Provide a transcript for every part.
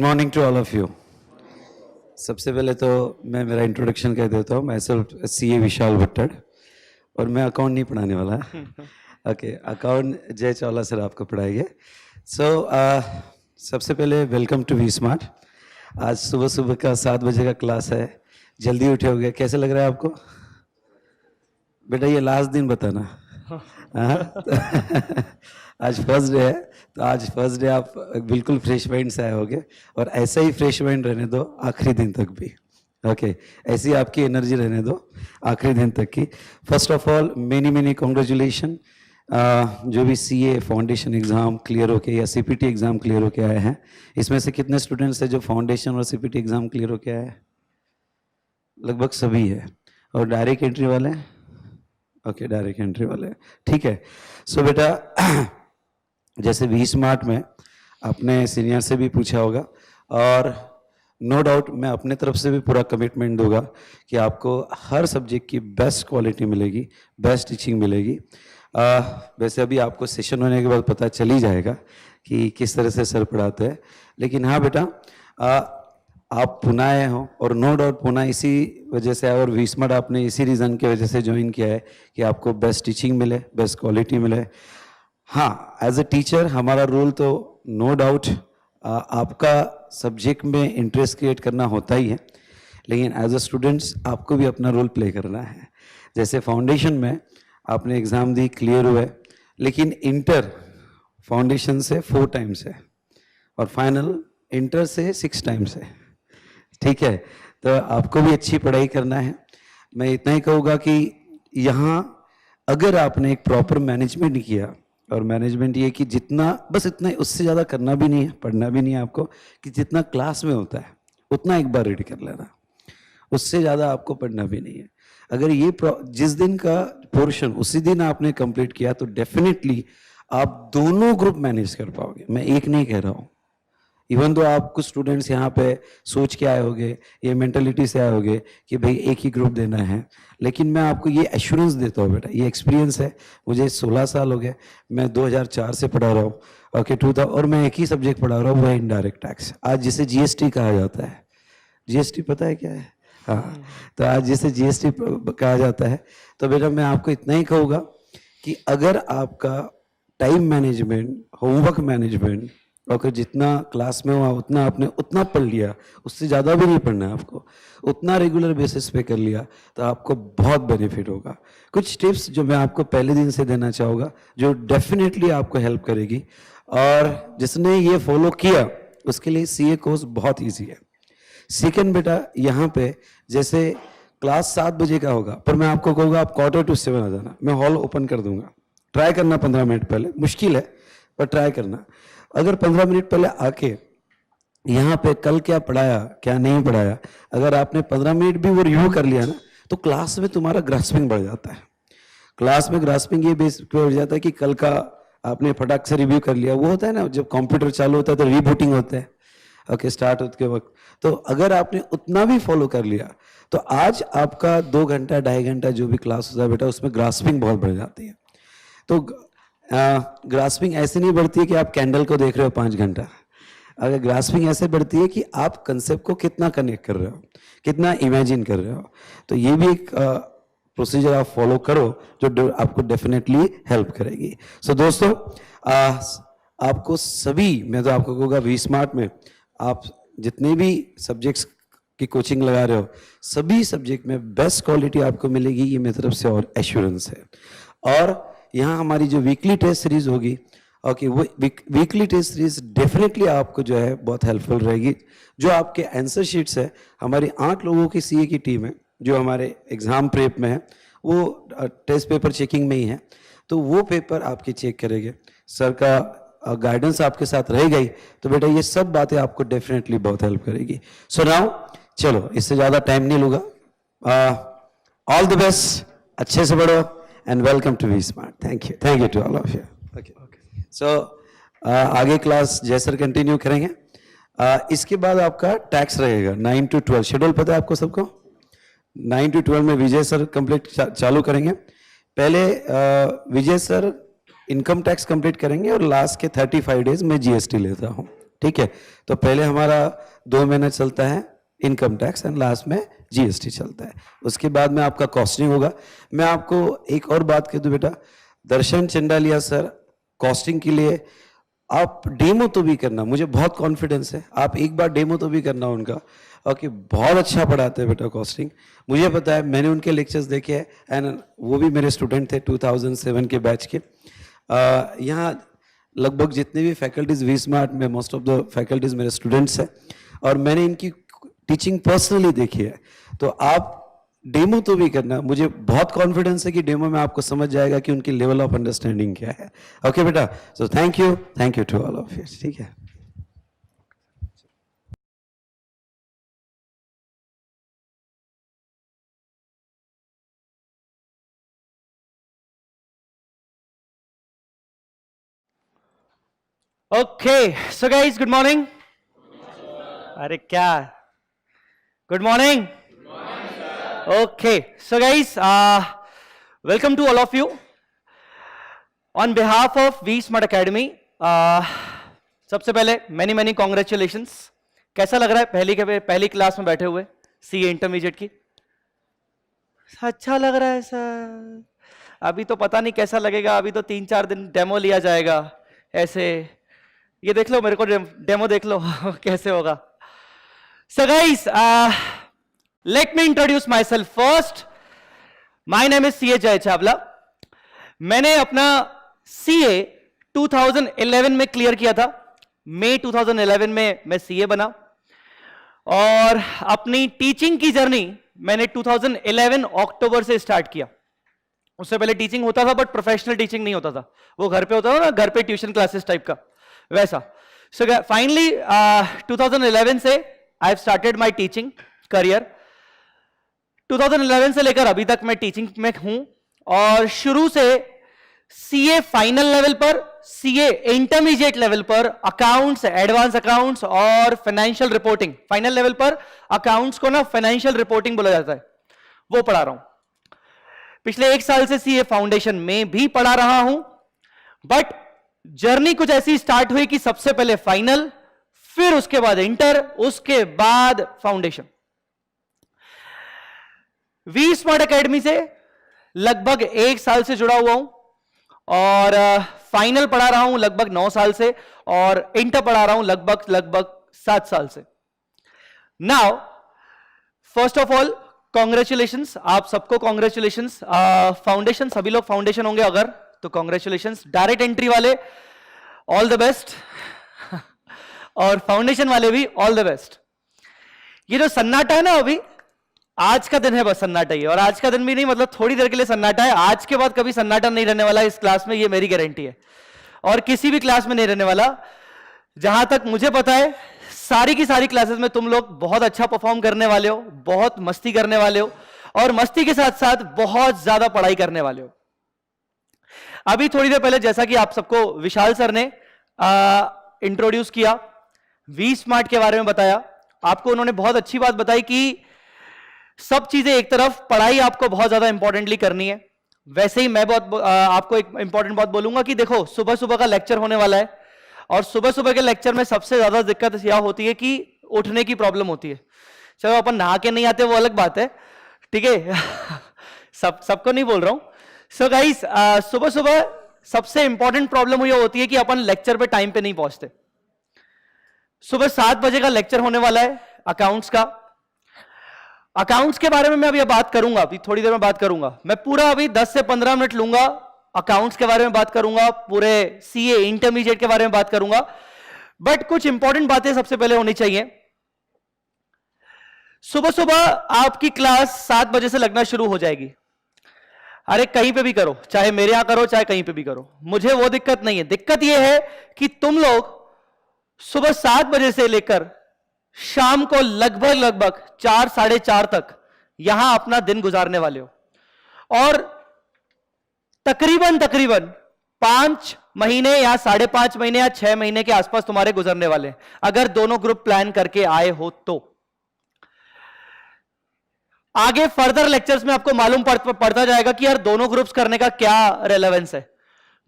Morning to all of you. सबसे पहले तो मैं मेरा इंट्रोडक्शन कह देता हूँ। मैं सीए विशाल भट्टड़ और मैं अकाउंट नहीं पढ़ाने वाला। ओके, अकाउंट जय चावला सर आपको पढ़ाएंगे। सबसे पहले वेलकम टू वी स्मार्ट। आज सुबह सुबह का 7 बजे का क्लास है, जल्दी उठे हो गए। कैसे लग रहा है आपको बेटा? ये लास्ट दिन बताना। आज फर्स्ट डे है, तो आज फर्स्ट डे आप बिल्कुल फ्रेश माइंड से आए होगे और ऐसा ही फ्रेश माइंड रहने दो आखिरी दिन तक भी। ओके, ऐसी आपकी एनर्जी रहने दो आखिरी दिन तक की। First of all many congratulation. जो भी सीए फाउंडेशन एग्ज़ाम क्लियर होके या सीपीटी एग्ज़ाम क्लियर होके आए हैं, इसमें से कितने स्टूडेंट्स हैं जो फाउंडेशन और सीपीटी एग्ज़ाम क्लियर होके आए हैं? लगभग सभी है। और डायरेक्ट एंट्री वाले? ओके, डायरेक्ट एंट्री वाले, ठीक है। सो बेटा, जैसे वी स्मार्ट में आपने सीनियर से भी पूछा होगा और नो डाउट मैं अपने तरफ से भी पूरा कमिटमेंट दूंगा कि आपको हर सब्जेक्ट की बेस्ट क्वालिटी मिलेगी, बेस्ट टीचिंग मिलेगी। वैसे अभी आपको सेशन होने के बाद पता चल ही जाएगा कि किस तरह से सर पढ़ाते हैं। लेकिन हाँ बेटा, आप पुणे आए हो और नो डाउट पुणे इसी वजह से आए और वी स्मार्ट आपने इसी रीज़न की वजह से ज्वाइन किया है कि आपको बेस्ट टीचिंग मिले, बेस्ट क्वालिटी मिले। हाँ, एज ए टीचर हमारा रोल तो नो डाउट आपका सब्जेक्ट में इंटरेस्ट क्रिएट करना होता ही है, लेकिन एज ए स्टूडेंट्स आपको भी अपना रोल प्ले करना है। जैसे फाउंडेशन में आपने एग्ज़ाम दी, क्लियर हुए, लेकिन इंटर फाउंडेशन से 4 टाइम्स है और फाइनल इंटर से 6 टाइम्स है, ठीक है। तो आपको भी अच्छी पढ़ाई करना है। मैं इतना ही कहूँगा कि यहाँ अगर आपने एक प्रॉपर मैनेजमेंट किया, और मैनेजमेंट ये कि जितना, बस इतना, उससे ज़्यादा करना भी नहीं है, पढ़ना भी नहीं है आपको, कि जितना क्लास में होता है उतना एक बार रीड कर लेना, उससे ज़्यादा आपको पढ़ना भी नहीं है। अगर ये जिस दिन का पोर्शन उसी दिन आपने कंप्लीट किया तो डेफिनेटली आप दोनों ग्रुप मैनेज कर पाओगे। मैं एक नहीं कह रहा हूँ, इवन तो आप कुछ स्टूडेंट्स यहाँ पे सोच के आए होगे, ये मेंटलिटी से आए होगे कि भाई एक ही ग्रुप देना है, लेकिन मैं आपको ये एश्योरेंस देता हूँ बेटा, ये एक्सपीरियंस है। मुझे 16 साल हो गए, मैं 2004 से पढ़ा रहा हूँ। ओके, 2000, और मैं एक ही सब्जेक्ट पढ़ा रहा हूँ, वो है इनडायरेक्ट टैक्स। आज जिसे जीएसटी कहा जाता है, जीएसटी पता है क्या है? हाँ, तो आज जिसे जीएसटी कहा जाता है, तो बेटा मैं आपको इतना ही कहूँगा कि अगर आपका टाइम मैनेजमेंट, होमवर्क मैनेजमेंट, और जितना क्लास में हुआ उतना आपने उतना पढ़ लिया, उससे ज़्यादा भी नहीं पढ़ना है आपको, उतना रेगुलर बेसिस पे कर लिया, तो आपको बहुत बेनिफिट होगा। कुछ टिप्स जो मैं आपको पहले दिन से देना चाहूँगा, जो डेफिनेटली आपको हेल्प करेगी, और जिसने ये फॉलो किया उसके लिए सीए कोर्स बहुत ईजी है। सेकेंड बेटा, यहाँ पे जैसे क्लास 7 बजे का होगा, पर मैं आपको कहूँगा आप 6:45 आ जाना, मैं हॉल ओपन कर दूंगा। ट्राई करना 15 मिनट पहले, मुश्किल है पर ट्राई करना। अगर 15 मिनट पहले आके यहाँ पे कल क्या पढ़ाया क्या नहीं पढ़ाया, अगर आपने 15 मिनट भी वो रिव्यू कर लिया ना, तो क्लास में तुम्हारा ग्रास्पिंग बढ़ जाता है। क्लास में ग्रास्पिंग ये बेस पे बढ़ जाता है कि कल का आपने फटाक से रिव्यू कर लिया। वो होता है ना, जब कंप्यूटर चालू होता है तो रीबूटिंग होता है, ओके, स्टार्ट होते के वक्त। तो अगर आपने उतना भी फॉलो कर लिया तो आज आपका 2 घंटा 2.5 घंटा जो भी क्लास होता है बेटा, उसमें ग्रास्पिंग बहुत बढ़ जाती है। तो ग्रास्पिंग ऐसे नहीं बढ़ती है कि आप कैंडल को देख रहे हो 5 घंटा। अगर ग्रास्पिंग ऐसे बढ़ती है कि आप कंसेप्ट को कितना कनेक्ट कर रहे हो, कितना इमेजिन कर रहे हो। तो ये भी एक प्रोसीजर आप फॉलो करो जो आपको डेफिनेटली हेल्प करेगी। सो दोस्तों, आपको सभी, मैं तो आपको कहूँगा वी स्मार्ट में आप जितने भी सब्जेक्ट्स की कोचिंग लगा रहे हो, सभी सब्जेक्ट में बेस्ट क्वालिटी आपको मिलेगी, ये मेरी तरफ से और एश्योरेंस है। और यहाँ हमारी जो वीकली टेस्ट सीरीज होगी, ओके, वो वीकली टेस्ट सीरीज डेफिनेटली आपको जो है बहुत हेल्पफुल रहेगी। जो आपके आंसर शीट्स है, हमारी 8 लोगों की सीए की टीम है जो हमारे एग्जाम प्रेप में है, वो टेस्ट पेपर चेकिंग में ही है, तो वो पेपर आपके चेक करेंगे। सर का गाइडेंस आपके साथ रहेगा ही, तो बेटा ये सब बातें आपको डेफिनेटली बहुत हेल्प करेगी। सो नाउ चलो, इससे ज़्यादा टाइम नहीं लूँगा। ऑल द बेस्ट, अच्छे से पढ़ो and welcome to V Smart. Thank you to all of you. Okay. So आगे क्लास जय सर कंटिन्यू करेंगे। इसके बाद आपका टैक्स रहेगा 9 to 12, शेड्यूल पता है आपको सबको? 9 to 12 में विजय सर कंप्लीट चालू करेंगे। पहले विजय सर इनकम टैक्स कंप्लीट करेंगे और लास्ट के 35 डेज में जीएसटी लेता हूँ, ठीक है। तो पहले हमारा 2 महीना चलता है इनकम टैक्स एंड लास्ट में जीएसटी चलता है। उसके बाद में आपका कॉस्टिंग होगा। मैं आपको एक और बात कह दूं बेटा, दर्शन चंडालिया सर कॉस्टिंग के लिए आप डेमो तो भी करना, मुझे बहुत कॉन्फिडेंस है, आप एक बार डेमो तो भी करना उनका। ओके, बहुत अच्छा पढ़ाते हैं बेटा कॉस्टिंग, मुझे पता है, मैंने उनके लेक्चर्स देखे हैं एंड वो भी मेरे स्टूडेंट थे 2007 के बैच के। यहाँ लगभग जितने भी फैकल्टीज वी स्मार्ट में मोस्ट ऑफ द फैकल्टीज मेरे स्टूडेंट्स हैं और मैंने इनकी टीचिंग पर्सनली देखी है। तो आप डेमो तो भी करना, मुझे बहुत कॉन्फिडेंस है कि डेमो में आपको समझ जाएगा कि उनकी लेवल ऑफ अंडरस्टैंडिंग क्या है। ओके बेटा, so thank you to all of you. ठीक है। Okay, so guys, good morning. अरे क्या? Good morning. Okay, so guys, welcome to all of you. On behalf of V Smart Academy, सबसे पहले many congratulations. कैसा लग रहा है पहली क्लास में बैठे हुए सीए इंटरमीडिएट की? अच्छा लग रहा है सर। अभी तो पता नहीं कैसा लगेगा, अभी तो 3-4 दिन डेमो लिया जाएगा ऐसे। ये देख लो, मेरे को डेमो देख लो कैसे होगा। So guys, let me introduce myself first. My name is CA Jay Chawla. मैंने अपना CA 2011 में क्लियर किया था। मई 2011 में मैं CA बना और अपनी टीचिंग की जर्नी मैंने 2011 अक्टूबर से स्टार्ट किया। उससे पहले टीचिंग होता था बट प्रोफेशनल टीचिंग नहीं होता था, वो घर पे होता था ना, घर पे ट्यूशन क्लासेस टाइप का वैसा। सो फाइनली 2011 से I have started my teaching career. 2011 से लेकर अभी तक मैं टीचिंग में हूं और शुरू से सीए फाइनल लेवल पर, सीए इंटरमीडिएट लेवल पर, अकाउंट्स, एडवांस अकाउंट्स और फाइनेंशियल रिपोर्टिंग, फाइनल लेवल पर अकाउंट्स को ना फाइनेंशियल रिपोर्टिंग बोला जाता है, वो पढ़ा रहा हूं। पिछले 1 साल से सीए फाउंडेशन में भी पढ़ा रहा हूं, बट जर्नी कुछ ऐसी स्टार्ट हुई कि सबसे पहले फाइनल, फिर उसके बाद इंटर, उसके बाद फाउंडेशन। वी स्मार्ट एकेडमी से लगभग 1 साल से जुड़ा हुआ हूं और फाइनल पढ़ा रहा हूं लगभग 9 साल से और इंटर पढ़ा रहा हूं लगभग 7 साल से। Now first of all congratulations, आप सबको कॉन्ग्रेचुलेशंस। फाउंडेशन, सभी लोग फाउंडेशन होंगे अगर तो कॉन्ग्रेचुलेशंस। डायरेक्ट एंट्री वाले ऑल द बेस्ट और फाउंडेशन वाले भी ऑल द बेस्ट। ये जो सन्नाटा है ना, अभी आज का दिन है, बस सन्नाटा ही। और आज का दिन भी नहीं, मतलब थोड़ी देर के लिए सन्नाटा है। आज के बाद कभी सन्नाटा नहीं रहने वाला इस क्लास में, ये मेरी गारंटी है, और किसी भी क्लास में नहीं रहने वाला। जहां तक मुझे पता है सारी की सारी क्लासेस में तुम लोग बहुत अच्छा परफॉर्म करने वाले हो, बहुत मस्ती करने वाले हो और मस्ती के साथ साथ बहुत ज्यादा पढ़ाई करने वाले हो। अभी थोड़ी देर पहले जैसा कि आप सबको विशाल सर ने इंट्रोड्यूस किया, वी स्मार्ट के बारे में बताया, आपको उन्होंने बहुत अच्छी बात बताई कि सब चीजें एक तरफ, पढ़ाई आपको बहुत ज्यादा इंपॉर्टेंटली करनी है। वैसे ही मैं आपको एक इंपॉर्टेंट बात बोलूंगा कि देखो, सुबह सुबह का लेक्चर होने वाला है और सुबह सुबह के लेक्चर में सबसे ज्यादा दिक्कत यह होती है कि उठने की प्रॉब्लम होती है। चलो अपन नहा के नहीं आते वो अलग बात है, ठीक है सबको नहीं बोल रहा हूं। सो गाइस, सुबह सुबह सबसे इंपॉर्टेंट प्रॉब्लम ये होती है कि अपन लेक्चर पे टाइम पे नहीं पहुंचते। सुबह 7 बजे का लेक्चर होने वाला है अकाउंट्स का। अकाउंट्स के बारे में मैं अभी बात करूंगा, अभी थोड़ी देर में बात करूंगा। मैं पूरा अभी 10 से 15 मिनट लूंगा, अकाउंट्स के बारे में बात करूंगा, पूरे सीए इंटरमीडिएट के बारे में बात करूंगा। बट कुछ इंपॉर्टेंट बातें सबसे पहले होनी चाहिए। सुबह सुबह आपकी क्लास 7 बजे से लगना शुरू हो जाएगी। अरे कहीं पे भी करो, चाहे मेरे यहां करो चाहे कहीं पे भी करो, मुझे वो दिक्कत नहीं है। दिक्कत ये है कि तुम लोग सुबह 7 बजे से लेकर शाम को लगभग 4, 4:30 तक यहां अपना दिन गुजारने वाले हो और तकरीबन 5 महीने या 5.5 महीने या 6 महीने के आसपास तुम्हारे गुजरने वाले हैं, अगर दोनों ग्रुप प्लान करके आए हो तो। आगे फर्दर लेक्चर्स में आपको मालूम पड़ता जाएगा कि यार दोनों ग्रुप्स करने का क्या रेलेवेंस है,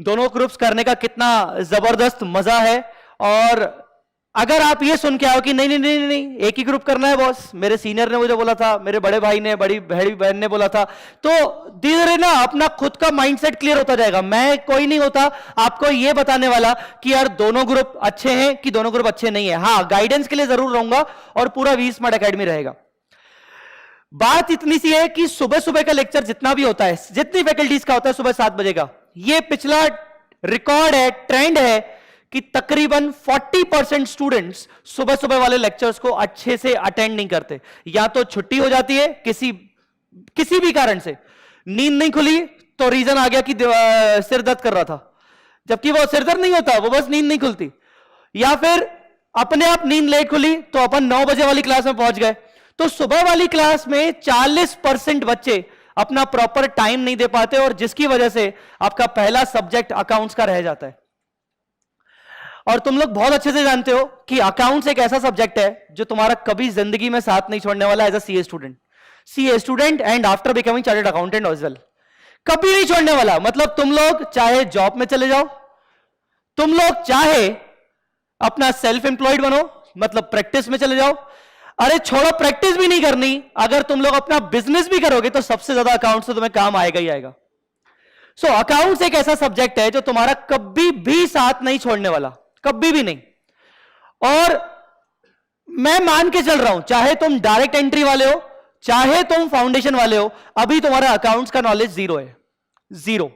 दोनों ग्रुप्स करने का कितना जबरदस्त मजा है और अगर आप ये सुन के आओ कि नहीं नहीं नहीं नहीं नहीं, एक ही ग्रुप करना है बॉस, मेरे सीनियर ने मुझे बोला था, मेरे बड़े भाई ने, बड़ी बहन ने बोला था, तो धीरे धीरे ना अपना खुद का माइंडसेट क्लियर होता जाएगा। मैं कोई नहीं होता आपको ये बताने वाला कि यार दोनों ग्रुप अच्छे हैं कि दोनों ग्रुप अच्छे नहीं है। हाँ, गाइडेंस के लिए जरूर रहूंगा और पूरा वी स्मार्ट एकेडमी रहेगा। बात इतनी सी है कि सुबह सुबह का लेक्चर जितना भी होता है, जितनी फैकल्टीज का होता है, सुबह 7 बजे का, ये पिछला रिकॉर्ड है, ट्रेंड है कि तकरीबन 40% स्टूडेंट्स सुबह सुबह वाले लेक्चर्स को अच्छे से अटेंड नहीं करते। या तो छुट्टी हो जाती है किसी भी कारण से, नींद नहीं खुली तो रीजन आ गया कि सिर दर्द कर रहा था, जबकि वो सिर दर्द नहीं होता, वो बस नींद नहीं खुलती। या फिर अपने आप नींद लेट खुली तो अपन 9 बजे वाली क्लास में पहुंच गए। तो सुबह वाली क्लास में 40% बच्चे अपना प्रॉपर टाइम नहीं दे पाते और जिसकी वजह से आपका पहला सब्जेक्ट अकाउंट्स का रह जाता है। और तुम लोग बहुत अच्छे से जानते हो कि अकाउंट्स एक ऐसा सब्जेक्ट है जो तुम्हारा कभी जिंदगी में साथ नहीं छोड़ने वाला as a CA student and after becoming chartered accountant as well, कभी नहीं छोड़ने वाला। मतलब तुम लोग चाहे जॉब में चले जाओ, तुम लोग चाहे अपना सेल्फ एम्प्लॉयड बनो, मतलब प्रैक्टिस में चले जाओ, अरे छोड़ो प्रैक्टिस भी नहीं करनी, अगर तुम लोग अपना बिजनेस भी करोगे तो सबसे ज्यादा अकाउंट्स से तुम्हें काम आएगा ही आएगा। सो अकाउंट्स एक ऐसा सब्जेक्ट है जो तुम्हारा कभी भी साथ नहीं छोड़ने वाला, कभी भी नहीं। और मैं मान के चल रहा हूं, चाहे तुम डायरेक्ट एंट्री वाले हो, चाहे तुम फाउंडेशन वाले हो, अभी तुम्हारा अकाउंट्स का नॉलेज जीरो है, जीरो।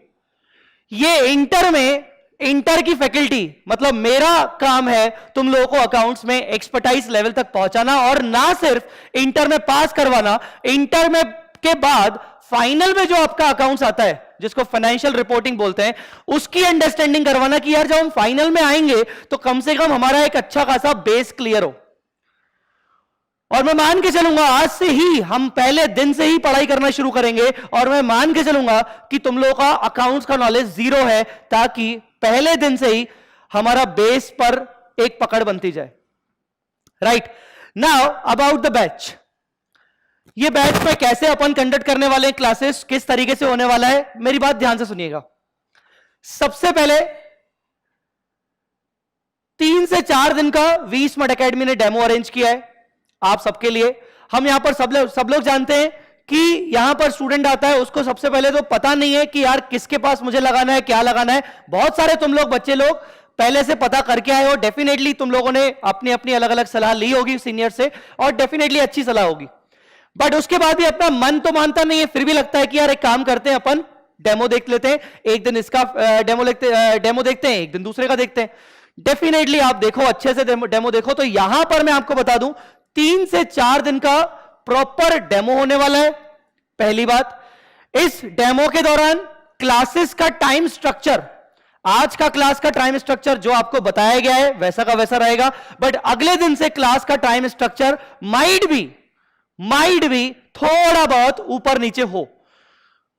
ये इंटर की फैकल्टी, मतलब मेरा काम है तुम लोगों को अकाउंट्स में एक्सपर्टाइज लेवल तक पहुंचाना, और ना सिर्फ इंटर में पास करवाना, इंटर में के बाद फाइनल में जो आपका अकाउंट्स आता है जिसको फाइनेंशियल रिपोर्टिंग बोलते हैं, उसकी अंडरस्टैंडिंग करवाना कि यार जब हम फाइनल में आएंगे तो कम से कम हमारा एक अच्छा खासा बेस क्लियर हो। और मैं मान के चलूंगा आज से ही, हम पहले दिन से ही पढ़ाई करना शुरू करेंगे, और मैं मान के चलूंगा कि तुम लोगों का अकाउंट्स का नॉलेज जीरो है, ताकि पहले दिन से ही हमारा बेस पर एक पकड़ बनती जाए। Right now about the batch, ये बैच में कैसे अपन कंडक्ट करने वाले हैं, क्लासेस किस तरीके से होने वाला है, मेरी बात ध्यान से सुनिएगा। सबसे पहले 3 से 4 दिन का वी स्मार्ट एकेडमी ने डेमो अरेंज किया है आप सबके लिए। हम यहां पर सब लोग जानते हैं कि यहां पर स्टूडेंट आता है, उसको सबसे पहले तो पता नहीं है कि यार किसके पास मुझे लगाना है, क्या लगाना है। बहुत सारे तुम लोग बच्चे लोग पहले से पता करके आए हो, डेफिनेटली तुम लोगों ने अपनी अपनी अलग अलग सलाह ली होगी सीनियर से, और डेफिनेटली अच्छी सलाह होगी। बट उसके बाद भी अपना मन तो मानता नहीं है, फिर भी लगता है कि यार एक काम करते हैं, अपन डेमो देख लेते हैं, एक दिन इसका डेमो देखते हैं, एक दिन दूसरे का देखते हैं। डेफिनेटली आप देखो, अच्छे से डेमो देखो। तो यहां पर मैं आपको बता दूं 3 से 4 दिन का प्रॉपर डेमो होने वाला है। पहली बात, इस डेमो के दौरान क्लासेस का टाइम स्ट्रक्चर, आज का क्लास का टाइम स्ट्रक्चर जो आपको बताया गया है वैसा का वैसा रहेगा, बट अगले दिन से क्लास का टाइम स्ट्रक्चर माइट भी थोड़ा बहुत ऊपर नीचे हो,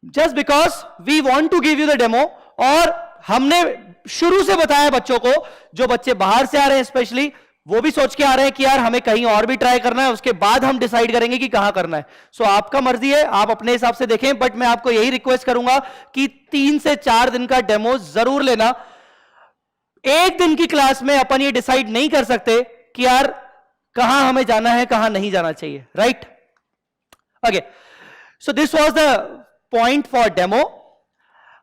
just because we want to give you the demo. और हमने शुरू से बताया बच्चों को, जो बच्चे बाहर से आ रहे हैं स्पेशली, वो भी सोच के आ रहे हैं कि यार हमें कहीं और भी ट्राई करना है, उसके बाद हम डिसाइड करेंगे कि कहां करना है। सो आपका मर्जी है, आप अपने हिसाब से देखें, बट मैं आपको यही रिक्वेस्ट करूंगा कि 3 से 4 दिन का डेमो जरूर लेना। एक दिन की क्लास में अपन ये डिसाइड नहीं कर सकते कि यार कहां हमें जाना है, कहां नहीं जाना चाहिए। Right, okay, so this was the point for demo.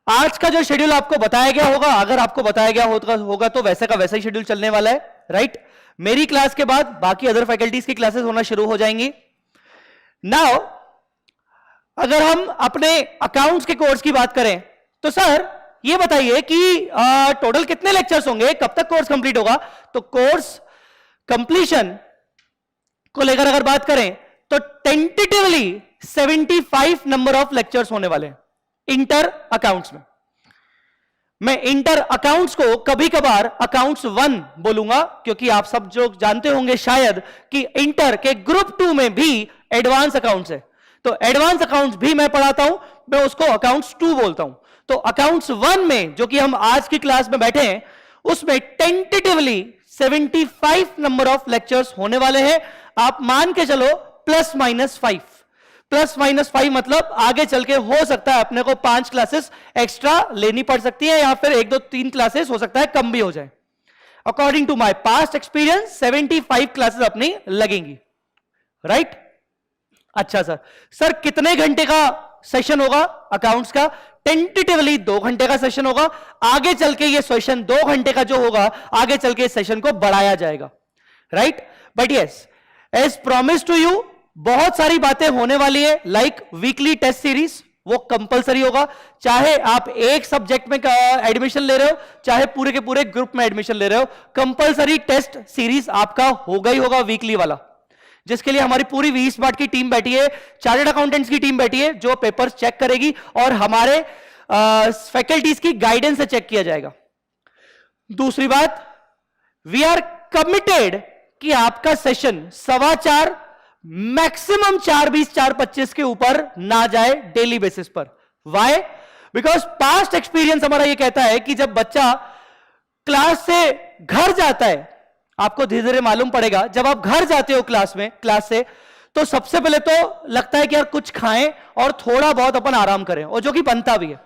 आज का जो शेड्यूल आपको बताया गया होगा, अगर आपको बताया गया होगा तो वैसे का वैसा ही शेड्यूल चलने वाला है। राइट, मेरी क्लास के बाद बाकी अदर फैकल्टीज की क्लासेस होना शुरू हो जाएंगी। नाउ अगर हम अपने अकाउंट्स के कोर्स की बात करें तो सर ये बताइए कि टोटल कितने लेक्चर्स होंगे, कब तक कोर्स कंप्लीट होगा। तो कोर्स कंप्लीशन को लेकर अगर बात करें तो टेंटेटिवली 75 नंबर ऑफ लेक्चर्स होने वाले हैं इंटर अकाउंट्स में। मैं इंटर अकाउंट्स को कभी कभार अकाउंट्स 1 बोलूंगा, क्योंकि आप सब जो जानते होंगे शायद कि इंटर के ग्रुप 2 में भी एडवांस अकाउंट्स है, तो एडवांस अकाउंट्स भी मैं पढ़ाता हूं, मैं उसको अकाउंट्स 2 बोलता हूं। तो अकाउंट्स 1 में जो कि हम आज की क्लास में बैठे हैं, उसमें टेंटेटिवली 75 नंबर ऑफ लेक्चर्स होने वाले हैं। आप मान के चलो +-5 मतलब आगे चल के हो सकता है अपने को 5 क्लासेस एक्स्ट्रा लेनी पड़ सकती है, या फिर 1 2 3 क्लासेस हो सकता है कम भी हो जाए। According to my past experience 75 classes अपनी लगेंगी, राइट? अच्छा सर, सर कितने घंटे का सेशन होगा अकाउंट्स का? टेंटेटिवली 2 घंटे का सेशन होगा। आगे चल के ये सेशन 2 घंटे का जो होगा, आगे चल के इस सेशन को बढ़ाया जाएगा, right? But yes, as promise to you, बहुत सारी बातें होने वाली है, लाइक वीकली टेस्ट सीरीज, वो कंपलसरी होगा। चाहे आप एक सब्जेक्ट में एडमिशन ले रहे हो, चाहे पूरे के पूरे ग्रुप में एडमिशन ले रहे हो, कंपलसरी टेस्ट सीरीज आपका होगा ही होगा वीकली वाला, जिसके लिए हमारी पूरी वी स्मार्ट की टीम बैठी है, चार्टर्ड अकाउंटेंट्स की टीम बैठी है, जो पेपर्स चेक करेगी और हमारे फैकल्टीज की गाइडेंस से चेक किया जाएगा। दूसरी बात, वी आर कमिटेड कि आपका सेशन 4:15 मैक्सिमम 4:20 4:25 के ऊपर ना जाए डेली बेसिस पर। वाई? बिकॉज पास्ट एक्सपीरियंस हमारा ये कहता है कि जब बच्चा क्लास से घर जाता है, आपको धीरे धीरे मालूम पड़ेगा, जब आप घर जाते हो क्लास से, तो सबसे पहले तो लगता है कि यार कुछ खाएं और थोड़ा बहुत अपन आराम करें, और जो कि बनता भी है।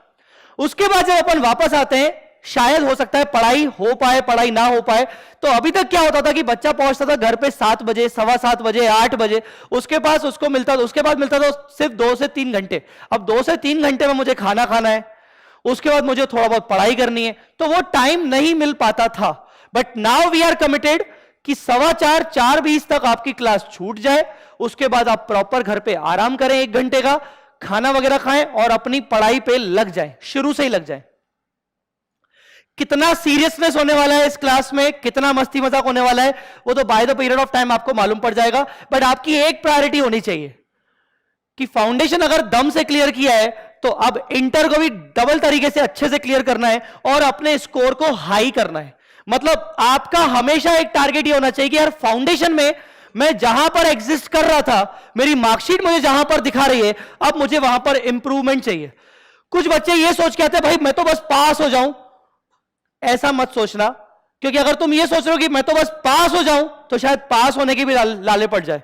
उसके बाद जब अपन वापस आते हैं, शायद हो सकता है पढ़ाई हो पाए, पढ़ाई ना हो पाए। तो अभी तक क्या होता था कि बच्चा पहुंचता था घर पे 7 बजे, 7:15 बजे, 8 बजे, उसके पास उसको मिलता था, उसके बाद मिलता था सिर्फ 2 से 3 घंटे। अब 2 से 3 घंटे में मुझे खाना खाना है, उसके बाद मुझे थोड़ा बहुत पढ़ाई करनी है, तो वो टाइम नहीं मिल पाता था। But now we are committed कि 4:15 4:20 तक आपकी क्लास छूट जाए, उसके बाद आप प्रॉपर घर पे आराम करें 1 घंटे का, खाना वगैरह खाएं और अपनी पढ़ाई पे लग जाएं, शुरू से ही लग जाएं। कितना सीरियसनेस होने वाला है इस क्लास में, कितना मस्ती मजाक होने वाला है, वो तो by the period of time आपको मालूम पड़ जाएगा। बट आपकी एक प्रायोरिटी होनी चाहिए कि फाउंडेशन अगर दम से क्लियर किया है, तो अब इंटर को भी डबल तरीके से अच्छे से क्लियर करना है और अपने स्कोर को हाई करना है। मतलब आपका हमेशा एक टारगेट ये होना चाहिए कि यार फाउंडेशन में मैं जहां पर एग्जिस्ट कर रहा था, मेरी मार्कशीट मुझे जहां पर दिखा रही है, अब मुझे वहां पर इंप्रूवमेंट चाहिए। कुछ बच्चे ये सोच के आते हैं भाई मैं तो बस पास हो जाऊं। ऐसा मत सोचना, क्योंकि अगर तुम ये सोच रहे हो कि मैं तो बस पास हो जाऊं, तो शायद पास होने की भी लाले पड़ जाए।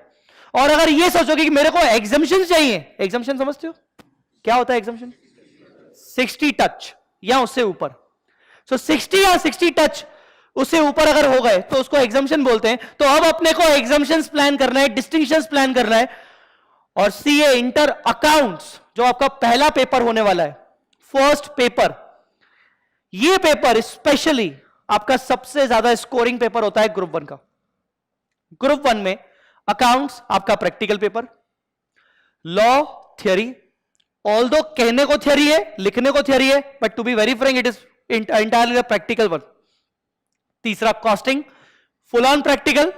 और अगर ये सोचोगे कि मेरे को एग्जम्पशन चाहिए, एग्जम्पशन समझते हो क्या होता है एग्जम्पशन? 60 टच या उससे ऊपर। सो 60 या 60 टच उससे ऊपर अगर हो गए तो उसको एग्जम्पशन बोलते हैं। तो अब अपने को एग्जम्पशंस प्लान करना है, डिस्टिंक्शंस प्लान करना है। और सीए इंटर अकाउंट्स जो आपका पहला पेपर होने वाला है, फर्स्ट पेपर, ये पेपर स्पेशली आपका सबसे ज्यादा स्कोरिंग पेपर होता है ग्रुप 1 का। ग्रुप 1 में अकाउंट्स आपका practical paper, law theory, although कहने को थ्योरी है, लिखने को थ्योरी है, but to be very frank it is entirely practical one. तीसरा कॉस्टिंग, फुल ऑन प्रैक्टिकल।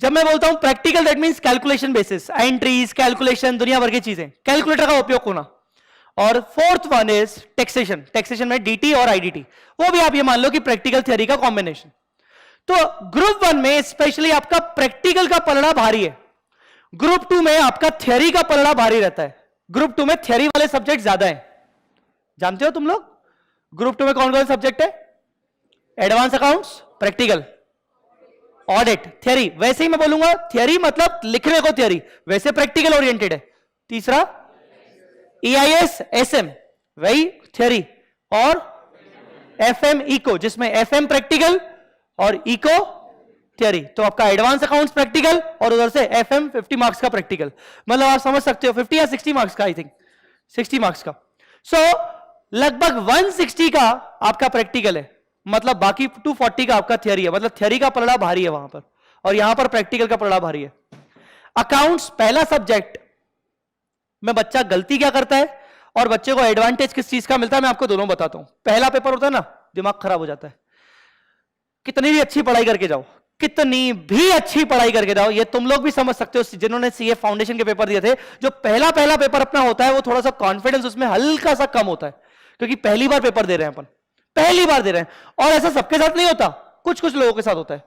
जब मैं बोलता हूं practical, that means calculation basis, entries, calculation, दुनिया भर की चीजें, कैलकुलेटर का उपयोग होना। और fourth one is taxation. Taxation में डीटी और आईडीटी, वो भी आप ये मान लो कि प्रैक्टिकल थ्योरी का कॉम्बिनेशन। तो ग्रुप 1 में स्पेशली आपका प्रैक्टिकल का पलड़ा भारी है, ग्रुप 2 में आपका थ्योरी का पलड़ा भारी रहता है। ग्रुप 2 में थ्योरी वाले सब्जेक्ट ज्यादा है, जानते हो तुम लोग ग्रुप 2 में कौन कौन सब्जेक्ट है? Advance accounts, practical, audit, theory. वैसे ही मैं बोलूंगा थ्योरी मतलब लिखने को थ्योरी, वैसे प्रैक्टिकल ओरिएंटेड है। तीसरा EIS SM, वही थ्योरी, और FM इको, जिसमें FM प्रैक्टिकल और इको थ्योरी। तो आपका एडवांस अकाउंट्स प्रैक्टिकल और उधर से FM 50 मार्क्स का प्रैक्टिकल। मतलब आप समझ सकते हो 50 या 60 मार्क्स का, आई थिंक 60 मार्क्स का। सो लगभग 160 का आपका प्रैक्टिकल है, मतलब बाकी 240 का आपका थ्योरी है। मतलब थ्योरी का पलड़ा भारी है वहां पर, और यहां पर प्रैक्टिकल का पलड़ा भारी है। अकाउंट्स पहला सब्जेक्ट में बच्चा गलती क्या करता है और बच्चे को एडवांटेज किस चीज का मिलता है, मैं आपको दोनों बताता हूं। पहला पेपर होता है ना, दिमाग खराब हो जाता है। कितनी भी अच्छी पढ़ाई करके जाओ, कितनी भी अच्छी पढ़ाई करके जाओ, ये तुम लोग भी समझ सकते हो जिन्होंने सीए फाउंडेशन के पेपर दिए थे, जो पहला पेपर अपना होता है, वो थोड़ा सा कॉन्फिडेंस उसमें हल्का सा कम होता है, क्योंकि पहली बार पेपर दे रहे हैं अपन, पहली बार दे रहे हैं। और ऐसा सबके साथ नहीं होता, कुछ कुछ लोगों के साथ होता है।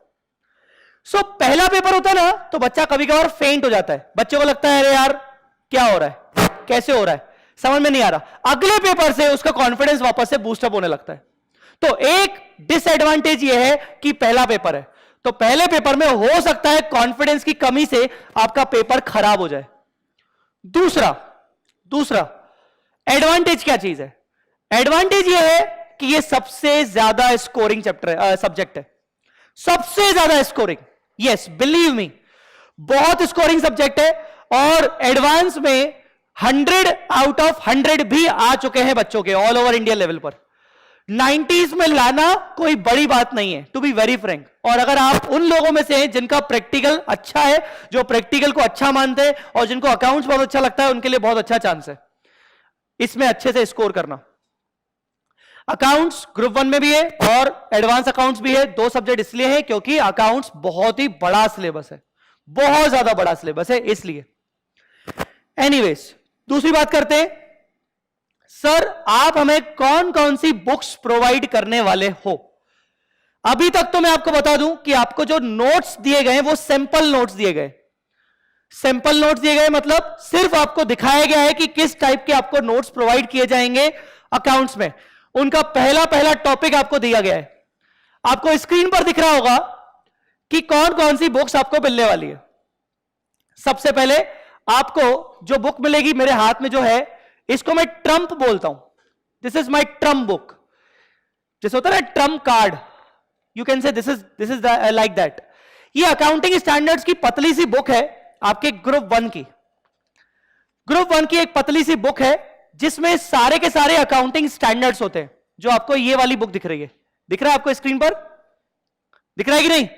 सो पहला पेपर होता है ना, तो बच्चा कभी कभार फेंट हो जाता है, बच्चे को लगता है अरे यार क्या हो रहा है, कैसे हो रहा है, समझ में नहीं आ रहा। अगले पेपर से उसका कॉन्फिडेंस वापस से बूस्टअप होने लगता है। तो एक डिसएडवांटेज ये है कि पहला पेपर है, तो पहले पेपर में हो सकता है कॉन्फिडेंस की कमी से आपका पेपर खराब हो जाए। दूसरा एडवांटेज क्या चीज है? एडवांटेज ये है कि ये सबसे ज्यादा स्कोरिंग सब्जेक्ट है। सबसे ज्यादा स्कोरिंग, यस बिलीव मी, बहुत स्कोरिंग सब्जेक्ट है। और एडवांस में 100 आउट ऑफ 100 भी आ चुके हैं बच्चों के ऑल ओवर इंडिया लेवल पर। 90s में लाना कोई बड़ी बात नहीं है, टू बी वेरी फ्रैंक। और अगर आप उन लोगों में से हैं जिनका प्रैक्टिकल अच्छा है, जो प्रैक्टिकल को अच्छा मानते हैं और जिनको अकाउंट्स बहुत अच्छा लगता है, उनके लिए बहुत अच्छा चांस है इसमें अच्छे से स्कोर करना। अकाउंट्स ग्रुप 1 में भी है और एडवांस अकाउंट्स भी है। 2 सब्जेक्ट इसलिए है क्योंकि अकाउंट्स बहुत ही बड़ा सिलेबस है, बहुत ज्यादा बड़ा सिलेबस है इसलिए। एनीवेज, दूसरी बात करते हैं, सर आप हमें कौन कौन सी बुक्स प्रोवाइड करने वाले हो। अभी तक तो मैं आपको बता दूं कि आपको जो नोट्स दिए गए वो सैंपल नोट्स दिए गए। सैंपल नोट्स दिए गए मतलब सिर्फ आपको दिखाया गया है कि किस टाइप के आपको नोट्स प्रोवाइड किए जाएंगे अकाउंट्स में। उनका पहला टॉपिक आपको दिया गया है। आपको स्क्रीन पर दिख रहा होगा कि कौन कौन सी बुक्स आपको मिलने वाली है। सबसे पहले आपको जो बुक मिलेगी, मेरे हाथ में जो है, इसको मैं ट्रम्प बोलता हूं। This is my Trump book. जैसे होता है ना Trump card, you can say this is like that. ये अकाउंटिंग स्टैंडर्ड्स की पतली सी बुक है आपके ग्रुप 1 की। ग्रुप 1 की एक पतली सी बुक है जिसमें सारे के सारे अकाउंटिंग स्टैंडर्ड्स होते हैं। जो आपको ये वाली बुक दिख रही है, दिख रहा है आपको स्क्रीन पर, दिख रहा है कि नहीं?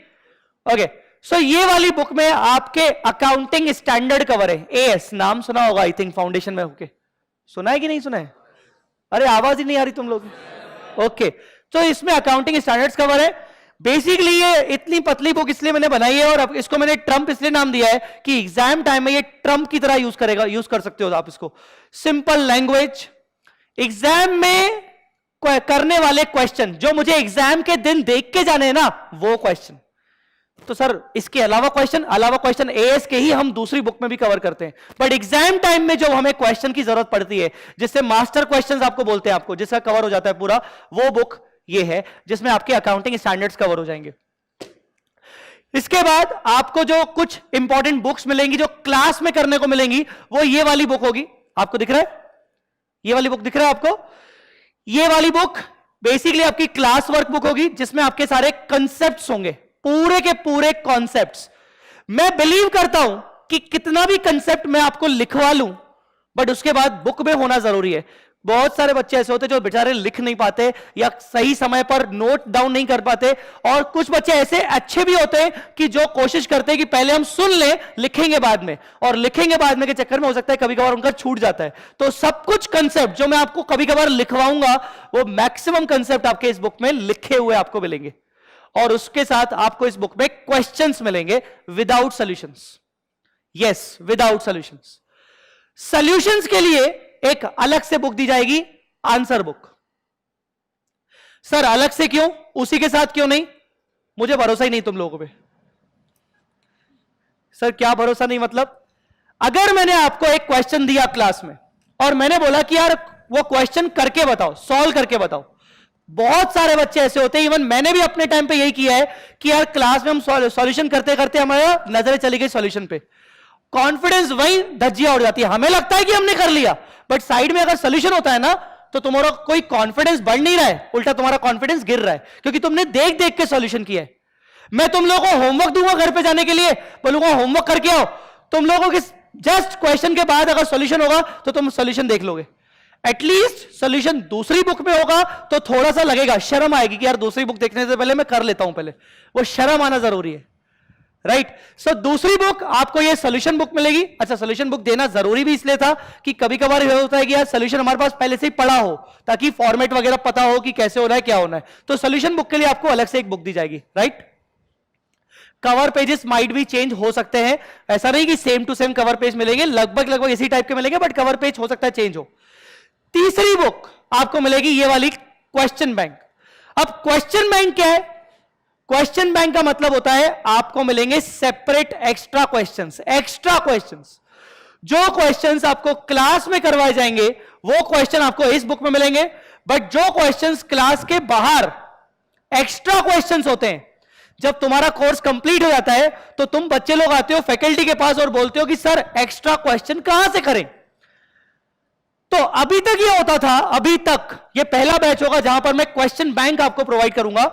ओके, सो ये वाली बुक में आपके अकाउंटिंग स्टैंडर्ड कवर है। एएस नाम सुना होगा आई थिंक, फाउंडेशन में होके सुना है कि नहीं सुना है? अरे आवाज ही नहीं आ रही तुम लोग। ओके, तो इसमें अकाउंटिंग स्टैंडर्ड्स कवर है। बेसिकली ये इतनी पतली बुक इसलिए मैंने बनाई है और अब इसको मैंने ट्रम्प इसलिए नाम दिया है कि एग्जाम टाइम में ये ट्रम्प की तरह यूज कर सकते हो आप इसको। सिंपल लैंग्वेज, एग्जाम में करने वाले क्वेश्चन जो मुझे एग्जाम के दिन देख के जाने हैं ना, वो क्वेश्चन। तो सर इसके अलावा क्वेश्चन एएस के ही हम दूसरी बुक में भी कवर करते हैं, बट एग्जाम टाइम में जो हमें क्वेश्चन की जरूरत पड़ती है, जिससे मास्टर क्वेश्चंस आपको बोलते हैं, आपको जिसका कवर हो जाता है पूरा, वो बुक ये है जिसमें आपके अकाउंटिंग स्टैंडर्ड्स कवर हो जाएंगे। इसके बाद आपको जो कुछ इंपॉर्टेंट बुक्स मिलेंगी जो क्लास में करने को मिलेंगी, वो ये वाली बुक होगी। आपको दिख रहा है? ये वाली बुक दिख रहा है आपको? ये वाली बुक बेसिकली आपकी क्लास वर्क बुक होगी जिसमें आपके सारे कंसेप्ट्स होंगे, पूरे के पूरे कॉन्सेप्ट्स। मैं बिलीव करता हूं कि कितना भी कंसेप्ट मैं आपको लिखवा लूं, बट उसके बाद बुक में होना जरूरी है। बहुत सारे बच्चे ऐसे होते हैं जो बेचारे लिख नहीं पाते या सही समय पर नोट डाउन नहीं कर पाते, और कुछ बच्चे ऐसे अच्छे भी होते हैं कि जो कोशिश करते हैं कि पहले हम सुन लें, लिखेंगे बाद में, और लिखेंगे बाद में के चक्कर में हो सकता है कभी कभार उनका छूट जाता है। तो सब कुछ कंसेप्ट जो मैं आपको कभी कभार लिखवाऊंगा, वो मैक्सिमम कंसेप्ट आपके इस बुक में लिखे हुए आपको मिलेंगे। और उसके साथ आपको इस बुक में क्वेश्चंस मिलेंगे without solutions. Yes, without solutions. Solutions के लिए एक अलग से बुक दी जाएगी, आंसर बुक। सर अलग से क्यों, उसी के साथ क्यों नहीं? मुझे भरोसा ही नहीं तुम लोगों पे। सर क्या भरोसा नहीं मतलब? अगर मैंने आपको एक क्वेश्चन दिया क्लास में और मैंने बोला कि यार वो क्वेश्चन करके बताओ, सॉल्व करके बताओ, बहुत सारे बच्चे ऐसे होते हैं, इवन मैंने भी अपने टाइम पे यही किया है कि यार क्लास में हम सॉल्यूशन करते करते हमारा नजरें चली गई सॉल्यूशन पे, कॉन्फिडेंस वहीं धज्जियां उड़ जाती है। हमें लगता है कि हमने कर लिया, बट साइड में अगर सॉल्यूशन होता है ना, तो तुम्हारा कोई कॉन्फिडेंस बढ़ नहीं रहा है, उल्टा तुम्हारा कॉन्फिडेंस गिर रहा है, क्योंकि तुमने देख देख के सॉल्यूशन किया है। मैं तुम लोगों को होमवर्क दूंगा घर पे जाने के लिए, बोलूंगा होमवर्क करके आओ, तुम लोगों के जस्ट क्वेश्चन के बाद अगर सॉल्यूशन होगा तो तुम सॉल्यूशन देख लोगे। एटलीस्ट सॉल्यूशन दूसरी बुक में होगा तो थोड़ा सा लगेगा, शर्म आएगी कि यार दूसरी बुक देखने से पहले मैं कर लेता हूं, पहले वो शर्म आना जरूरी है, राइट? सो दूसरी बुक आपको ये सॉल्यूशन बुक मिलेगी। अच्छा, सॉल्यूशन बुक देना जरूरी भी इसलिए था कि कभी कभार यह होता है कि यार सॉल्यूशन हमारे पास पहले से ही पड़ा हो, ताकि फॉर्मेट वगैरह पता हो कि कैसे होना है, क्या होना है। तो सॉल्यूशन बुक के लिए आपको अलग से एक बुक दी जाएगी, राइट? कवर पेजेस माइट भी चेंज हो सकते हैं, ऐसा नहीं कि same to same cover page मिलेंगे, लगभग इसी टाइप के मिलेंगे, बट कवर पेज हो सकता है चेंज हो। तीसरी बुक आपको मिलेगी ये वाली, क्वेश्चन बैंक। अब क्वेश्चन बैंक क्या है? क्वेश्चन बैंक का मतलब होता है आपको मिलेंगे separate extra questions. Extra questions, जो क्वेश्चंस आपको क्लास में करवाए जाएंगे वो क्वेश्चन आपको इस बुक में मिलेंगे, बट जो क्वेश्चंस क्लास के बाहर एक्स्ट्रा क्वेश्चंस होते हैं, जब तुम्हारा कोर्स कंप्लीट हो जाता है तो तुम बच्चे लोग आते हो फैकल्टी के पास और बोलते हो कि सर एक्स्ट्रा क्वेश्चन कहां से करें। तो अभी तक ये होता था, अभी तक ये पहला बैच होगा जहां पर मैं क्वेश्चन बैंक आपको प्रोवाइड करूंगा।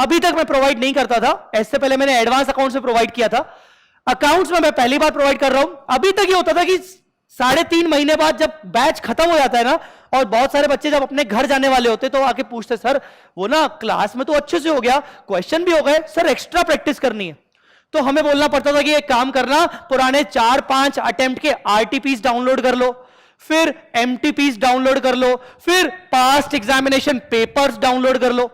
अभी तक मैं प्रोवाइड नहीं करता था, इससे पहले मैंने एडवांस अकाउंट से प्रोवाइड किया था। अकाउंट्स में मैं पहली बार प्रोवाइड कर रहा हूं। अभी तक ये होता था कि 3.5 महीने बाद जब बैच खत्म हो जाता है ना, और बहुत सारे बच्चे जब अपने घर जाने वाले होते तो आके पूछते, सर वो ना क्लास में तो अच्छे से हो गया, क्वेश्चन भी हो गए, सर एक्स्ट्रा प्रैक्टिस करनी है। तो हमें बोलना पड़ता था कि एक काम करना, पुराने 4-5 अटेम्प्ट के आरटीपीस डाउनलोड कर लो, फिर एमटीपीस डाउनलोड कर लो, फिर पास्ट एग्जामिनेशन पेपर्स डाउनलोड कर लो।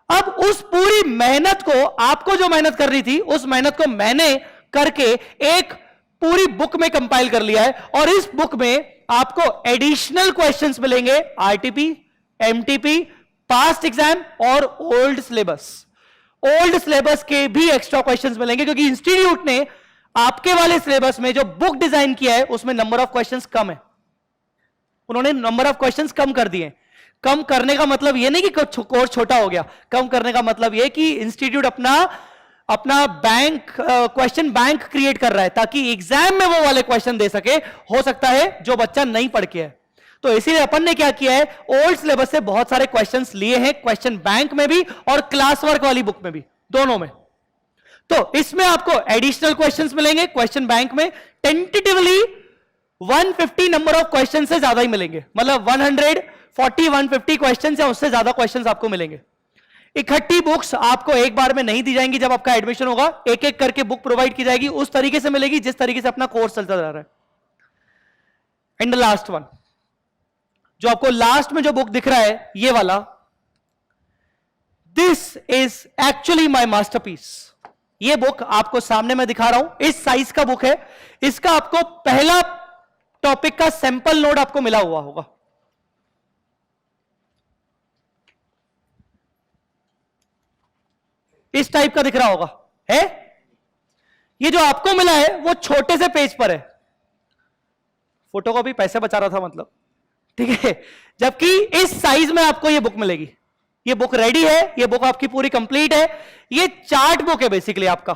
अब उस पूरी मेहनत को, आपको जो मेहनत करनी थी, उस मेहनत को मैंने करके एक पूरी बुक में कंपाइल कर लिया है, और इस बुक में आपको एडिशनल क्वेश्चंस मिलेंगे, आरटीपी, एमटीपी, पास्ट एग्जाम और ओल्ड सिलेबस के भी एक्स्ट्रा क्वेश्चंस मिलेंगे, क्योंकि इंस्टीट्यूट ने आपके वाले सिलेबस में जो बुक डिजाइन किया है उसमें नंबर ऑफ क्वेश्चंस कम है। उन्होंने नंबर ऑफ क्वेश्चंस कम कर दिए। कम करने का मतलब यह नहीं कि कोर्स छोटा हो गया, कम करने का मतलब यह कि इंस्टीट्यूट अपना बैंक, क्वेश्चन बैंक क्रिएट कर रहा है, ताकि एग्जाम में वो वाले क्वेश्चन दे सके, हो सकता है जो बच्चा नहीं पढ़ के है। तो इसीलिए अपन ने क्या किया है, ओल्ड सिलेबस से बहुत सारे क्वेश्चंस लिए हैं, क्वेश्चन बैंक में भी और क्लास वर्क वाली बुक में भी, दोनों में। तो इसमें आपको एडिशनल क्वेश्चंस मिलेंगे, क्वेश्चन बैंक में टेंटेटिवली 150 नंबर ऑफ क्वेश्चन से ज्यादा ही मिलेंगे, मतलब 140-150 क्वेश्चन या उससे ज्यादा क्वेश्चन आपको मिलेंगे। इकट्ठी बुक्स आपको एक बार में नहीं दी जाएंगी, जब आपका एडमिशन होगा एक एक करके बुक प्रोवाइड की जाएगी, उस तरीके से मिलेगी जिस तरीके से अपना कोर्स चलता जा रहा है। एंड द लास्ट वन, जो आपको लास्ट में जो बुक दिख रहा है ये वाला, this is actually my masterpiece. ये बुक आपको सामने में दिखा रहा हूं, इस साइज का बुक है। इसका आपको पहला टॉपिक का सैंपल नोट आपको मिला हुआ होगा। इस टाइप का दिख रहा होगा, है? ये जो आपको मिला है वो छोटे से पेज पर है, फोटो को भी पैसे बचा रहा था मतलब, ठीक है। जबकि इस साइज में आपको ये बुक मिलेगी। ये बुक रेडी है, ये बुक आपकी पूरी कंप्लीट है। ये चार्ट बुक है बेसिकली आपका।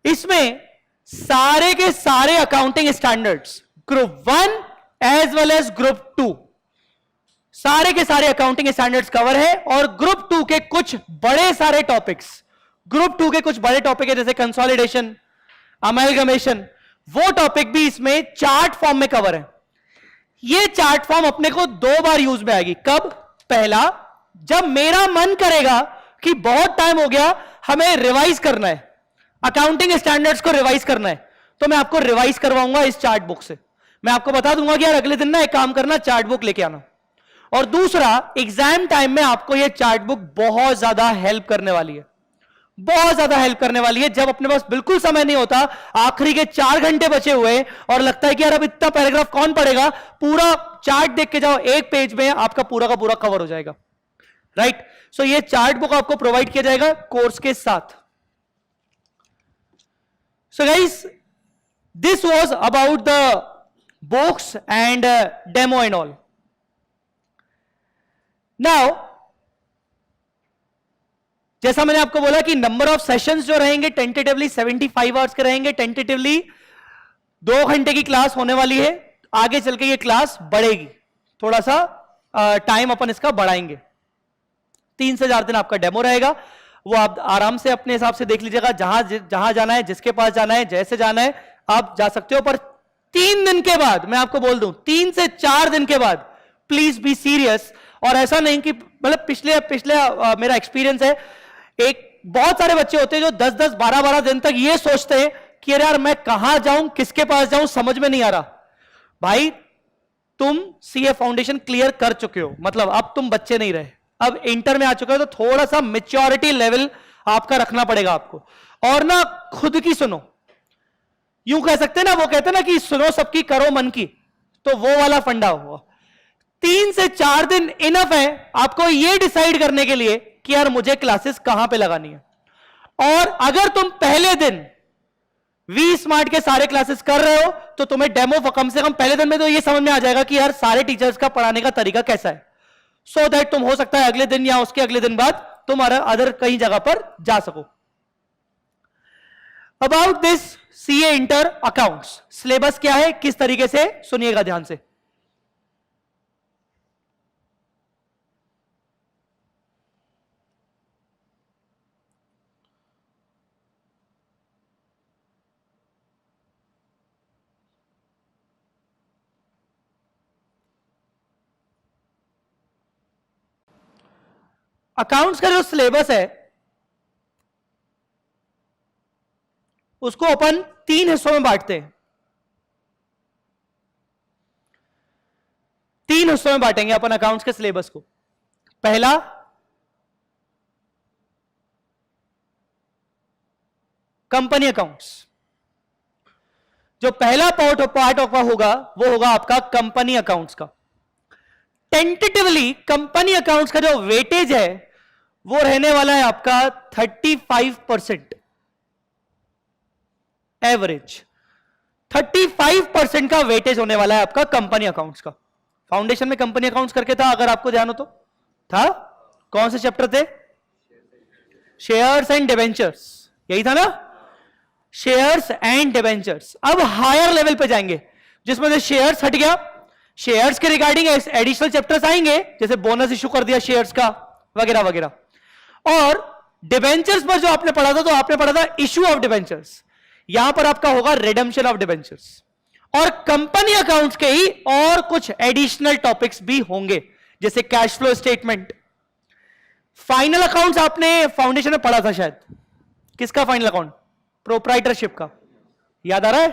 इसमें सारे के सारे accounting standards, group 1 as well as group 2, सारे के सारे अकाउंटिंग स्टैंडर्ड्स कवर है। और ग्रुप 2 के कुछ बड़े सारे टॉपिक्स, ग्रुप 2 के कुछ बड़े टॉपिक है, जैसे कंसोलिडेशन, अमेलगमेशन, वो टॉपिक भी इसमें चार्ट फॉर्म में कवर है। ये चार्ट फॉर्म अपने को 2 बार यूज में आएगी। कब? पहला, जब मेरा मन करेगा कि बहुत टाइम हो गया, हमें रिवाइज करना है, अकाउंटिंग स्टैंडर्ड्स को रिवाइज करना है, तो मैं आपको रिवाइज करवाऊंगा इस चार्ट बुक से। मैं आपको बता दूंगा कि यार अगले दिन ना एक काम करना, चार्ट बुक लेके आना। और दूसरा, एग्जाम टाइम में आपको यह चार्ट बुक बहुत ज्यादा हेल्प करने वाली है, बहुत ज्यादा हेल्प करने वाली है। जब अपने पास बिल्कुल समय नहीं होता, आखिरी के 4 घंटे बचे हुए और लगता है कि यार अब इतना पैराग्राफ कौन पढ़ेगा, पूरा चार्ट देख के जाओ, एक पेज में आपका पूरा का पूरा कवर हो जाएगा, राइट। सो ये चार्ट बुक आपको प्रोवाइड किया जाएगा कोर्स के साथ। So guys, this was about the books and demo and all. Now, जैसा मैंने आपको बोला कि नंबर ऑफ सेशंस जो रहेंगे टेंटेटिवली 75 आवर्स के रहेंगे, टेंटेटिवली 2 घंटे की क्लास होने वाली है। आगे चल के ये क्लास बढ़ेगी, थोड़ा सा टाइम अपन इसका बढ़ाएंगे। 3 से 4 दिन आपका डेमो रहेगा, वो आप आराम से अपने हिसाब से देख लीजिएगा, जहां जाना है, जिसके पास जाना है, जैसे जाना है आप जा सकते हो। पर 3 दिन के बाद, मैं आपको बोल दूं, 3 से 4 दिन के बाद प्लीज बी सीरियस। और ऐसा नहीं कि मतलब पिछले मेरा एक्सपीरियंस है, एक बहुत सारे बच्चे होते हैं जो 10-10, 12-12 दिन तक ये सोचते हैं कि यार मैं कहां जाऊं, किसके पास जाऊं, समझ में नहीं आ रहा। भाई, तुम सीए फाउंडेशन क्लियर कर चुके हो, मतलब अब तुम बच्चे नहीं रहे, अब इंटर में आ चुके हो, तो थोड़ा सा मेच्योरिटी लेवल आपका रखना पड़ेगा आपको। और ना खुद की सुनो, यूं कह सकते हैं ना, वो कहते हैं ना कि सुनो सबकी करो मन की, तो वो वाला फंडा हुआ। 3 से 4 दिन इनफ है आपको ये डिसाइड करने के लिए कि यार मुझे क्लासेस कहां पे लगानी है। और अगर तुम पहले दिन वी स्मार्ट के सारे क्लासेस कर रहे हो, तो तुम्हें डेमो कम से कम पहले दिन में तो ये समझ में आ जाएगा कि यार सारे टीचर्स का पढ़ाने का तरीका कैसा है, सो दैट तुम हो सकता है अगले दिन या उसके अगले दिन बाद तुम अदर कहीं जगह पर जा सको। About this CA inter accounts, syllabus क्या है, किस तरीके से, सुनिएगा ध्यान से। अकाउंट्स का जो सिलेबस है उसको अपन 3 हिस्सों में बांटते हैं। 3 हिस्सों में बांटेंगे अपन अकाउंट्स के सिलेबस को। पहला कंपनी अकाउंट्स। जो पहला पार्ट होगा वो होगा आपका कंपनी अकाउंट्स का। टेंटेटिवली कंपनी अकाउंट्स का जो वेटेज है वो रहने वाला है आपका 35% एवरेज। 35% का वेटेज होने वाला है आपका कंपनी अकाउंट्स का। फाउंडेशन में कंपनी अकाउंट्स करके था, अगर आपको ध्यान हो तो था। कौन से चैप्टर थे? शेयर्स एंड डिबेंचर्स, यही था ना, शेयर्स एंड डिबेंचर्स। अब हायर लेवल पे जाएंगे जिसमें से शेयर्स हट गया, शेयर्स के रिगार्डिंग एडिशनल चैप्टर्स आएंगे, जैसे बोनस इशू कर दिया शेयर्स का वगैरह वगैरह। और डिबेंचर्स पर जो आपने पढ़ा था, तो आपने पढ़ा था इशू ऑफ डिबेंचर्स, यहां पर आपका होगा रिडेम्पशन ऑफ डिबेंचर्स। और कंपनी अकाउंट्स के ही और कुछ एडिशनल टॉपिक्स भी होंगे, जैसे cash flow statement. Final accounts आपने फाउंडेशन में पढ़ा था शायद। किसका फाइनल अकाउंट? प्रोप्राइटरशिप का। याद आ रहा है?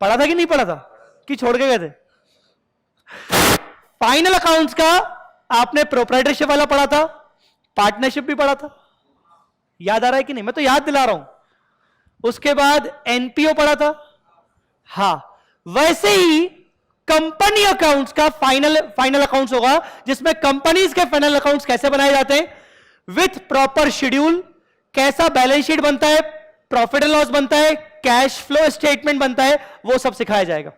पढ़ा था कि नहीं पढ़ा था, कि छोड़ के गए थे? फाइनल अकाउंट्स का आपने प्रोप्राइटरशिप वाला पढ़ा था, पार्टनरशिप भी पढ़ा था। याद आ रहा है कि नहीं? मैं तो याद दिला रहा हूं। उसके बाद एनपीओ पढ़ा था। हां, वैसे ही कंपनी अकाउंट्स का फाइनल अकाउंट्स होगा, जिसमें कंपनीज के फाइनल अकाउंट्स कैसे बनाए जाते हैं विथ प्रॉपर शेड्यूल, कैसा बैलेंस शीट बनता है, प्रॉफिट एंड लॉस बनता है, कैश फ्लो स्टेटमेंट बनता है, वो सब सिखाया जाएगा।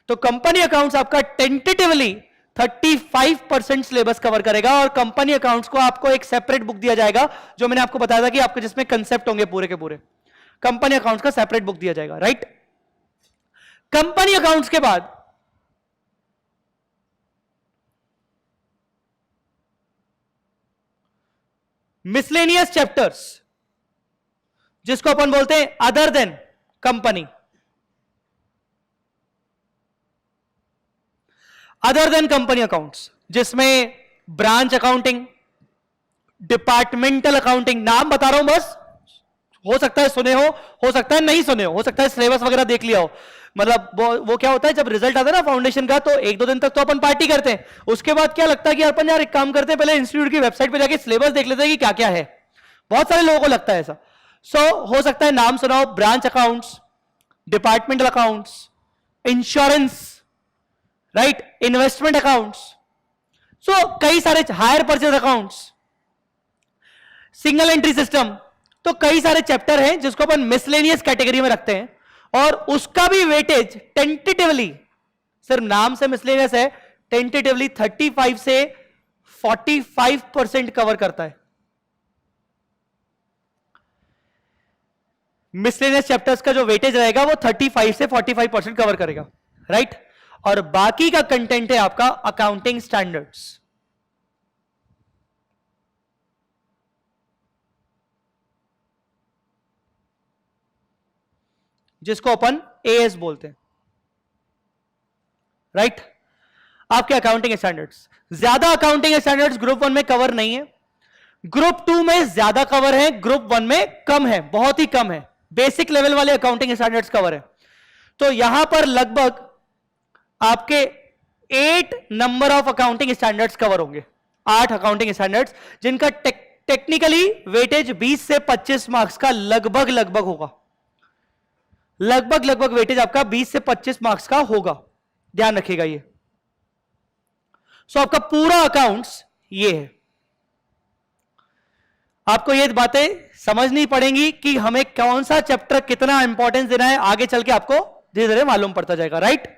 तो कंपनी अकाउंट्स आपका टेंटेटिवली 35% सिलेबस कवर करेगा। और कंपनी अकाउंट्स को आपको एक सेपरेट बुक दिया जाएगा, जो मैंने आपको बताया था कि आपको जिसमें कंसेप्ट होंगे पूरे के पूरे। कंपनी अकाउंट्स का सेपरेट बुक दिया जाएगा, राइट। कंपनी अकाउंट्स के बाद मिसलेनियस चैप्टर्स, जिसको अपन बोलते हैं other than company. Other than company accounts, जिसमें ब्रांच अकाउंटिंग, डिपार्टमेंटल अकाउंटिंग, नाम बता रहा हूं बस, हो सकता है सुने हो सकता है नहीं सुने हो सकता है सिलेबस वगैरह देख लिया हो। मतलब वो क्या होता है, जब रिजल्ट आता है ना फाउंडेशन का, तो 1-2 दिन तक तो अपन पार्टी करते हैं। उसके बाद क्या लगता है कि अपन यार एक काम करते हैं, पहले इंस्टीट्यूट की वेबसाइट पे जाके सिलेबस देख लेते हैं कि क्या क्या है। बहुत सारे लोगों को लगता है ऐसा। हो सकता है नाम सुनाओ, branch accounts, departmental accounts, insurance, right, investment accounts, कई सारे, hire purchase accounts, single entry system. तो कई सारे चैप्टर हैं जिसको अपन मिसलेनियस कैटेगरी में रखते हैं, और उसका भी वेटेज टेंटेटिवली, सिर्फ नाम से मिसलेनियस है, टेंटेटिवली 35 से 45% कवर करता है। मिसलेनियस चैप्टर्स का जो वेटेज रहेगा वो 35 से 45% कवर करेगा, राइट। और बाकी का कंटेंट है आपका अकाउंटिंग स्टैंडर्ड्स। जिसको अपन एएस बोलते हैं, राइट। आपके अकाउंटिंग स्टैंडर्ड्स, ज्यादा अकाउंटिंग स्टैंडर्ड्स ग्रुप 1 में कवर नहीं है, ग्रुप 2 में ज्यादा कवर है, ग्रुप 1 में कम है, बहुत ही कम है। बेसिक लेवल वाले अकाउंटिंग स्टैंडर्ड्स कवर है। तो यहां पर लगभग आपके 8 number of accounting standards cover होंगे, 8 अकाउंटिंग स्टैंडर्ड्स, जिनका टेक्निकली वेटेज 20 से 25 मार्क्स का लगभग होगा। लगभग वेटेज आपका 20 से 25 मार्क्स का होगा, ध्यान रखिएगा ये। आपका पूरा अकाउंट्स ये है। आपको ये बातें समझनी पड़ेंगी कि हमें कौन सा चैप्टर कितना इंपॉर्टेंस देना है, आगे चल के आपको धीरे धीरे मालूम पड़ता जाएगा, राइट।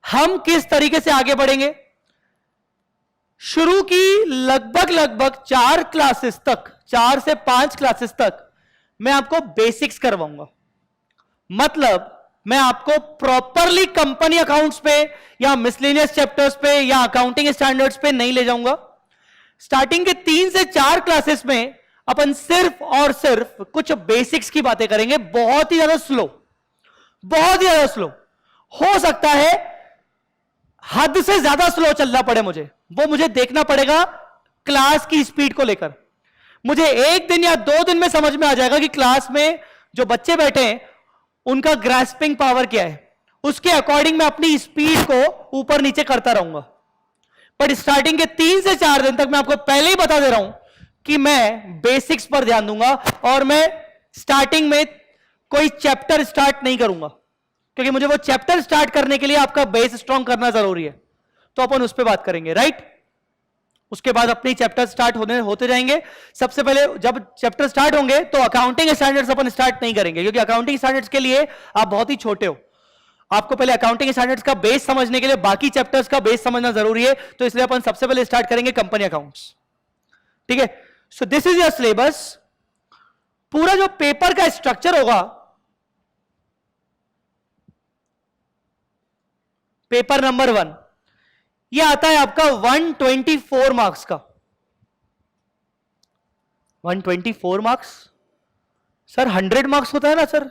हम किस तरीके से आगे बढ़ेंगे, शुरू की लगभग 4 क्लासेस तक, 4 से 5 क्लासेस तक मैं आपको बेसिक्स करवाऊंगा। मतलब मैं आपको प्रॉपरली कंपनी अकाउंट्स पे या मिसलेनियस चैप्टर्स पे या अकाउंटिंग स्टैंडर्ड्स पे नहीं ले जाऊंगा। स्टार्टिंग के 3 से 4 क्लासेस में अपन सिर्फ और सिर्फ कुछ बेसिक्स की बातें करेंगे, बहुत ही ज्यादा स्लो। हो सकता है हद से ज्यादा स्लो चलना पड़े, मुझे देखना पड़ेगा क्लास की स्पीड को लेकर। मुझे एक दिन या 2 दिन में समझ में आ जाएगा कि क्लास में जो बच्चे बैठे हैं उनका ग्रास्पिंग पावर क्या है, उसके अकॉर्डिंग मैं अपनी स्पीड को ऊपर नीचे करता रहूंगा। बट स्टार्टिंग के 3 से 4 दिन तक मैं आपको पहले ही बता दे रहा हूं कि मैं बेसिक्स पर ध्यान दूंगा और मैं स्टार्टिंग में कोई चैप्टर स्टार्ट नहीं करूंगा, क्योंकि मुझे वो चैप्टर स्टार्ट करने के लिए आपका बेस स्ट्रॉन्ग करना जरूरी है। तो अपन उस पर बात करेंगे, राइट। उसके बाद अपने चैप्टर स्टार्ट होते जाएंगे। सबसे पहले जब चैप्टर स्टार्ट होंगे तो अकाउंटिंग स्टैंडर्ड्स अपन स्टार्ट नहीं करेंगे, क्योंकि अकाउंटिंग स्टैंडर्ड्स के लिए आप बहुत ही छोटे हो। आपको पहले अकाउंटिंग स्टैंडर्ड्स का बेस समझने के लिए बाकी चैप्टर्स का बेस समझना जरूरी है। तो इसलिए अपन सबसे पहले स्टार्ट करेंगे कंपनी अकाउंट्स, ठीक है। So this is your syllabus. पूरा जो पेपर का स्ट्रक्चर होगा, पेपर नंबर 1 ये आता है आपका 124 मार्क्स का। 124 मार्क्स सर, 100 मार्क्स होता है ना सर।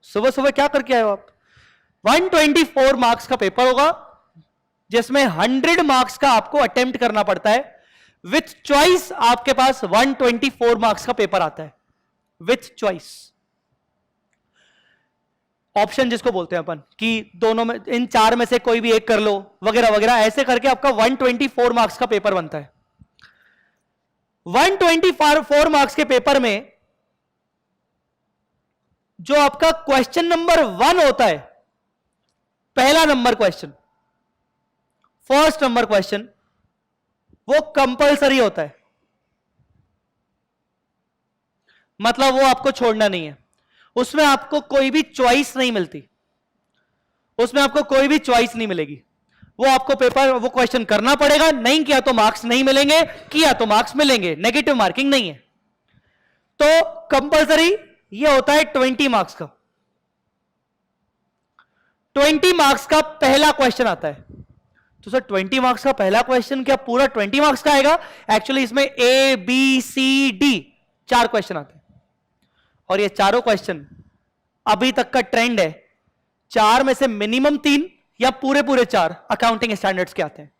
सुबह सुबह क्या करके आए हो आप। 124 मार्क्स का पेपर होगा जिसमें 100 मार्क्स का आपको अटेम्प्ट करना पड़ता है। विथ चॉइस आपके पास 124 मार्क्स का पेपर आता है, विथ चॉइस। ऑप्शन जिसको बोलते हैं अपन कि दोनों में, इन 4 में से कोई भी एक कर लो वगैरह वगैरह, ऐसे करके आपका 124 मार्क्स का पेपर बनता है। 124 मार्क्स के पेपर में जो आपका क्वेश्चन नंबर 1 होता है, पहला number question, first number question, वो कंपलसरी होता है। मतलब वो आपको छोड़ना नहीं है, उसमें आपको कोई भी चॉइस नहीं मिलती, उसमें आपको कोई भी चॉइस नहीं मिलेगी। वो आपको पेपर, वो क्वेश्चन करना पड़ेगा। नहीं किया तो मार्क्स नहीं मिलेंगे, किया तो मार्क्स मिलेंगे, नेगेटिव मार्किंग नहीं है। तो कंपलसरी ये होता है 20 मार्क्स का। 20 मार्क्स का पहला क्वेश्चन आता है। तो सर 20 मार्क्स का पहला क्वेश्चन क्या पूरा 20 मार्क्स का आएगा? एक्चुअली इसमें A B C D 4 question आते हैं, और ये चारों क्वेश्चन अभी तक का ट्रेंड है, 4 में से मिनिमम 3 या पूरे 4 अकाउंटिंग स्टैंडर्ड्स के आते हैं।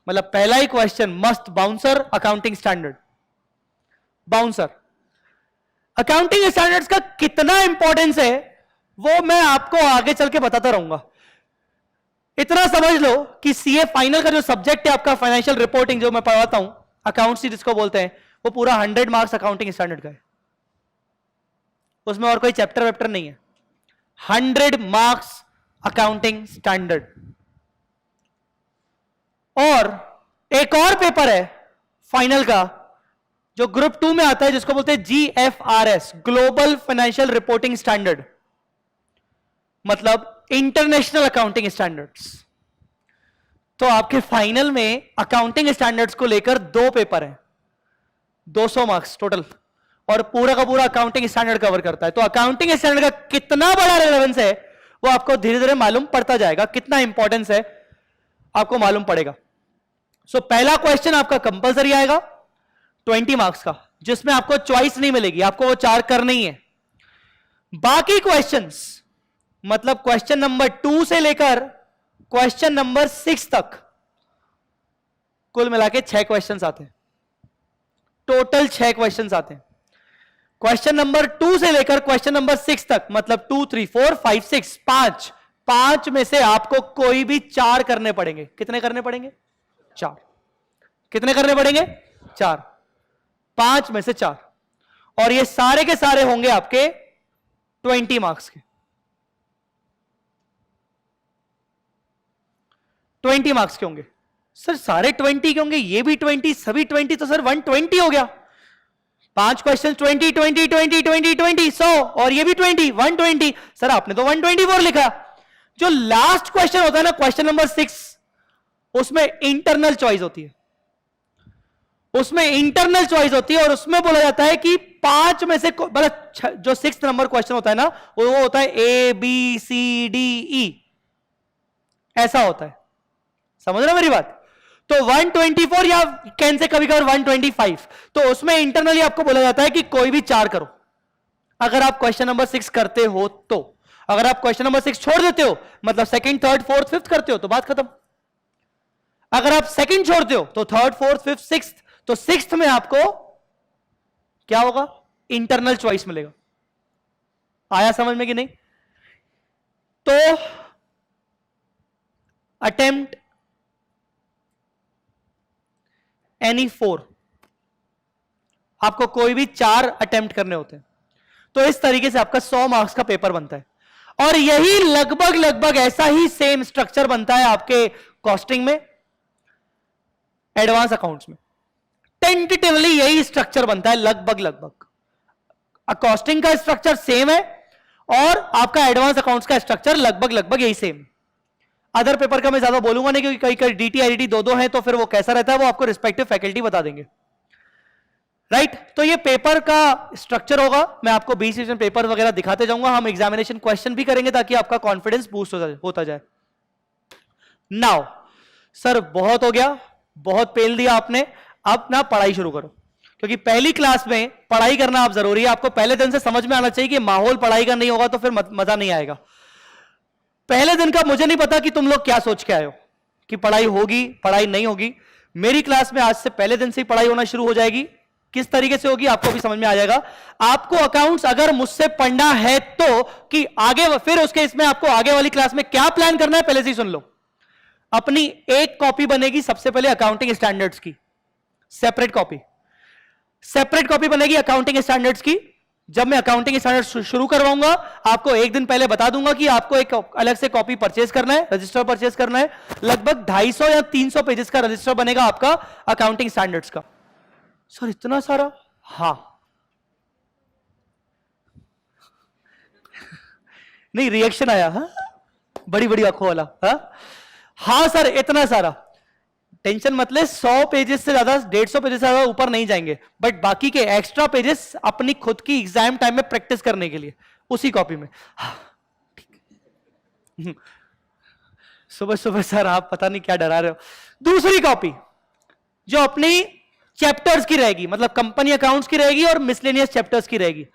मतलब पहला ही question must bouncer, accounting standard, bouncer. Accounting standards का कितना इंपॉर्टेंस है वो मैं आपको आगे चल के बताता रहूंगा। इतना समझ लो कि सीए फाइनल का जो सब्जेक्ट है आपका फाइनेंशियल रिपोर्टिंग, जो मैं पढ़ाता हूं, अकाउंट्स जिसको बोलते हैं, वो पूरा 100 मार्क्स अकाउंटिंग स्टैंडर्ड का है। उसमें और कोई चैप्टर वैप्टर नहीं है, 100 मार्क्स अकाउंटिंग स्टैंडर्ड। और एक और पेपर है फाइनल का जो ग्रुप 2 में आता है, जिसको बोलते हैं GFRS, global financial reporting standard, मतलब इंटरनेशनल अकाउंटिंग स्टैंडर्ड्स। तो आपके फाइनल में अकाउंटिंग स्टैंडर्ड्स को लेकर 2 पेपर हैं, 200 मार्क्स टोटल, और पूरा का पूरा अकाउंटिंग स्टैंडर्ड कवर करता है। तो अकाउंटिंग स्टैंडर्ड का कितना बड़ा रेलेवेंस है वो आपको धीरे धीरे मालूम पड़ता जाएगा, कितना इंपॉर्टेंस है आपको मालूम पड़ेगा। सो पहला क्वेश्चन आपका कंपलसरी आएगा 20 मार्क्स का, जिसमें आपको चॉइस नहीं मिलेगी, आपको वो 4 करनी ही है। बाकी क्वेश्चंस, मतलब क्वेश्चन नंबर 2 से लेकर क्वेश्चन नंबर 6 तक, कुल मिला के 6 क्वेश्चंस आते हैं, टोटल 6 क्वेश्चंस आते हैं। क्वेश्चन नंबर 2 से लेकर क्वेश्चन नंबर 6 तक, मतलब 2 3 4 5 6, 5 में से आपको कोई भी 4 करने पड़ेंगे। कितने करने पड़ेंगे? 4। कितने करने पड़ेंगे? 4। 5 में से 4, और ये सारे के सारे होंगे आपके 20 मार्क्स के। 20 मार्क्स के होंगे सर, सारे 20 के होंगे, ये भी 20, सभी 20, तो सर 120 हो गया। 5 क्वेश्चन 20 20 20 20 20 100, और ये भी 20 120। सर आपने तो 124 लिखा। जो लास्ट क्वेश्चन होता है ना, क्वेश्चन नंबर 6, उसमें इंटरनल चॉइस होती है, उसमें इंटरनल चॉइस होती है, और उसमें बोला जाता है कि 5 में से मतलब जो 6 नंबर क्वेश्चन होता है ना, वो होता है ए बी सी डी ई, ऐसा होता है। समझ रहे मेरी बात? तो 124 या कैन से कभी कभी 125, तो उसमें इंटरनली आपको बोला जाता है कि कोई भी 4 करो। अगर आप क्वेश्चन नंबर 6 करते हो तो, अगर आप क्वेश्चन नंबर 6 छोड़ देते हो, मतलब सेकंड, थर्ड, फोर्थ, फिफ्थ करते हो, तो बात खत्म। अगर आप सेकंड छोड़ते हो तो थर्ड, फोर्थ, फिफ्थ, सिक्स्थ, तो सिक्स्थ में आपको क्या होगा? इंटरनल चॉइस मिलेगा। आया समझ में कि नहीं? तो अटेम्प्ट एनी 4, आपको कोई भी 4 अटेम्प्ट करने होते हैं। तो इस तरीके से आपका 100 मार्क्स का पेपर बनता है। और यही लगभग लगभग ऐसा ही सेम स्ट्रक्चर बनता है आपके कॉस्टिंग में, एडवांस अकाउंट्स में। टेंटेटिवली यही स्ट्रक्चर बनता है लगभग लगभग। कॉस्टिंग का स्ट्रक्चर सेम है और आपका एडवांस अकाउंट्स का स्ट्रक्चर लगभग लगभग यही सेम। अदर पेपर का मैं ज्यादा बोलूंगा नहीं, क्योंकि कई कई डीटी आईडी दो हैं, तो फिर वो कैसा रहता है वो आपको रिस्पेक्टिव फैकल्टी बता देंगे। राइट तो ये पेपर का स्ट्रक्चर होगा। मैं आपको 20 क्वेश्चन पेपर वगैरह दिखाते जाऊंगा। हम एग्जामिनेशन क्वेश्चन भी करेंगे ताकि आपका कॉन्फिडेंस बूस्ट होता जाए। नाउ सर बहुत हो गया, बहुत पेल दिया आपने, अब ना पढ़ाई शुरू करो। क्योंकि पहली क्लास में पढ़ाई करना आप जरूरी है। आपको पहले दिन से समझ में आना चाहिए कि माहौल पढ़ाई का नहीं होगा तो फिर मजा नहीं आएगा। पहले दिन का मुझे नहीं पता कि तुम लोग क्या सोच के आए हो कि पढ़ाई होगी पढ़ाई नहीं होगी। मेरी क्लास में आज से पहले दिन से ही पढ़ाई होना शुरू हो जाएगी। किस तरीके से होगी आपको भी समझ में आ जाएगा। आपको अकाउंट्स अगर मुझसे पढ़ना है तो कि आगे फिर उसके इसमें आपको आगे वाली क्लास में क्या प्लान करना है पहले से ही सुन लो। अपनी एक कॉपी बनेगी सबसे पहले अकाउंटिंग स्टैंडर्ड्स की, सेपरेट कॉपी बनेगी अकाउंटिंग स्टैंडर्ड्स की। जब मैं अकाउंटिंग स्टैंडर्ड्स शुरू करवाऊंगा आपको एक दिन पहले बता दूंगा कि आपको एक अलग से कॉपी परचेज करना है, रजिस्टर परचेज करना है। लगभग 250 या 300 पेजेस का रजिस्टर बनेगा आपका अकाउंटिंग स्टैंडर्ड्स का। सर इतना सारा? हाँ नहीं रिएक्शन आया, हाँ बड़ी बड़ी आंखों वाला। हाँ सर इतना सारा, टेंशन मत ले। 100 पेजेस से ज्यादा, 150 पेजेस से ज्यादा ऊपर नहीं जाएंगे। बट बाकी के एक्स्ट्रा पेजेस अपनी खुद की एग्जाम टाइम में प्रैक्टिस करने के लिए उसी कॉपी में। सुबह सुबह सर आप पता नहीं क्या डरा रहे हो। दूसरी कॉपी जो अपनी चैप्टर्स की रहेगी, मतलब कंपनी अकाउंट्स की रहेगी और मिसलेनियस चैप्टर्स की रहेगी।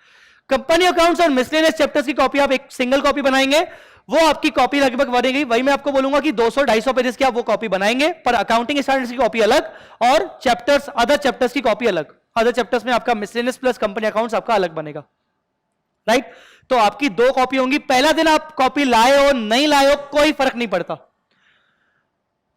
कंपनी अकाउंट्स और मिसलेनियस चैप्टर्स की कॉपी आप एक सिंगल कॉपी बनाएंगे, वो आपकी कॉपी लगभग बनेगी। वही मैं आपको बोलूंगा कि 200-250 पेजेस की आप वो कॉपी बनाएंगे, पर अकाउंटिंग स्टैंडर्ड्स की कॉपी अलग और चैप्टर्स अदर चैप्टर्स की कॉपी अलग। अदर चैप्टर्स में आपका मिसलेनियस प्लस कंपनी अकाउंट्स आपका अलग बनेगा। राइट तो आपकी 2 कॉपी होंगी। पहला दिन आप कॉपी लाए हो नहीं लाए हो कोई फर्क नहीं पड़ता।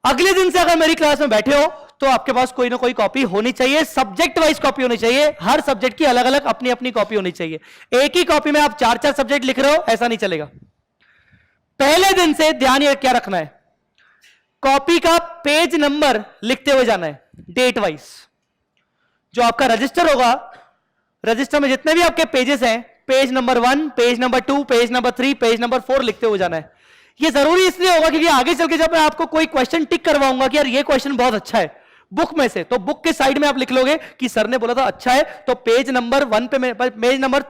अगले दिन से अगर मेरी क्लास में बैठे हो तो आपके पास कोई ना कोई कॉपी होनी चाहिए। सब्जेक्ट वाइज कॉपी होनी चाहिए। हर सब्जेक्ट की अलग अलग अपनी अपनी कॉपी होनी चाहिए। एक ही कॉपी में आप 4-4 सब्जेक्ट लिख रहे हो ऐसा नहीं चलेगा। पहले दिन से ध्यान ये क्या रखना है, कॉपी का पेज नंबर लिखते हुए जाना है डेट वाइज। जो आपका रजिस्टर होगा, रजिस्टर में जितने भी आपके पेजेस हैं, page number 1, page number 2, page number 3, page number 4 लिखते हुए जाना है। ये जरूरी इसलिए होगा क्योंकि आगे चल के जब मैं आपको कोई क्वेश्चन टिक करवाऊंगा कि यार ये क्वेश्चन बहुत अच्छा है बुक में से, तो बुक के साइड में आप लिख लोगे कि सर ने बोला था अच्छा है, तो पेज नंबर 1 पे पेज नंबर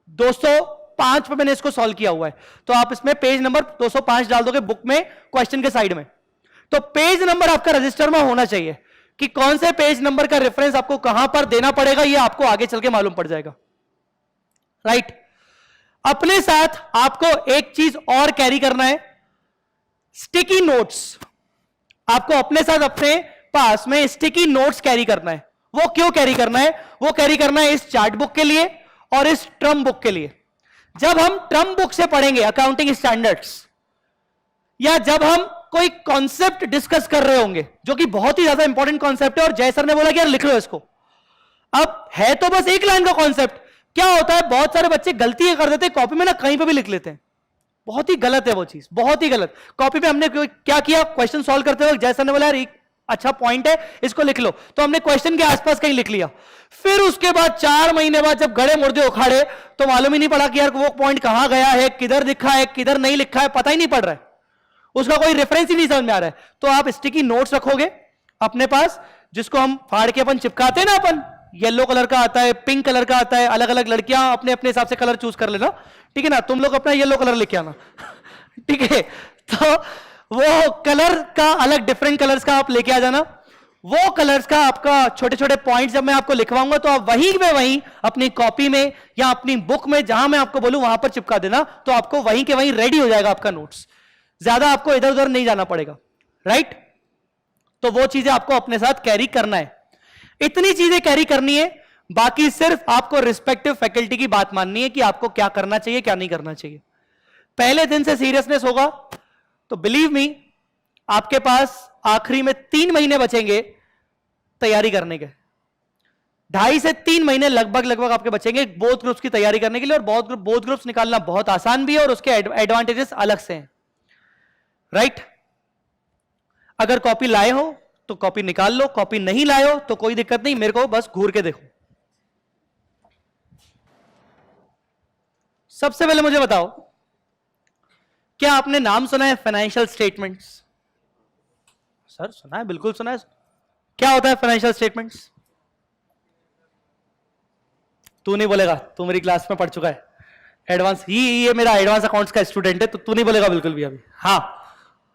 205 पे मैंने इसको सॉल्व किया हुआ है, तो आप इसमें पेज नंबर 205 डाल दोगे बुक में क्वेश्चन के साइड में। तो पेज नंबर आपका रजिस्टर में होना चाहिए कि कौन से पेज नंबर का रेफरेंस आपको कहां पर देना पड़ेगा, ये आपको आगे चल के मालूम पड़ जाएगा। राइट अपने साथ आपको एक चीज और कैरी करना है, स्टिकी नोट्स। आपको अपने साथ अपने पास में स्टिकी नोट्स कैरी करना है। वो क्यों कैरी करना है? वो कैरी करना है इस चार्ट बुक के लिए और इस ट्रम बुक के लिए। जब हम ट्रम बुक से पढ़ेंगे अकाउंटिंग स्टैंडर्ड्स, या जब हम कोई कॉन्सेप्ट डिस्कस कर रहे होंगे जो कि बहुत ही ज्यादा इंपॉर्टेंट कॉन्सेप्ट है और जय सर ने बोला कि यार लिख लो इसको, अब है तो बस एक लाइन का कॉन्सेप्ट, क्या होता है बहुत सारे बच्चे गलती कर देते हैं, कॉपी में ना कहीं पे भी लिख लेते हैं। बहुत ही गलत है वो चीज, बहुत ही गलत। कॉपी पे हमने क्या किया, क्वेश्चन सॉल्व करते वक्त जय सर ने बोला यार एक अच्छा पॉइंट है इसको लिख लो, तो हमने क्वेश्चन के आसपास कहीं लिख लिया। फिर उसके बाद 4 महीने बाद जब गड़े मुर्दे उखाड़े तो मालूम ही नहीं पड़ा कि यार वो पॉइंट कहां गया है, किधर लिखा है, किधर नहीं लिखा है, पता ही नहीं पड़ रहा है, उसका कोई रेफरेंस ही नहीं समझ में आ रहा है। तो आप स्टिकी नोट्स रखोगे अपने पास, जिसको हम फाड़ के अपन चिपकाते हैं ना, अपन येलो कलर का आता है, पिंक कलर का आता है, अलग अलग लड़कियां अपने अपने हिसाब से कलर चूज कर लेना, ठीक है ना। तुम लोग अपना येलो कलर लेके आना, ठीक है। तो वो कलर का अलग डिफरेंट कलर्स का आप लेके आ जाना। वो कलर्स का आपका छोटे छोटे पॉइंट्स जब मैं आपको लिखवाऊंगा तो आप वहीं में वहीं अपनी कॉपी में या अपनी बुक में जहां मैं आपको बोलूं वहां पर चिपका देना, तो आपको वहीं के वहीं रेडी हो जाएगा आपका नोट्स। ज्यादा आपको इधर उधर नहीं जाना पड़ेगा। राइट तो वो चीजें आपको अपने साथ कैरी करना है, इतनी चीजें कैरी करनी है। बाकी सिर्फ आपको रिस्पेक्टिव फैकल्टी की बात माननी है कि आपको क्या करना चाहिए क्या नहीं करना चाहिए। पहले दिन से सीरियसनेस होगा तो बिलीव मी आपके पास आखिरी में 3 महीने बचेंगे तैयारी करने के, 2.5 से 3 महीने लगभग आपके बचेंगे बोथ ग्रुप्स की तैयारी करने के लिए। और बोथ ग्रुप्स निकालना बहुत आसान भी है और उसके एडवांटेजेस अलग से हैं, राइट। अगर कॉपी लाए हो तो कॉपी निकाल लो, कॉपी नहीं लाए हो तो कोई दिक्कत नहीं, मेरे को बस घूर के देखो। सबसे पहले मुझे बताओ, क्या आपने नाम सुना है फाइनेंशियल स्टेटमेंट्स? सर सुना है, बिल्कुल सुना है। क्या होता है फाइनेंशियल स्टेटमेंट्स? तू नहीं बोलेगा, तू मेरी क्लास में पढ़ चुका है, एडवांस ये मेरा एडवांस अकाउंट्स का स्टूडेंट है, तो तू नहीं बोलेगा बिल्कुल भी अभी। हाँ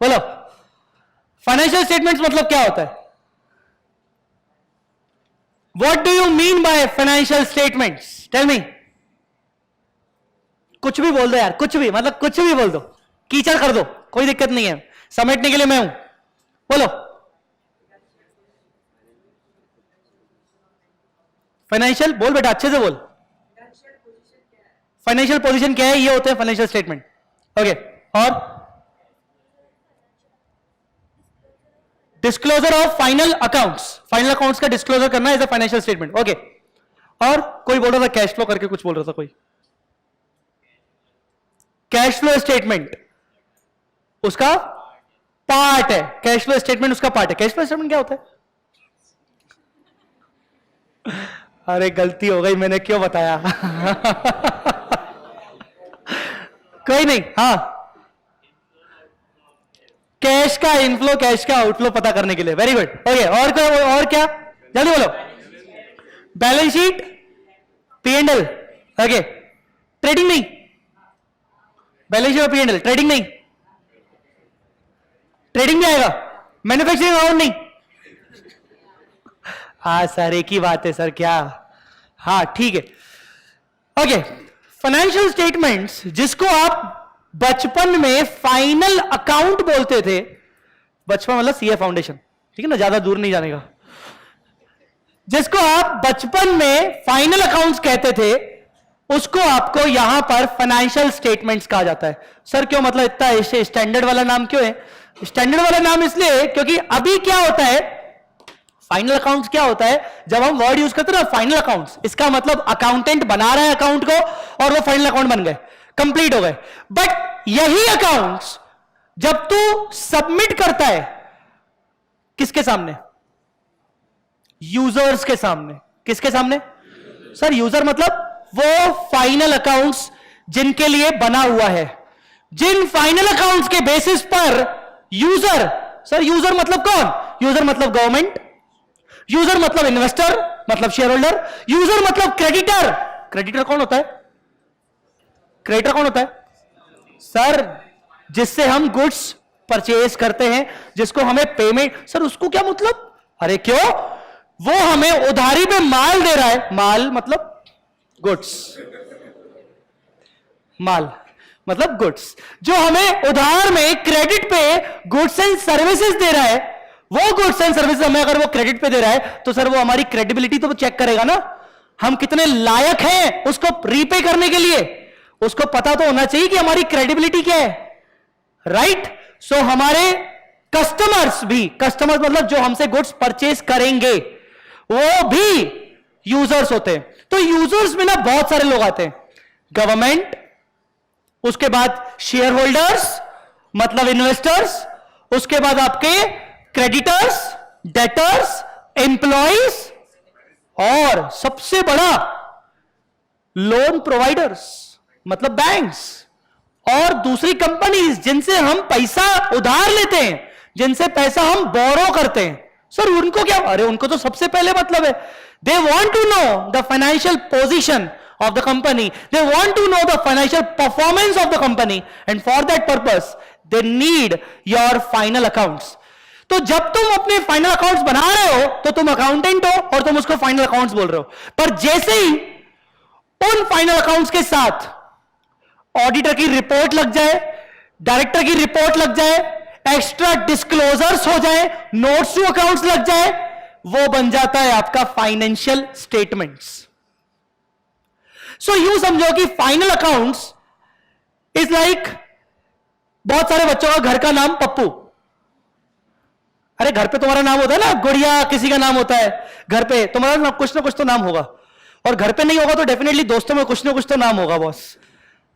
बोलो, फाइनेंशियल स्टेटमेंट्स मतलब क्या होता है? What do you mean by financial statements? Tell me. कुछ भी बोल दो यार, कुछ भी, मतलब कुछ भी बोल दो, कीचड़ कर दो, कोई दिक्कत नहीं है, समेटने के लिए मैं हूं। बोलो फाइनेंशियल, बोल बेटा अच्छे से बोल। फाइनेंशियल पोजीशन क्या है? ये होते हैं फाइनेंशियल स्टेटमेंट। ओके, और disclosure of final accounts, final accounts का डिस्क्लोजर करना as a financial statement. Okay, और कोई बोल रहा था कैश फ्लो करके, कुछ बोल रहा था कोई, कैश फ्लो स्टेटमेंट उसका पार्ट है, कैश फ्लो स्टेटमेंट उसका पार्ट है। कैश फ्लो स्टेटमेंट क्या होता है? अरे गलती हो गई, मैंने क्यों बताया? कोई नहीं, हाँ, कैश का इनफ्लो कैश का आउटफ्लो पता करने के लिए। Very good. ओके, और क्या, जल्दी बोलो। Balance sheet, P&L। Okay, trading नहीं, बैलेंस शीट और P&L, ट्रेडिंग नहीं, ट्रेडिंग भी आएगा, मैन्युफैक्चरिंग अकाउंट नहीं। हाँ सर, एक ही बात है सर, क्या? हाँ ठीक है। ओके, फाइनेंशियल स्टेटमेंट्स जिसको आप बचपन में फाइनल अकाउंट बोलते थे, बचपन मतलब सीए फाउंडेशन, ठीक है ना, ज्यादा दूर नहीं जाने का, जिसको आप बचपन में फाइनल अकाउंट्स कहते थे, उसको आपको यहां पर फाइनेंशियल स्टेटमेंट्स कहा जाता है। सर क्यों, मतलब इतना स्टैंडर्ड वाला नाम क्यों है? स्टैंडर्ड वाला नाम इसलिए क्योंकि अभी क्या होता है, फाइनल अकाउंट्स क्या होता है, जब हम वर्ड यूज करते हैं ना फाइनल अकाउंट्स, इसका मतलब अकाउंटेंट बना रहा है अकाउंट को और वो फाइनल अकाउंट बन गए, कंप्लीट हो गए। बट यही अकाउंट्स जब तू सबमिट करता है, किसके सामने? यूजर्स के सामने। किसके सामने? सर यूजर मतलब वो फाइनल अकाउंट्स जिनके लिए बना हुआ है, जिन फाइनल अकाउंट्स के बेसिस पर यूजर, सर यूजर मतलब कौन? यूजर मतलब गवर्नमेंट, यूजर मतलब इन्वेस्टर मतलब शेयर होल्डर, यूजर मतलब क्रेडिटर। क्रेडिटर कौन होता है? क्रेडिटर कौन होता है? सर जिससे हम गुड्स परचेज करते हैं, जिसको हमें पेमेंट, सर उसको क्या मतलब? अरे क्यों, वो हमें उधारी पे माल दे रहा है, माल मतलब गुड्स, माल मतलब गुड्स, जो हमें उधार में क्रेडिट पे गुड्स एंड सर्विसेज दे रहा है, वो गुड्स एंड सर्विसेज हमें अगर वो क्रेडिट पे दे रहा है तो सर वो हमारी क्रेडिबिलिटी तो चेक करेगा ना, हम कितने लायक हैं उसको रीपे करने के लिए, उसको पता तो होना चाहिए कि हमारी क्रेडिबिलिटी क्या है, राइट। सो हमारे कस्टमर्स भी, कस्टमर्स मतलब जो हमसे गुड्स परचेज करेंगे, वो भी यूजर्स होते हैं। तो यूजर्स में ना बहुत सारे लोग आते हैं, गवर्नमेंट, उसके बाद शेयर होल्डर्स मतलब इन्वेस्टर्स, उसके बाद आपके क्रेडिटर्स, डेटर्स, एम्प्लॉइज, और सबसे बड़ा लोन प्रोवाइडर्स मतलब बैंक्स, और दूसरी कंपनीज जिनसे हम पैसा उधार लेते हैं, जिनसे पैसा हम बोरो करते हैं। सर उनको क्या, अरे उनको तो सबसे पहले मतलब है, they want to know the financial position of the company, they want to know the financial performance of the company, and for that purpose they need your final accounts. तो जब तुम अपने फाइनल अकाउंट्स बना रहे हो तो तुम accountant हो और तुम उसको फाइनल अकाउंट्स बोल रहे हो, पर जैसे ही उन फाइनल अकाउंट्स के साथ ऑडिटर की रिपोर्ट लग जाए, डायरेक्टर की रिपोर्ट लग जाए, एक्स्ट्रा डिस्क्लोजर्स हो जाए, नोट्स टू अकाउंट्स लग जाए, वो बन जाता है आपका फाइनेंशियल स्टेटमेंट्स। सो यूं समझो कि फाइनल अकाउंट्स इज लाइक, बहुत सारे बच्चों का घर का नाम पप्पू। अरे घर पे तुम्हारा नाम होता है ना, गुड़िया किसी का नाम होता है, घर पे तुम्हारा कुछ ना कुछ तो नाम होगा, और घर पे नहीं होगा तो डेफिनेटली दोस्तों में कुछ ना कुछ तो नाम होगा बॉस,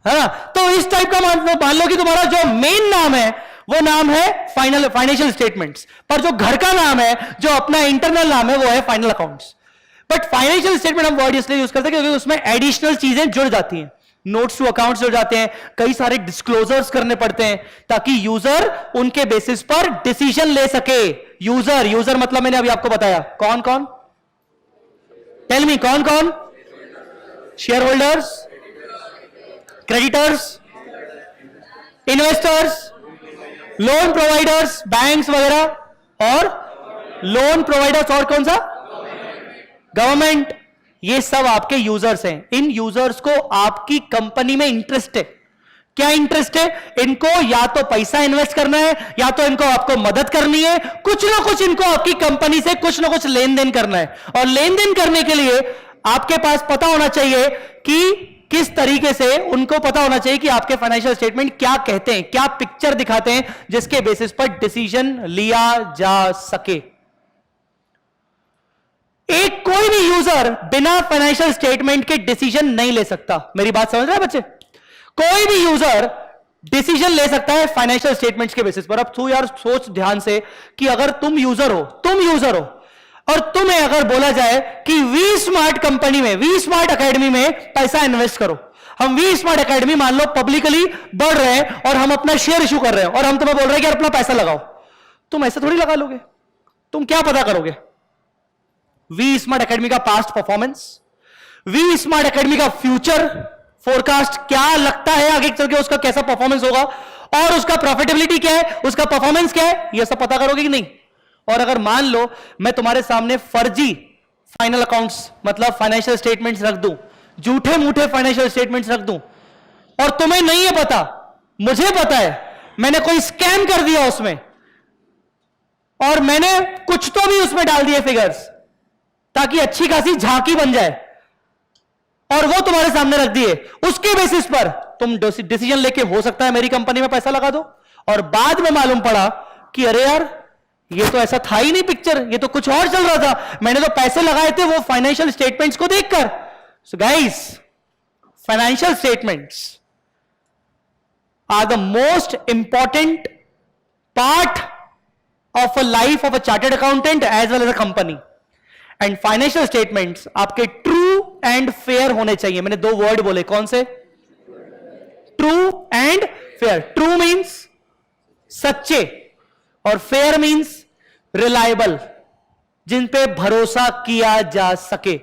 है ना। तो इस टाइप का मान लो कि तुम्हारा जो मेन नाम है वो नाम है फाइनेंशियल स्टेटमेंट्स, पर जो घर का नाम है, जो अपना इंटरनल नाम है, वो है final accounts. But financial statement हम वर्ड इसलिए यूज करते हैं क्योंकि उसमें एडिशनल चीजें जुड़ जाती हैं, नोट्स टू अकाउंट्स जुड़ जाते हैं, कई सारे डिस्क्लोजर्स करने पड़ते हैं ताकि यूजर उनके बेसिस पर डिसीजन ले सके। यूजर मतलब मैंने अभी आपको बताया, कौन कौन, टेल मी, कौन कौन, share holders, creditors, investors, loan providers, banks वगैरह, और लोन प्रोवाइडर्स, और कौन सा, गवर्नमेंट। ये सब आपके यूजर्स हैं। इन यूजर्स को आपकी कंपनी में इंटरेस्ट है। क्या इंटरेस्ट है? इनको या तो पैसा इन्वेस्ट करना है, या तो इनको आपको मदद करनी है, कुछ ना कुछ इनको आपकी कंपनी से कुछ ना कुछ लेन देन करना है। और लेन देन करने के लिए आपके पास पता होना चाहिए कि किस तरीके से, उनको पता होना चाहिए कि आपके फाइनेंशियल स्टेटमेंट क्या कहते हैं, क्या पिक्चर दिखाते हैं, जिसके बेसिस पर डिसीजन लिया जा सके। एक कोई भी यूजर बिना फाइनेंशियल स्टेटमेंट के डिसीजन नहीं ले सकता। मेरी बात समझ रहे हैं बच्चे? कोई भी यूजर डिसीजन ले सकता है फाइनेंशियल स्टेटमेंट्स के बेसिस पर। अब तू यार सोच ध्यान से कि अगर तुम यूजर हो और तुम्हें अगर बोला जाए कि वी स्मार्ट कंपनी में, वी स्मार्ट एकेडमी में पैसा इन्वेस्ट करो, हम वी स्मार्ट एकेडमी मान लो पब्लिकली बढ़ रहे हैं और हम अपना शेयर इशू कर रहे हैं और हम तुम्हें बोल रहे हैं कि अपना पैसा लगाओ, तुम ऐसे थोड़ी लगा लोगे। तुम क्या पता करोगे? वी स्मार्ट एकेडमी का past performance, V Smart Academy का फ्यूचर फोरकास्ट, क्या लगता है आगे चल के उसका कैसा परफॉर्मेंस होगा, और उसका प्रॉफिटेबिलिटी क्या है, उसका परफॉर्मेंस क्या है, यह सब पता करोगे कि नहीं। और अगर मान लो मैं तुम्हारे सामने फर्जी फाइनल अकाउंट्स मतलब फाइनेंशियल स्टेटमेंट्स रख दूं, झूठे मूठे फाइनेंशियल स्टेटमेंट्स रख दूं, और तुम्हें नहीं है पता, मुझे पता है, मैंने कोई स्कैम कर दिया उसमें और मैंने कुछ तो भी उसमें डाल दिए फिगर्स ताकि अच्छी खासी झांकी बन जाए, और वो तुम्हारे सामने रख दिए, उसके बेसिस पर तुम डिसीजन लेके हो सकता है मेरी कंपनी में पैसा लगा दो, और बाद में मालूम पड़ा कि अरे यार ये तो ऐसा था ही नहीं पिक्चर, ये तो कुछ और चल रहा था, मैंने तो पैसे लगाए थे वो फाइनेंशियल स्टेटमेंट्स को देखकर। So guys, financial statements are the most important part of a life of a chartered accountant as well as a company. And financial statements आपके ट्रू एंड फेयर होने चाहिए। मैंने दो वर्ड बोले, कौन से? True and fair. True means सच्चे, और फेयर मींस रिलायबल, जिन पे भरोसा किया जा सके।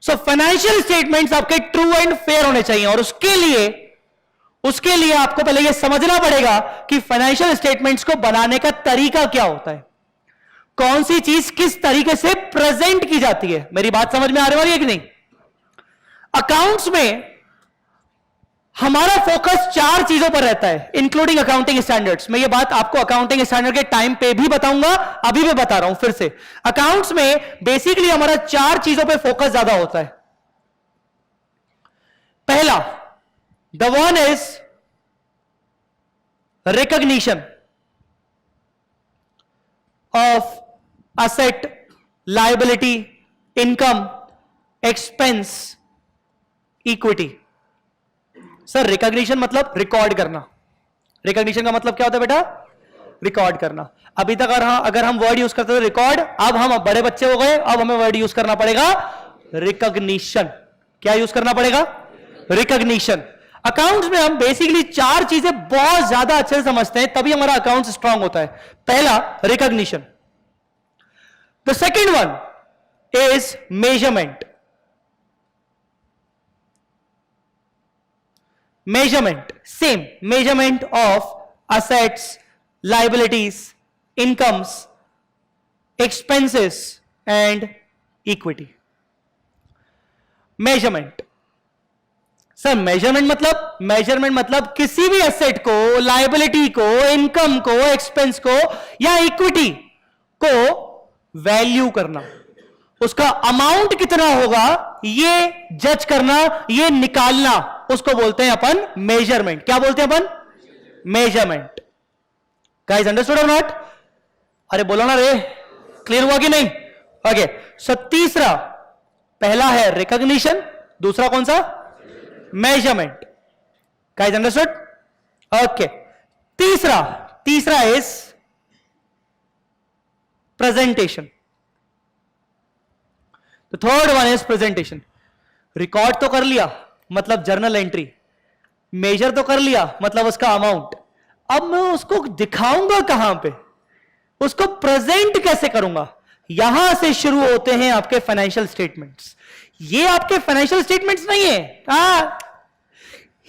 सो फाइनेंशियल स्टेटमेंट्स आपके ट्रू एंड फेयर होने चाहिए, और उसके लिए आपको पहले यह समझना पड़ेगा कि फाइनेंशियल स्टेटमेंट्स को बनाने का तरीका क्या होता है, कौन सी चीज किस तरीके से प्रेजेंट की जाती है। मेरी बात समझ में आने वाली है कि नहीं? अकाउंट्स में हमारा फोकस चार चीजों पर रहता है, इंक्लूडिंग अकाउंटिंग स्टैंडर्ड्स। मैं ये बात आपको अकाउंटिंग स्टैंडर्ड के टाइम पे भी बताऊंगा, अभी भी बता रहा हूं फिर से। अकाउंट्स में बेसिकली हमारा चार चीजों पे फोकस ज्यादा होता है। पहला, the one is recognition of asset, liability, income, expense, equity। Sir recognition मतलब रिकॉर्ड करना। रिकॉग्निशन का मतलब क्या होता है बेटा? रिकॉर्ड करना। अभी तक अगर हम वर्ड यूज करते थे रिकॉर्ड, अब हम बड़े बच्चे हो गए, अब हमें वर्ड यूज करना पड़ेगा रिकॉग्निशन। क्या यूज करना पड़ेगा? रिकॉग्निशन। अकाउंट्स में हम बेसिकली चार चीजें बहुत ज्यादा अच्छे से समझते हैं, तभी हमारा अकाउंट स्ट्रांग होता है। पहला, recognition. The second one is measurement. Measurement, same measurement of assets, liabilities, incomes, expenses and equity. Measurement. Sir measurement मतलब किसी भी एसेट को, लायबिलिटी को, इनकम को, एक्सपेंस को या इक्विटी को वैल्यू करना, उसका अमाउंट कितना होगा ये जज करना, ये निकालना, उसको बोलते हैं अपन मेजरमेंट। क्या बोलते हैं अपन? मेजरमेंट। गाइस अंडरस्टूड और नॉट? अरे बोलो ना रे, क्लियर हुआ कि नहीं? ओके, सो तीसरा, पहला है रिकॉग्निशन, दूसरा कौन सा? मेजरमेंट। Guys understood? ओके, तीसरा is presentation. The third one is presentation. Record तो कर लिया, मतलब जर्नल एंट्री, मेजर तो कर लिया, मतलब उसका अमाउंट। अब मैं उसको दिखाऊंगा कहां पे, उसको प्रेजेंट कैसे करूंगा? यहां से शुरू होते हैं आपके फाइनेंशियल स्टेटमेंट्स। ये आपके फाइनेंशियल स्टेटमेंट्स नहीं है,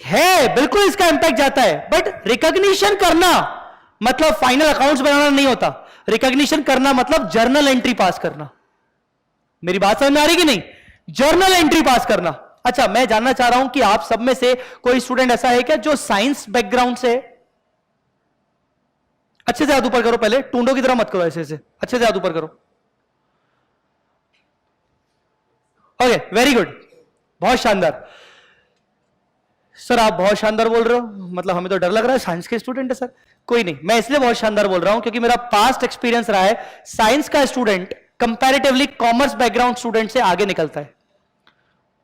है बिल्कुल इसका इंपैक्ट जाता है, बट रिकॉग्निशन करना मतलब फाइनल अकाउंट्स बनाना नहीं होता। रिकॉग्निशन करना मतलब जर्नल एंट्री पास करना। मेरी बात समझ में आ रही कि नहीं? जर्नल एंट्री पास करना। अच्छा, मैं जानना चाह रहा हूं कि आप सब में से कोई स्टूडेंट ऐसा है क्या जो साइंस बैकग्राउंड से? अच्छे से हाथ ऊपर करो, पहले टूंडों की तरह मत करो, ऐसे अच्छे से हाथ ऊपर करो। ओके, वेरी गुड, बहुत शानदार। सर आप बहुत शानदार बोल रहे हो, मतलब हमें तो डर लग रहा है, साइंस के स्टूडेंट है सर। कोई नहीं, मैं इसलिए बहुत शानदार बोल रहा हूं क्योंकि मेरा पास्ट एक्सपीरियंस रहा है, साइंस का student comparatively commerce background student से आगे निकलता है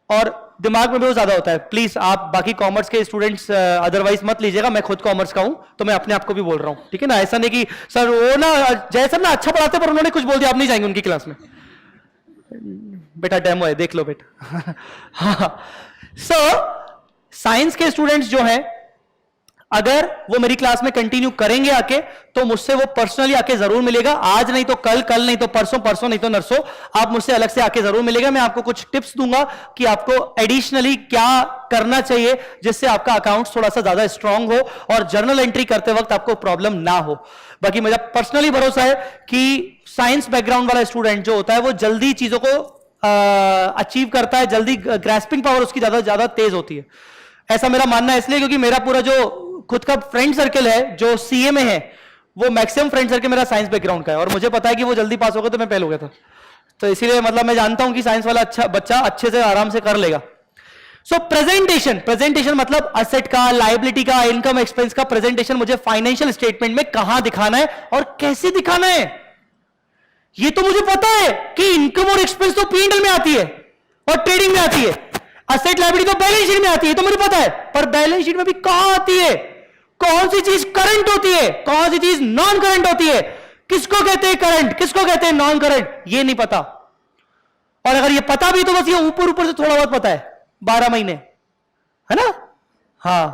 और दिमाग में भी वो ज्यादा होता है। प्लीज आप बाकी कॉमर्स के स्टूडेंट्स अदरवाइज मत लीजिएगा, मैं खुद कॉमर्स का हूं तो मैं अपने आप को भी बोल रहा हूं, ठीक है ना? ऐसा नहीं कि सर वो ना जय सर ना अच्छा पढ़ाते पर उन्होंने कुछ बोल दिया, आप नहीं जाएंगे उनकी क्लास में। बेटा डेमो है, देख लो बेटा। हाँ, सो साइंस के स्टूडेंट्स जो हैं, अगर वो मेरी क्लास में कंटिन्यू करेंगे आके, तो मुझसे वो पर्सनली आके जरूर मिलेगा। आज नहीं तो कल, कल नहीं तो परसों, परसों नहीं तो नरसों, आप मुझसे अलग से आके जरूर मिलेगा। मैं आपको कुछ टिप्स दूंगा कि आपको एडिशनली क्या करना चाहिए जिससे आपका अकाउंट थोड़ा सा ज्यादा स्ट्रांग हो और जर्नल एंट्री करते वक्त आपको प्रॉब्लम ना हो। बाकी मेरा पर्सनली भरोसा है कि साइंस बैकग्राउंड वाला स्टूडेंट जो होता है वो जल्दी चीजों को अचीव करता है, जल्दी ग्रैस्पिंग पावर उसकी ज्यादा तेज होती है। ऐसा मेरा मानना है इसलिए क्योंकि मेरा पूरा जो खुद का फ्रेंड सर्कल है जो सीए में है, वो मैक्सिमम फ्रेंड सर्कल मेरा साइंस बैकग्राउंड का है और मुझे पता है कि वो जल्दी पास हो गया तो मैं फेल हो गया था। तो इसीलिए मतलब मैं जानता हूं कि साइंस वाला अच्छा बच्चा अच्छे से आराम से कर लेगा। सो प्रेजेंटेशन मतलब असेट का, लायबिलिटी का, इनकम एक्सपेंस का प्रेजेंटेशन मुझे फाइनेंशियल स्टेटमेंट में कहां दिखाना है और कैसे दिखाना है। ये तो मुझे पता है कि इनकम और एक्सपेंस तो P&L में आती है और ट्रेडिंग में आती है, असेट लायबिलिटी तो बैलेंस शीट में आती है, तो मुझे पता है। पर बैलेंस शीट में भी कहां आती है, कौन सी चीज करंट होती है, कौन सी चीज नॉन करंट होती है, किसको कहते हैं करंट, किसको कहते हैं नॉन करंट, ये नहीं पता। और अगर ये पता भी तो बस ये ऊपर ऊपर से थोड़ा बहुत पता है, 12 महीने, है ना? हाँ,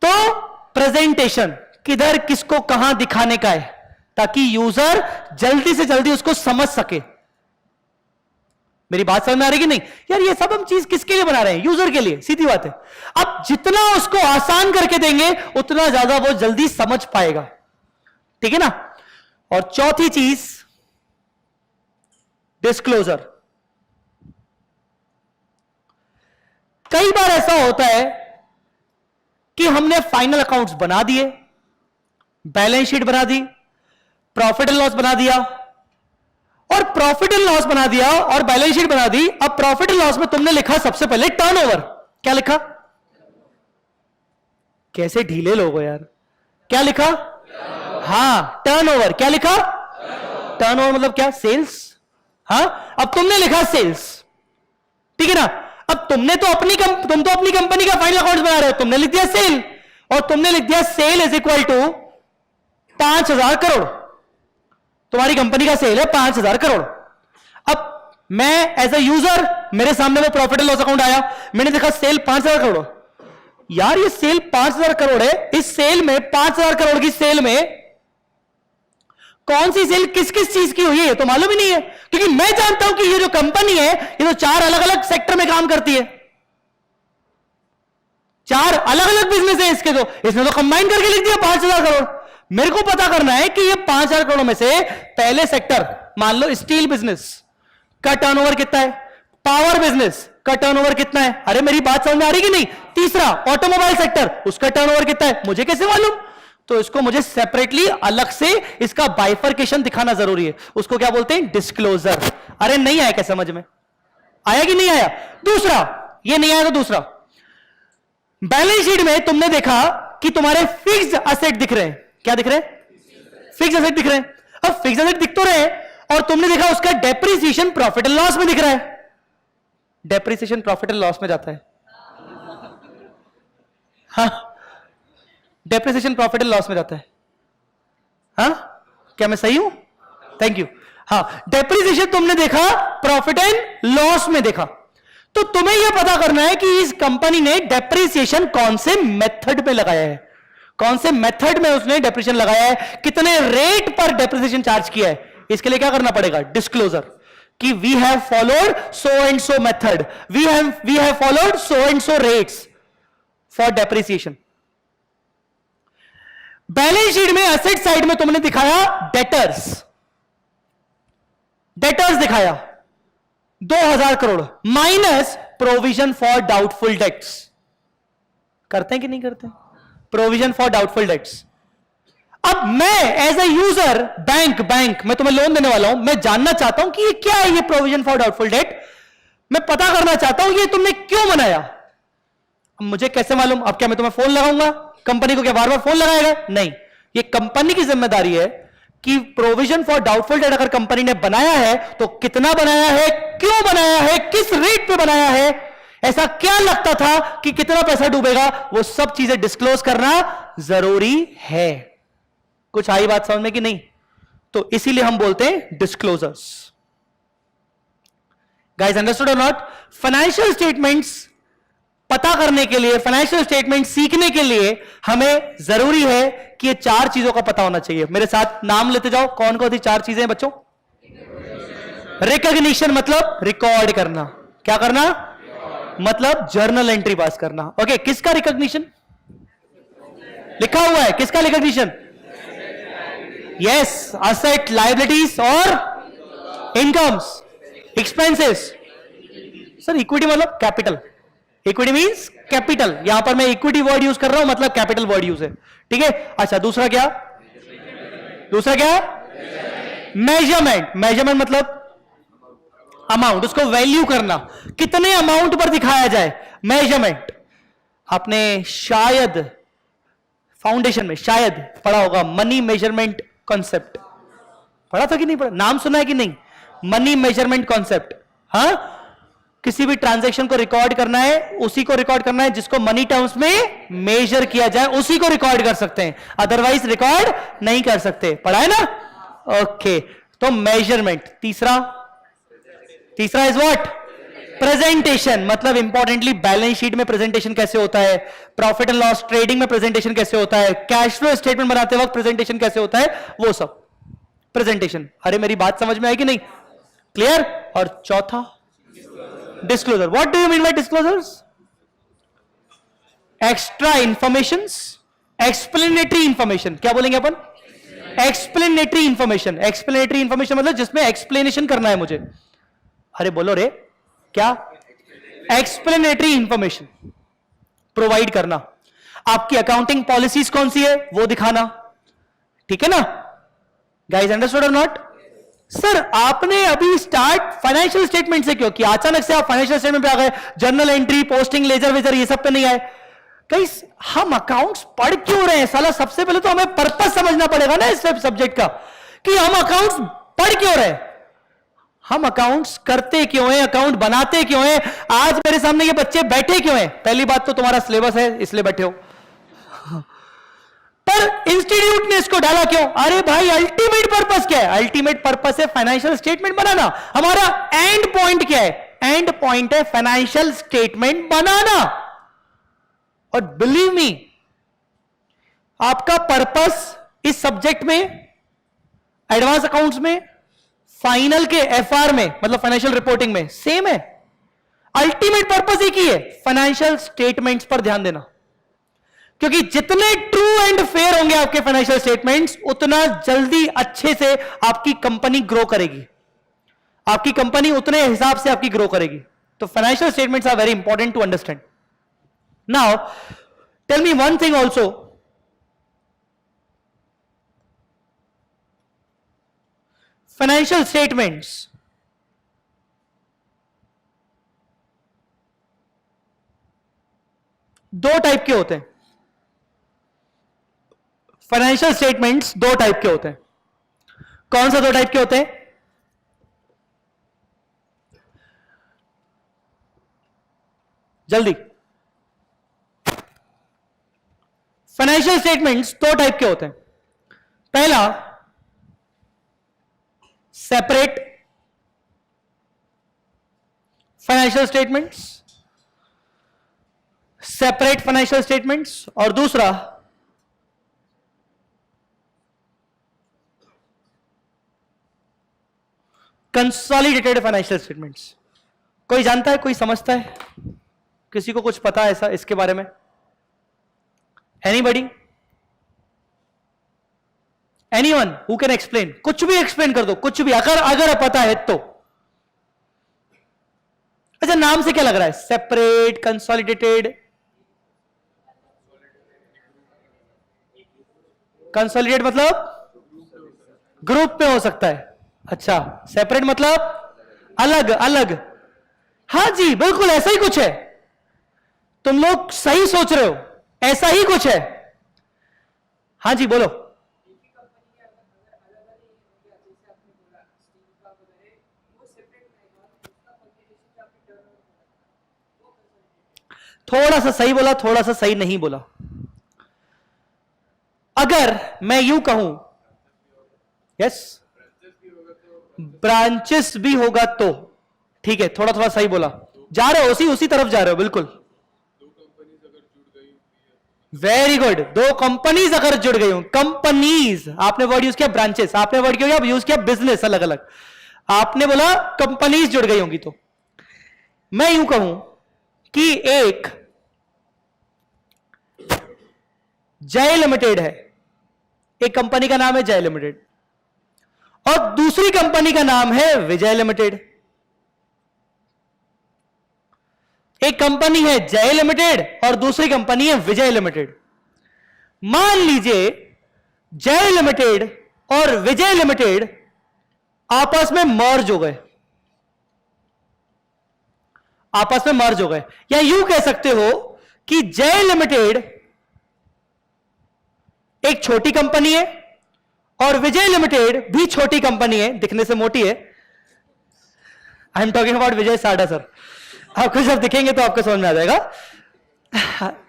तो प्रेजेंटेशन किधर किसको कहां दिखाने का है ताकि यूजर जल्दी से जल्दी उसको समझ सके। मेरी बात समझ में आ रही कि नहीं? यार ये सब हम चीज किसके लिए बना रहे हैं? यूजर के लिए, सीधी बात है। अब जितना उसको आसान करके देंगे उतना ज्यादा वो जल्दी समझ पाएगा, ठीक है ना? और चौथी चीज डिस्क्लोजर। कई बार ऐसा होता है कि हमने फाइनल अकाउंट्स बना दिए, बैलेंस शीट बना दी, प्रॉफिट एंड लॉस बना दिया और प्रॉफिट एंड लॉस बना दिया और बैलेंस शीट बना दी। अब प्रॉफिट एंड लॉस में तुमने लिखा सबसे पहले टर्नओवर। क्या लिखा? कैसे ढीले लोग हो यार, क्या लिखा? हाँ, टर्नओवर। क्या लिखा? टर्नओवर मतलब क्या? सेल्स। हाँ, अब तुमने लिखा सेल्स, ठीक है ना? अब तुम तो अपनी कंपनी का फाइनल अकाउंट बना रहे हो, तुमने लिख दिया सेल और तुमने लिख दिया sale is equal to 5,000 crore. तुम्हारी कंपनी का सेल है 5,000 करोड़। अब मैं एज ए यूजर, मेरे सामने वो प्रॉफिट एंड लॉस अकाउंट आया, मैंने देखा सेल 5,000 करोड़। यार ये सेल 5,000 करोड़ है, इस सेल में 5,000 करोड़ की सेल में कौन सी सेल किस किस चीज की हुई है ये तो मालूम ही नहीं है, क्योंकि मैं जानता हूं कि ये जो कंपनी है ये तो 4 अलग अलग सेक्टर में काम करती है, 4 अलग अलग बिजनेस है इसके, तो इसने तो कंबाइन करके लिख दिया 5,000 करोड़। मेरे को पता करना है कि ये 5,000 करोड़ में से पहले सेक्टर, मान लो स्टील बिजनेस का टर्नओवर कितना है, पावर बिजनेस का टर्नओवर कितना है। अरे मेरी बात समझ में आ रही कि नहीं? तीसरा ऑटोमोबाइल सेक्टर, उसका टर्नओवर कितना है मुझे कैसे मालूम? तो इसको मुझे सेपरेटली अलग से इसका बाइफर्केशन दिखाना जरूरी है, उसको क्या बोलते हैं? डिस्क्लोजर। अरे नहीं आया क्या समझ में? आया कि नहीं आया? दूसरा, ये नहीं आया तो दूसरा, बैलेंस शीट में तुमने देखा कि तुम्हारे फिक्स्ड असेट दिख रहे हैं। क्या दिख रहे हैं? फिक्स्ड असेट दिख रहे हैं। अब फिक्स्ड असेट दिख तो रहे हैं और तुमने देखा उसका डेप्रिसिएशन प्रॉफिट एंड लॉस में दिख रहा है। डेप्रिसिएशन प्रॉफिट एंड लॉस में जाता है, हाँ, डेप्रिसिएशन प्रॉफिट एंड लॉस में जाता है। हाँ, क्या मैं सही हूं? Thank you. हाँ, डेप्रिसिएशन तुमने देखा प्रॉफिट एंड लॉस में देखा, तो तुम्हें यह पता करना है कि इस कंपनी ने डेप्रिसिएशन कौन से मेथड में लगाया है, कौन से मेथड में उसने डेप्रिसिएशन लगाया है, कितने रेट पर डेप्रिसिएशन चार्ज किया है। इसके लिए क्या करना पड़ेगा? डिस्क्लोजर, कि we have followed so and so method, we have followed so and so rates for depreciation. Balance sheet में एसेट साइड में तुमने दिखाया डेटर्स, डेटर्स दिखाया 2000 crore minus provision for doubtful debts. करते हैं कि नहीं करते? Provision for doubtful debts. अब मैं एज ए यूजर बैंक मैं तुम्हें लोन देने वाला हूं, मैं जानना चाहता हूं कि ये क्या है, ये प्रोविजन फॉर डाउटफुल डेट, मैं पता करना चाहता हूं ये तुमने क्यों बनाया। अब मुझे कैसे मालूम? अब क्या मैं तुम्हें फोन लगाऊंगा? कंपनी को क्या बार बार फोन लगाएगा? नहीं, ये कंपनी की जिम्मेदारी है कि प्रोविजन फॉर डाउटफुल डेट अगर कंपनी ने बनाया है तो कितना बनाया है, क्यों बनाया है, किस रेट पे बनाया है, ऐसा क्या लगता था कि कितना पैसा डूबेगा, वो सब चीजें डिस्क्लोज करना जरूरी है। कुछ आई बात समझ में कि नहीं? तो इसीलिए हम बोलते हैं डिस्क्लोजर्स। गाइस अंडरस्टूड और नॉट? फाइनेंशियल स्टेटमेंट्स पता करने के लिए, फाइनेंशियल स्टेटमेंट सीखने के लिए हमें जरूरी है कि ये चार चीजों का पता होना चाहिए। मेरे साथ नाम लेते जाओ, कौन कौन सी चार चीजें हैं बच्चों? रिकॉग्निशन मतलब रिकॉर्ड करना, क्या करना? मतलब जर्नल एंट्री पास करना। ओके, किसका रिकॉग्निशन लिखा हुआ है? किसका रिकॉग्निशन? यस, असेट, लायबिलिटीज और इनकम्स, एक्सपेंसेस। सर इक्विटी मतलब कैपिटल, इक्विटी मींस कैपिटल, यहां पर मैं इक्विटी वर्ड यूज कर रहा हूं, मतलब कैपिटल वर्ड यूज है, ठीक है। अच्छा, दूसरा क्या? दूसरा क्या? मेजरमेंट। मेजरमेंट मतलब अमाउंट, उसको वैल्यू करना, कितने अमाउंट पर दिखाया जाए, मेजरमेंट। आपने शायद फाउंडेशन में शायद पढ़ा होगा मनी मेजरमेंट कॉन्सेप्ट, पढ़ा था कि नहीं पढ़ा? नाम सुना है कि नहीं? Money measurement concept. हाँ, किसी भी ट्रांजैक्शन को रिकॉर्ड करना है, उसी को रिकॉर्ड करना है जिसको मनी टर्म्स में मेजर किया जाए, उसी को रिकॉर्ड कर सकते हैं, अदरवाइज रिकॉर्ड नहीं कर सकते। पढ़ा है ना? ओके, तो मेजरमेंट। तीसरा इज व्हाट? प्रेजेंटेशन, मतलब इंपॉर्टेंटली बैलेंस शीट में प्रेजेंटेशन कैसे होता है, प्रॉफिट एंड लॉस ट्रेडिंग में प्रेजेंटेशन कैसे होता है, कैश फ्लो स्टेटमेंट बनाते वक्त प्रेजेंटेशन कैसे होता है, वो सब प्रेजेंटेशन। अरे मेरी बात समझ में आई कि नहीं? क्लियर? और चौथा disclosure. What do you mean by disclosures? Extra information, explanatory information. क्या बोलेंगे अपन? Explanatory information. एक्सप्लेनेटरी इंफॉर्मेशन मतलब जिसमें एक्सप्लेनेशन करना है मुझे। अरे बोलो रे, क्या? एक्सप्लेनेटरी इंफॉर्मेशन प्रोवाइड करना। आपकी अकाउंटिंग पॉलिसीज कौन सी है वो दिखाना, ठीक है ना? गाइस अंडरस्टूड और नॉट? सर आपने अभी स्टार्ट फाइनेंशियल स्टेटमेंट से क्यों किया? अचानक से आप फाइनेंशियल स्टेटमेंट पे आ गए, जर्नल एंट्री, पोस्टिंग, लेजर वेजर ये सब पे नहीं आए। गाइस हम अकाउंट्स पढ़ क्यों रहे हैं साला? सबसे पहले तो हमें पर्पस समझना पड़ेगा ना इस सब्जेक्ट का, कि हम अकाउंट्स पढ़ क्यों रहे हैं, हम अकाउंट्स करते क्यों हैं, अकाउंट बनाते क्यों हैं, आज मेरे सामने ये बच्चे बैठे क्यों हैं? पहली बात तो तुम्हारा सिलेबस है इसलिए बैठे हो, पर इंस्टीट्यूट ने इसको डाला क्यों? अरे भाई अल्टीमेट पर्पस क्या है? अल्टीमेट पर्पस है फाइनेंशियल स्टेटमेंट बनाना। हमारा एंड पॉइंट क्या है? एंड पॉइंट है फाइनेंशियल स्टेटमेंट बनाना। और बिलीव मी, आपका पर्पस इस सब्जेक्ट में, एडवांस अकाउंट्स में, फाइनल के एफआर में मतलब फाइनेंशियल रिपोर्टिंग में सेम है। अल्टीमेट पर्पस एक ही है, फाइनेंशियल स्टेटमेंट्स पर ध्यान देना, क्योंकि जितने ट्रू एंड फेयर होंगे आपके फाइनेंशियल स्टेटमेंट्स, उतना जल्दी अच्छे से आपकी कंपनी ग्रो करेगी, आपकी कंपनी उतने हिसाब से आपकी ग्रो करेगी। तो financial statements are very important to understand. Now tell me one thing also, financial statements दो टाइप के होते हैं। फाइनेंशियल स्टेटमेंट्स दो टाइप के होते हैं। कौन सा दो टाइप के होते हैं? जल्दी। फाइनेंशियल स्टेटमेंट्स दो टाइप के होते हैं। पहला, separate financial statements, separate financial statements, और दूसरा कंसोलिडेटेड फाइनेंशियल स्टेटमेंट्स। कोई जानता है, कोई समझता है, किसी को कुछ पता है ऐसा इसके बारे में? Anybody? Anyone who can explain? कुछ भी एक्सप्लेन कर दो, कुछ भी, अगर पता है तो। अच्छा, नाम से क्या लग रहा है? Separate, consolidated? कंसोलिडेट मतलब ग्रुप में हो सकता है। अच्छा, सेपरेट मतलब अलग अलग। हां जी, बिल्कुल ऐसा ही कुछ है। तुम लोग सही सोच रहे हो, ऐसा ही कुछ है। हां जी, बोलो। थोड़ा सा सही बोला, थोड़ा सा सही नहीं बोला। अगर मैं यूं कहूं, यस, ब्रांचेस भी होगा तो ठीक है, थोड़ा थोड़ा सही बोला। जा रहे हो उसी तरफ जा रहे हो, बिल्कुल। Very good. दो कंपनीज अगर जुड़ गई हो, कंपनीज, आपने वर्ड यूज किया ब्रांचेस, आपने वर्ड किया यूज किया बिजनेस, अलग अलग। आपने बोला कंपनीज जुड़ गई होंगी। तो मैं यूं कहूं कि एक जय लिमिटेड है, एक कंपनी का नाम है जय लिमिटेड, और दूसरी कंपनी का नाम है विजय लिमिटेड। एक कंपनी है जय लिमिटेड और दूसरी कंपनी है विजय लिमिटेड। मान लीजिए जय लिमिटेड और विजय लिमिटेड आपस में मर्ज हो गए, आपस में मर्ज हो गए, या यूं कह सकते हो कि जय लिमिटेड एक छोटी कंपनी है और विजय लिमिटेड भी छोटी कंपनी है, दिखने से मोटी है। आई एम टॉकिंग अबाउट विजय साडा सर। आपको जब दिखेंगे तो आपको समझ में आ जाएगा।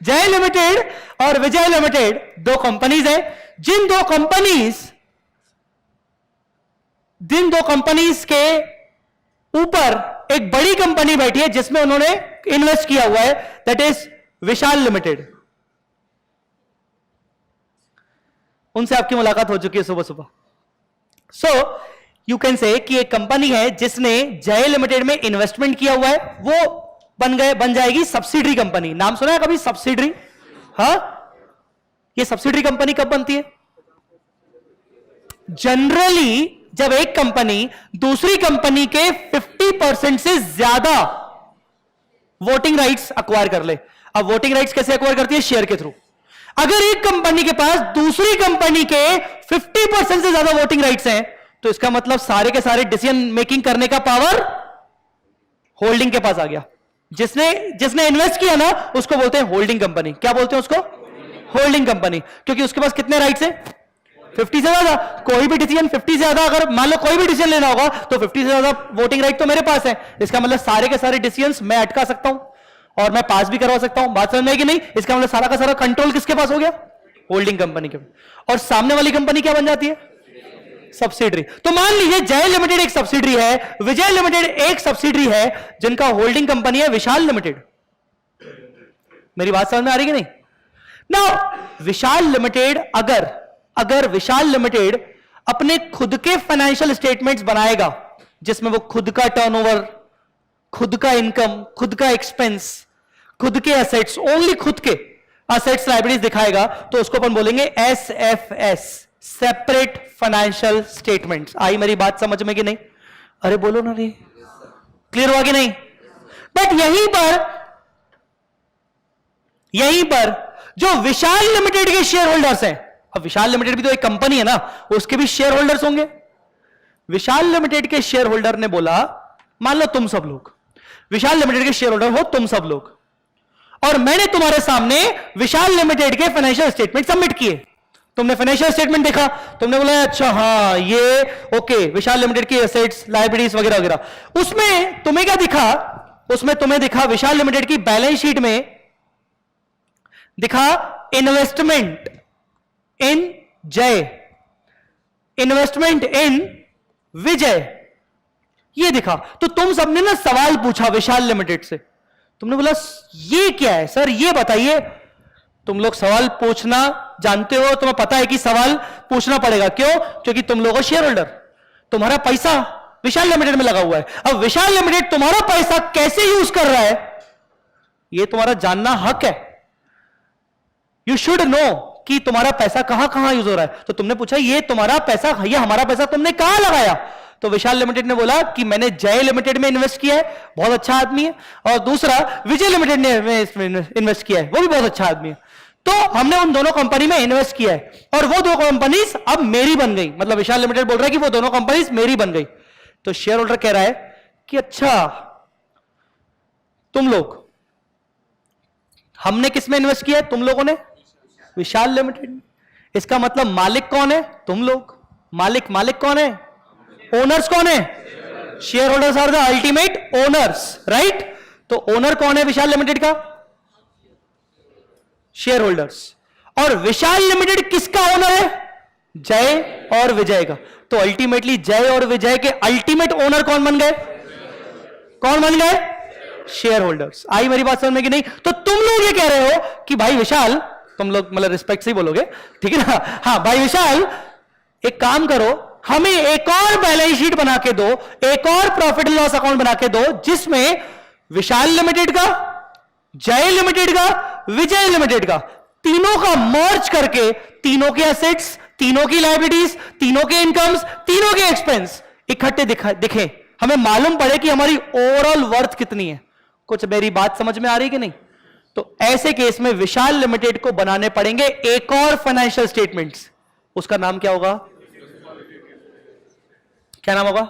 जय लिमिटेड और विजय लिमिटेड दो कंपनीज हैं। जिन दो कंपनीज के ऊपर एक बड़ी कंपनी बैठी है जिसमें उन्होंने इन्वेस्ट किया हुआ है, दैट इज विशाल लिमिटेड। उनसे आपकी मुलाकात हो चुकी है सुबह सुबह। सो यू कैन से कि एक कंपनी है जिसने जय लिमिटेड में इन्वेस्टमेंट किया हुआ है, वो बन जाएगी सब्सिडरी कंपनी। नाम सुना है कभी सब्सिडरी? हाँ, ये सब्सिडरी कंपनी कब बनती है? जनरली जब एक कंपनी दूसरी कंपनी के 50% से ज्यादा वोटिंग राइट्स अक्वायर कर ले। अब वोटिंग राइट्स कैसे अक्वायर करती है? शेयर के थ्रू। अगर एक कंपनी के पास दूसरी कंपनी के 50% से ज्यादा वोटिंग राइट्स हैं, तो इसका मतलब सारे के सारे डिसीजन मेकिंग करने का पावर होल्डिंग के पास आ गया। जिसने इन्वेस्ट किया ना, उसको बोलते हैं होल्डिंग कंपनी। क्या बोलते हैं उसको? Holding company. क्योंकि उसके पास कितने राइट्स हैं? 50 से ज्यादा। कोई भी डिसीजन 50 से ज्यादा, अगर मान लो कोई भी डिसीजन लेना होगा तो 50 से ज्यादा वोटिंग राइट तो मेरे पास है। इसका मतलब सारे के सारे डिसीजंस मैं अटका सकता हूं और मैं पास भी करवा सकता हूं। बात समझ में आई कि नहीं? इसका मतलब सारा का सारा कंट्रोल किसके पास हो गया? होल्डिंग कंपनी के। और सामने वाली कंपनी क्या बन जाती है? सब्सिडरी। तो मान लीजिए जय लिमिटेड एक सब्सिडरी है, विजय लिमिटेड एक सब्सिडरी है, जिनका होल्डिंग कंपनी है विशाल लिमिटेड। मेरी बात समझ में आ रही कि नहीं? नाउ विशाल लिमिटेड, अगर विशाल लिमिटेड अपने खुद के फाइनेंशियल स्टेटमेंट्स बनाएगा जिसमें वो खुद का टर्नओवर, खुद का इनकम, खुद का एक्सपेंस, खुद के एसेट्स, ओनली खुद के एसेट्स लायबिलिटीज दिखाएगा, तो उसको अपन बोलेंगे SFS, सेपरेट फाइनेंशियल स्टेटमेंट्स। आई मेरी बात समझ में कि नहीं? अरे बोलो ना रे, क्लियर हुआ कि नहीं? बट यहीं पर यहीं पर जो विशाल लिमिटेड के शेयर होल्डर्स हैं, अब विशाल लिमिटेड भी तो एक कंपनी है ना, उसके भी शेयर होल्डर्स होंगे। विशाल लिमिटेड के शेयर होल्डर ने बोला, मान लो तुम सब लोग विशाल लिमिटेड के शेयर होल्डर हो, तुम सब लोग, और मैंने तुम्हारे सामने विशाल लिमिटेड के फाइनेंशियल स्टेटमेंट सबमिट किए। तुमने फाइनेंशियल स्टेटमेंट देखा, तुमने बोला अच्छा हाँ ये ओके, विशाल लिमिटेड की एसेट्स लायबिलिटीज वगैरह वगैरह। उसमें तुम्हें क्या दिखा? उसमें तुम्हें दिखा विशाल लिमिटेड की बैलेंस शीट में दिखा इन्वेस्टमेंट इन जय, इन्वेस्टमेंट इन विजय, ये दिखा। तो तुम सबने ना सवाल पूछा विशाल लिमिटेड से, तुमने बोला ये क्या है सर, ये बताइए। तुम लोग सवाल पूछना जानते हो, तुम्हें पता है कि सवाल पूछना पड़ेगा, क्यों? क्योंकि तुम लोग हो शेयर होल्डर, तुम्हारा पैसा विशाल लिमिटेड में लगा हुआ है। अब विशाल लिमिटेड तुम्हारा पैसा कैसे यूज कर रहा है, यह तुम्हारा जानना हक है। यू शुड नो कि तुम्हारा पैसा कहां कहां यूज हो रहा है। तो तुमने पूछा ये तुम्हारा पैसा, ये हमारा पैसा तुमने कहां लगाया? तो विशाल लिमिटेड ने बोला कि मैंने जय लिमिटेड में इन्वेस्ट किया है, बहुत अच्छा आदमी है, और दूसरा विजय लिमिटेड ने इन्वेस्ट किया है, वो भी बहुत अच्छा आदमी है। तो हमने उन दोनों कंपनी में इन्वेस्ट किया है, और वो दो कंपनीज अब मेरी बन गई। मतलब विशाल लिमिटेड बोल रहा है कि वो दोनों कंपनीज मेरी बन गई। तो शेयर होल्डर कह रहा है कि अच्छा तुम लोग, हमने किस में इन्वेस्ट किया है? तुम लोगों ने विशाल लिमिटेड में। इसका मतलब मालिक कौन है? तुम लोग। मालिक कौन है? ओनर्स कौन है? Share holders are the ultimate owners, right? तो ओनर कौन है विशाल लिमिटेड का? Share holders. और विशाल लिमिटेड किसका ओनर है? जय और विजय का। तो अल्टीमेटली जय और विजय के अल्टीमेट ओनर कौन बन गए? कौन बन गए? Share holders. आई मेरी बात समझ में कि नहीं? तो तुम लोग ये कह रहे हो कि भाई विशाल, तुम लोग मतलब रिस्पेक्ट से ही बोलोगे, ठीक है ना? हाँ भाई विशाल, एक काम करो, हमें एक और बैलेंस शीट बना के दो, एक और प्रॉफिट एंड लॉस अकाउंट बना के दो, जिसमें विशाल लिमिटेड का, जय लिमिटेड का, विजय लिमिटेड का, तीनों का मर्ज करके तीनों के एसेट्स, तीनों की लायबिलिटीज, तीनों के इनकम्स, तीनों के एक्सपेंस इकट्ठे दिखे, हमें मालूम पड़े कि हमारी ओवरऑल वर्थ कितनी है। कुछ मेरी बात समझ में आ रही कि नहीं? तो ऐसे केस में विशाल लिमिटेड को बनाने पड़ेंगे एक और फाइनेंशियल स्टेटमेंट्स। उसका नाम क्या होगा? क्या नाम होगा?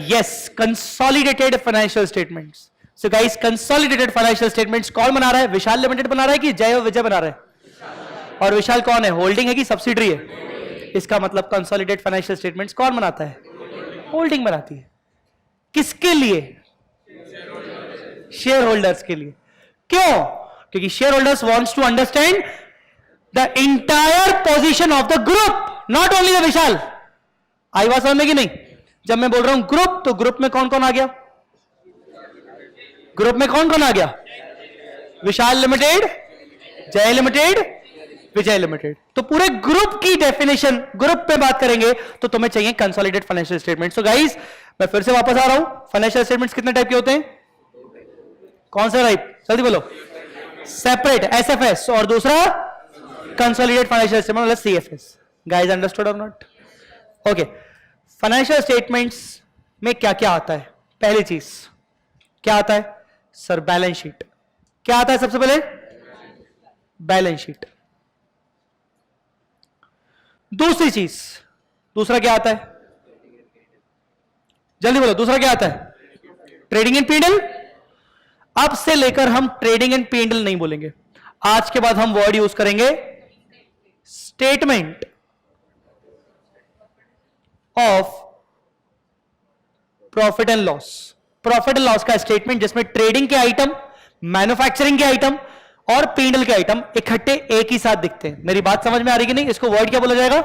Yes, consolidated financial statements. So guys, consolidated financial statements कौन बना रहा है? विशाल लिमिटेड बना रहा है कि जय और विजय बना रहा है? और विशाल कौन है? होल्डिंग है कि सब्सिडरी है? इसका मतलब कंसोलिडेटेड फाइनेंशियल स्टेटमेंट्स कौन बनाता है? होल्डिंग बनाती है। किसके लिए? शेयर होल्डर्स के लिए। क्यों? क्योंकि share holders wants to understand the entire position of the group, not only the विशाल। आई बात समझ में कि नहीं? जब मैं बोल रहा हूं ग्रुप, तो ग्रुप में कौन कौन आ गया? ग्रुप में कौन कौन आ गया? विशाल लिमिटेड, जय लिमिटेड, विजय लिमिटेड। तो पूरे ग्रुप की डेफिनेशन, ग्रुप पे बात करेंगे तो तुम्हें चाहिए consolidated financial statement. So guys, मैं फिर से वापस आ रहा हूं। फाइनेंशियल स्टेटमेंट्स कितने टाइप के होते हैं? कौन सा टाइप? जल्दी बोलो। सेपरेट, एसएफएस, और दूसरा कंसोलिडेटेड फाइनेंशियल स्टेटमेंट मतलब सीएफएस। गाइस, अंडरस्टूड और नॉट? ओके, फाइनेंशियल स्टेटमेंट्स में क्या क्या आता है? पहली चीज क्या आता है सर? Balance sheet. क्या आता है सबसे पहले? Balance sheet. दूसरी चीज, दूसरा क्या आता है? जल्दी बोलो, दूसरा क्या आता है? Trading and PNL. अब से लेकर हम ट्रेडिंग एंड पीएनएल नहीं बोलेंगे, आज के बाद हम वर्ड यूज करेंगे statement of profit and loss. Profit and loss का स्टेटमेंट जिसमें ट्रेडिंग के आइटम, मैन्युफैक्चरिंग के आइटम और पीएनएल के आइटम इकट्ठे एक ही साथ दिखते हैं। मेरी बात समझ में आ रही कि नहीं? इसको वर्ड क्या बोला जाएगा?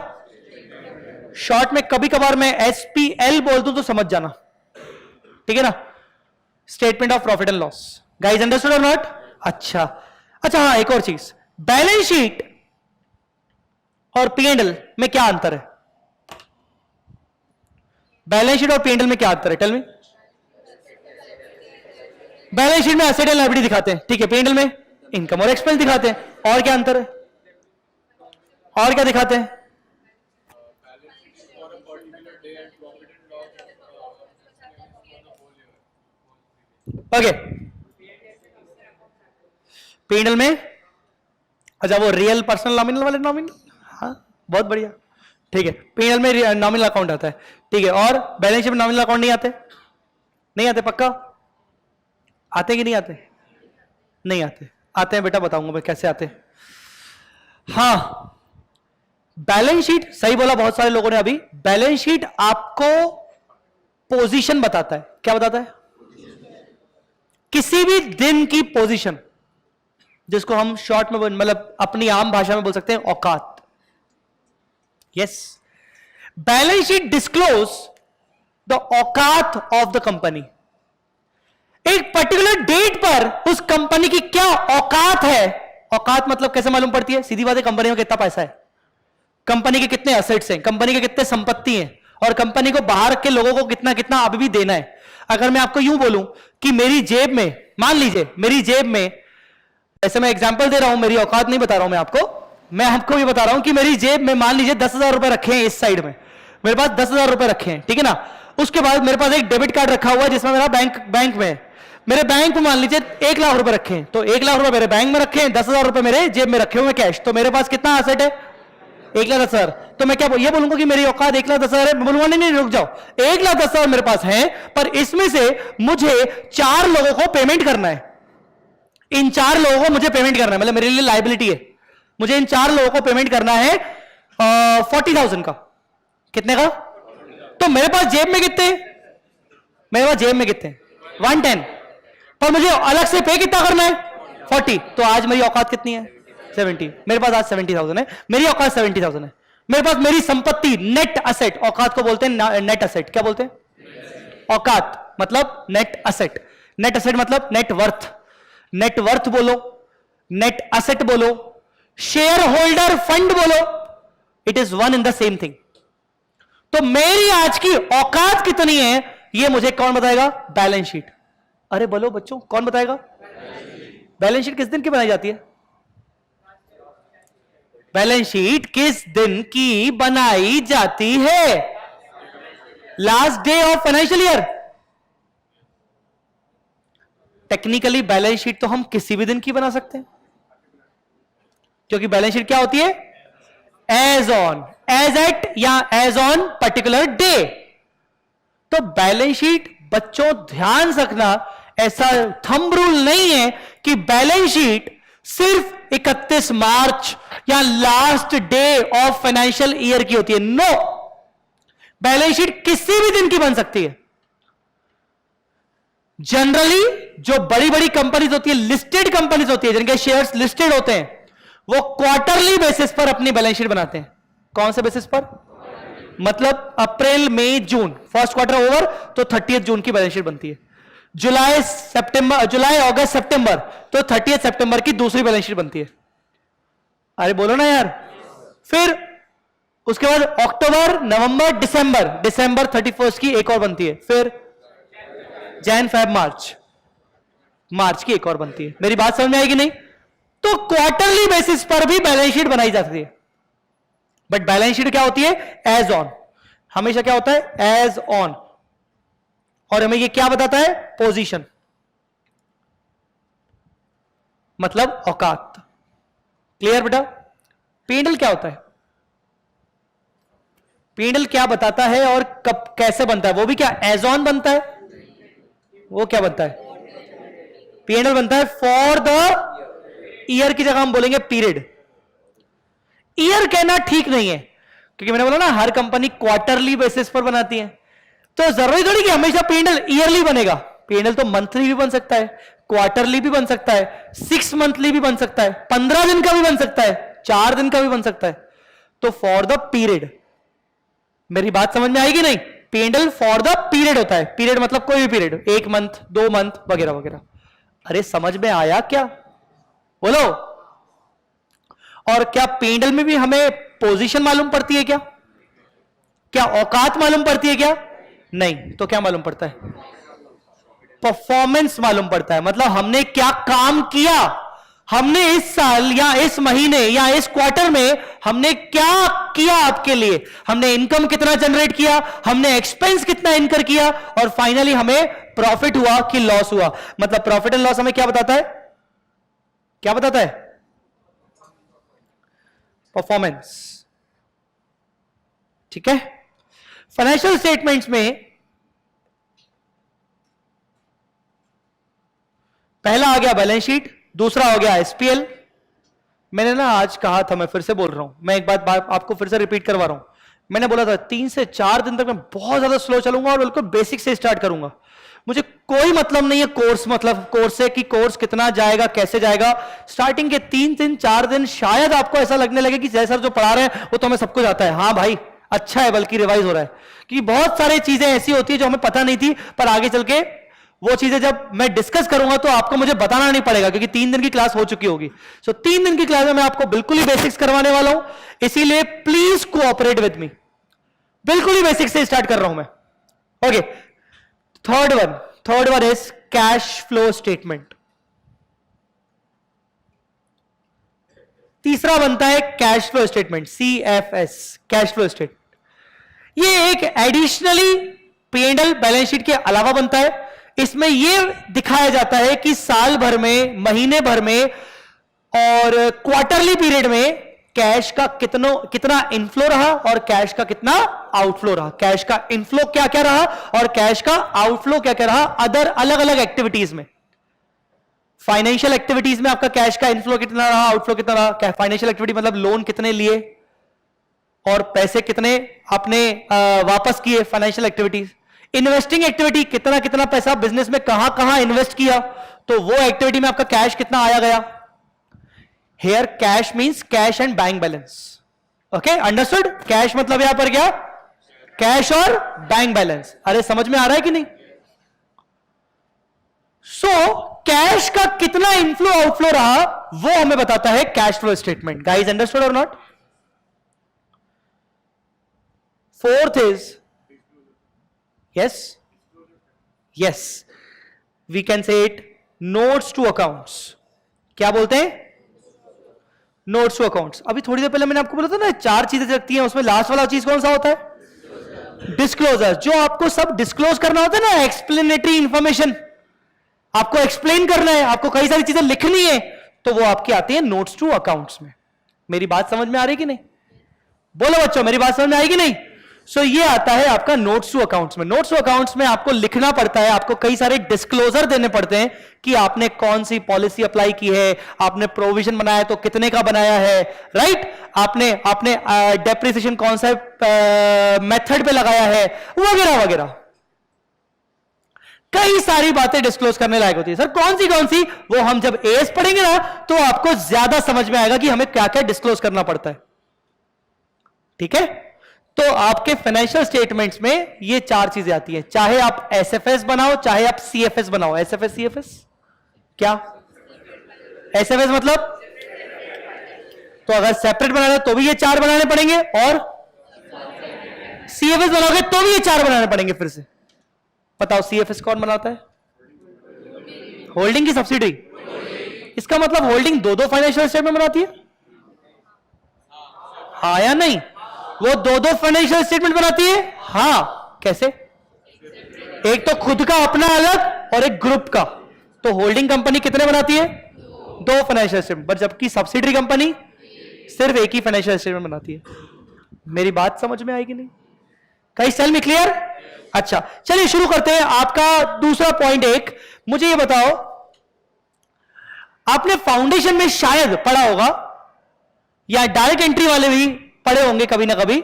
शॉर्ट में कभी कभार मैं एसपीएल बोल दूं तो समझ जाना, ठीक है ना? Statement of profit and loss. Guys, understood और नॉट? अच्छा हाँ, एक और चीज, बैलेंस शीट और पीएनएल में क्या अंतर है? बैलेंस शीट और पीएनएल में क्या अंतर है? Tell me. बैलेंस शीट में एसेट एंड लायबिलिटी दिखाते हैं, ठीक है? पीएनएल में इनकम और एक्सपेंस दिखाते हैं। और क्या अंतर है? और क्या दिखाते हैं? ओके, P&L में, अच्छा वो रियल पर्सनल नॉमिनल वाले नॉमिनल, हाँ बहुत बढ़िया, ठीक है। P&L में नॉमिनल अकाउंट आता है, ठीक है। और बैलेंस शीट में नॉमिनल अकाउंट नहीं आते, नहीं आते पक्का? आते कि नहीं आते? नहीं आते। आते हैं बेटा, बताऊंगा मैं कैसे आते हैं। हाँ, बैलेंस शीट, सही बोला बहुत सारे लोगों ने अभी। बैलेंस शीट आपको पोजीशन बताता है। क्या बताता है? किसी भी दिन की पोजीशन, जिसको हम शॉर्ट में मतलब अपनी आम भाषा में बोल सकते हैं औकात। Yes, balance sheet disclose the औकात ऑफ द कंपनी। एक पर्टिकुलर डेट पर उस कंपनी की क्या औकात है। औकात मतलब कैसे मालूम पड़ती है? सीधी बात है, कंपनी में कितना पैसा है, कंपनी के कितने एसेट्स हैं, कंपनी के कितने संपत्ति हैं, और कंपनी को बाहर के लोगों को कितना कितना अभी भी देना है। अगर मैं आपको यूं बोलूं कि मेरी जेब में, मान लीजिए मेरी जेब में, ऐसे मैं एग्जांपल दे रहा हूं, मेरी औकात नहीं बता रहा हूं मैं आपको भी बता रहा हूं कि मेरी जेब में मान लीजिए 10,000 रुपए रखे हैं, इस साइड में मेरे पास 10,000 रुपए रखे हैं, ठीक है ना। उसके बाद मेरे पास एक डेबिट कार्ड रखा हुआ है जिसमें मेरा बैंक में है। मेरे बैंक में मान लीजिए 1 लाख रुपए रखे हैं, तो 1 लाख रुपए मेरे बैंक में रखे हैं, 10,000 रुपए मेरे जेब में रखे हुए कैश। तो मेरे पास कितना एसेट है? 1,10,000। तो मैं क्या ये बोलूंगा कि मेरी औकात 1,10,000 है? मैं बोलूंगा नहीं, रुक जाओ, 1,10,000 मेरे पास है, पर इसमें से मुझे 4 लोगों को पेमेंट करना है। इन 4 लोगों को मुझे पेमेंट करना है, मतलब मेरे लिए लायबिलिटी है। मुझे इन 4 लोगों को पेमेंट करना है 40,000 का। कितने का? तो मेरे पास जेब में कितने? मेरे पास जेब में कितने? 110। पर मुझे अलग से पे कितना करना है? 40। तो आज मेरी औकात कितनी है? 70। मेरे पास आज 70,000 है, मेरी औकात 70,000 है। मेरे पास मेरी संपत्ति, नेट असेट, औकात को बोलते हैं नेट असेट। क्या बोलते हैं? औकात मतलब नेट असेट। नेट असेट मतलब नेट वर्थ। नेट वर्थ बोलो, नेट असेट बोलो, शेयर होल्डर फंड बोलो, it is one in the same thing. तो मेरी आज की औकात कितनी है, यह मुझे कौन बताएगा? Balance sheet. अरे बोलो बच्चों, कौन बताएगा? बैलेंस शीट किस दिन की बनाई जाती है? बैलेंस शीट किस दिन की बनाई जाती है? Last day of financial year. Technically balance sheet तो हम किसी भी दिन की बना सकते हैं, क्योंकि बैलेंस शीट क्या होती है? एज ऑन, एज एट या एज ऑन पर्टिकुलर डे। तो बैलेंस शीट बच्चों ध्यान रखना, ऐसा थंब रूल नहीं है कि बैलेंस शीट सिर्फ 31 मार्च या last day of financial year की होती है। नो, बैलेंस शीट किसी भी दिन की बन सकती है। जनरली जो बड़ी बड़ी कंपनीज होती है, लिस्टेड कंपनीज होती है, जिनके शेयर्स लिस्टेड होते हैं, वो क्वार्टरली बेसिस पर अपनी बैलेंस शीट बनाते हैं। कौन से बेसिस पर? मतलब अप्रैल मई जून, फर्स्ट क्वार्टर ओवर तो 30 जून की बैलेंस शीट बनती है। जुलाई अगस्त सितंबर तो 30 सितंबर की दूसरी बैलेंस शीट बनती है। अरे बोलो ना यार। फिर उसके बाद अक्टूबर नवंबर दिसंबर 31 की एक और बनती है। फिर जैन फेब मार्च की एक और बनती है। मेरी बात समझ में आएगी नहीं? तो क्वार्टरली बेसिस पर भी बैलेंस शीट बनाई जा सकती है, बट बैलेंस शीट क्या होती है? As on. हमेशा क्या होता है? As on. और हमें ये क्या बताता है? पोजीशन, मतलब औकात। क्लियर बेटा? P&L क्या होता है? P&L क्या बताता है और कब कैसे बनता है? वो भी क्या एज ऑन बनता है? वो क्या बनता है? P&L बनता है फॉर द ईयर की जगह हम बोलेंगे पीरियड। ईयर कहना ठीक नहीं है, क्योंकि मैंने बोला ना हर कंपनी क्वार्टरली बेसिस पर बनाती है, तो जरूरी थोड़ी कि हमेशा P&L ईयरली बनेगा। P&L तो मंथली भी बन सकता है, क्वार्टरली भी बन सकता है, 6 मंथली भी बन सकता है, 15 दिन का भी बन सकता है, 4 दिन का भी बन सकता है। तो फॉर द पीरियड, मेरी बात समझ में आएगी नहीं? P&L फॉर द पीरियड होता है। पीरियड मतलब कोई भी पीरियड, 1 मंथ, 2 मंथ वगैरह वगैरह। अरे समझ में आया क्या? बोलो। और क्या P&L में भी हमें पोजीशन मालूम पड़ती है क्या? क्या औकात मालूम पड़ती है क्या? नहीं। तो क्या मालूम पड़ता है? परफॉर्मेंस मालूम पड़ता है। मतलब हमने क्या काम किया, हमने इस साल या इस महीने या इस क्वार्टर में हमने क्या किया आपके लिए। हमने इनकम कितना जनरेट किया, हमने एक्सपेंस कितना इनकर किया, और फाइनली हमें प्रॉफिट हुआ कि लॉस हुआ। मतलब प्रॉफिट एंड लॉस हमें क्या बताता है? क्या बताता है? परफॉर्मेंस। ठीक है, फाइनेंशियल स्टेटमेंट्स में पहला आ गया बैलेंस शीट, दूसरा हो गया एसपीएल। मैंने ना आज कहा था, मैं फिर से बोल रहा हूं, मैं एक बात आपको फिर से रिपीट करवा रहा हूं। मैंने बोला था 3 से 4 दिन तक मैं बहुत ज्यादा स्लो चलूंगा और बिल्कुल बेसिक से स्टार्ट करूंगा। मुझे कोई मतलब नहीं है कोर्स से कि कोर्स कितना जाएगा, कैसे जाएगा। स्टार्टिंग के 3 दिन 4 दिन शायद आपको ऐसा लगने लगे कि जय सर जो पढ़ा रहे हैं वो तो हमें सब कुछ आता है। हाँ भाई, अच्छा है, बल्कि रिवाइज हो रहा है, क्योंकि बहुत सारी चीजें ऐसी होती है जो हमें पता नहीं थी, पर आगे चल के वो चीजें जब मैं डिस्कस करूंगा तो आपको मुझे बताना नहीं पड़ेगा, क्योंकि 3 दिन की क्लास हो चुकी होगी। सो 3 दिन की क्लास में मैं आपको बिल्कुल ही बेसिक्स करवाने वाला हूं, इसीलिए प्लीज कोऑपरेट विद मी। बिल्कुल ही बेसिक से स्टार्ट कर रहा हूं मैं। Okay, third one is cash flow statement. तीसरा बनता है cash flow statement, CFS, cash flow statement. ये एक एडिशनली P&L बैलेंस शीट के अलावा बनता है। इसमें यह दिखाया जाता है कि साल भर में, महीने भर में और क्वार्टरली पीरियड में कैश का कितना इनफ्लो रहा और कैश का कितना आउटफ्लो रहा, कैश का इनफ्लो क्या क्या रहा और कैश का आउटफ्लो क्या क्या रहा अदर अलग अलग एक्टिविटीज में। फाइनेंशियल एक्टिविटीज में आपका कैश का इनफ्लो कितना रहा, आउटफ्लो कितना रहा। फाइनेंशियल एक्टिविटी मतलब लोन कितने लिए और पैसे कितने आपने वापस किए, फाइनेंशियल एक्टिविटीज। इन्वेस्टिंग एक्टिविटी, कितना कितना पैसा बिजनेस में कहां कहां इन्वेस्ट किया, तो वो एक्टिविटी में आपका कैश कितना आया गया। Here cash means cash and bank balance. Okay, understood? Cash मतलब यहां पर क्या, कैश और बैंक बैलेंस। अरे समझ में आ रहा है कि नहीं? कैश का कितना इनफ्लो आउटफ्लो रहा वो हमें बताता है cash flow statement. Guys, understood और not? Fourth is yes, we can say it, notes to accounts। क्या बोलते हैं? notes to accounts। अभी थोड़ी देर पहले मैंने आपको बोला था ना 4 चीजें लगती हैं, उसमें लास्ट वाला चीज कौन सा होता है? डिस्क्लोजर। जो आपको सब डिस्क्लोज करना होता है ना, एक्सप्लेनेटरी इंफॉर्मेशन, आपको एक्सप्लेन करना है, आपको कई सारी चीजें लिखनी है, तो वो आपकी आती है नोट्स टू अकाउंट्स में। मेरी बात समझ में आ रही कि नहीं? बोलो बच्चों, मेरी बात समझ में आई कि नहीं? ये आता है आपका नोट्स टू अकाउंट्स में। नोट्स टू अकाउंट्स में आपको लिखना पड़ता है, आपको कई सारे डिस्क्लोजर देने पड़ते हैं कि आपने कौन सी पॉलिसी अप्लाई की है, आपने प्रोविजन बनाया तो कितने का बनाया है, राइट? आपने डेप्रिसिएशन कौन सा मेथड पे लगाया है, वगैरह वगैरह। कई सारी बातें डिस्क्लोज करने लायक होती है। सर कौन सी? वो हम जब एएस पढ़ेंगे ना तो आपको ज्यादा समझ में आएगा कि हमें क्या क्या डिस्क्लोज करना पड़ता है। ठीक है, तो आपके फाइनेंशियल स्टेटमेंट्स में ये 4 चीजें आती हैं, चाहे आप एसएफएस बनाओ चाहे आप सीएफएस बनाओ। एसएफएस सीएफएस क्या? एसएफएस मतलब तो अगर सेपरेट बनाना तो भी ये 4 बनाने पड़ेंगे, और सीएफएस बनाओगे तो भी ये 4 बनाने पड़ेंगे फिर से। बताओ सीएफएस कौन बनाता है? होल्डिंग की सब्सिडी। इसका मतलब होल्डिंग दो फाइनेंशियल स्टेटमेंट बनाती है, हाँ या नहीं? वो दो फाइनेंशियल स्टेटमेंट बनाती है, हाँ। कैसे? एक तो खुद का अपना अलग और एक ग्रुप का। तो होल्डिंग कंपनी कितने बनाती है? 2 फाइनेंशियल स्टेटमेंट, पर जबकि सब्सिडरी कंपनी सिर्फ एक ही फाइनेंशियल स्टेटमेंट बनाती है। मेरी बात समझ में आएगी नहीं? कहीं सेल में क्लियर? अच्छा, चलिए शुरू करते हैं। आपका दूसरा पॉइंट एक, मुझे ये बताओ, आपने फाउंडेशन में शायद पढ़ा होगा या डायरेक्ट एंट्री वाले भी पढ़े होंगे कभी ना कभी,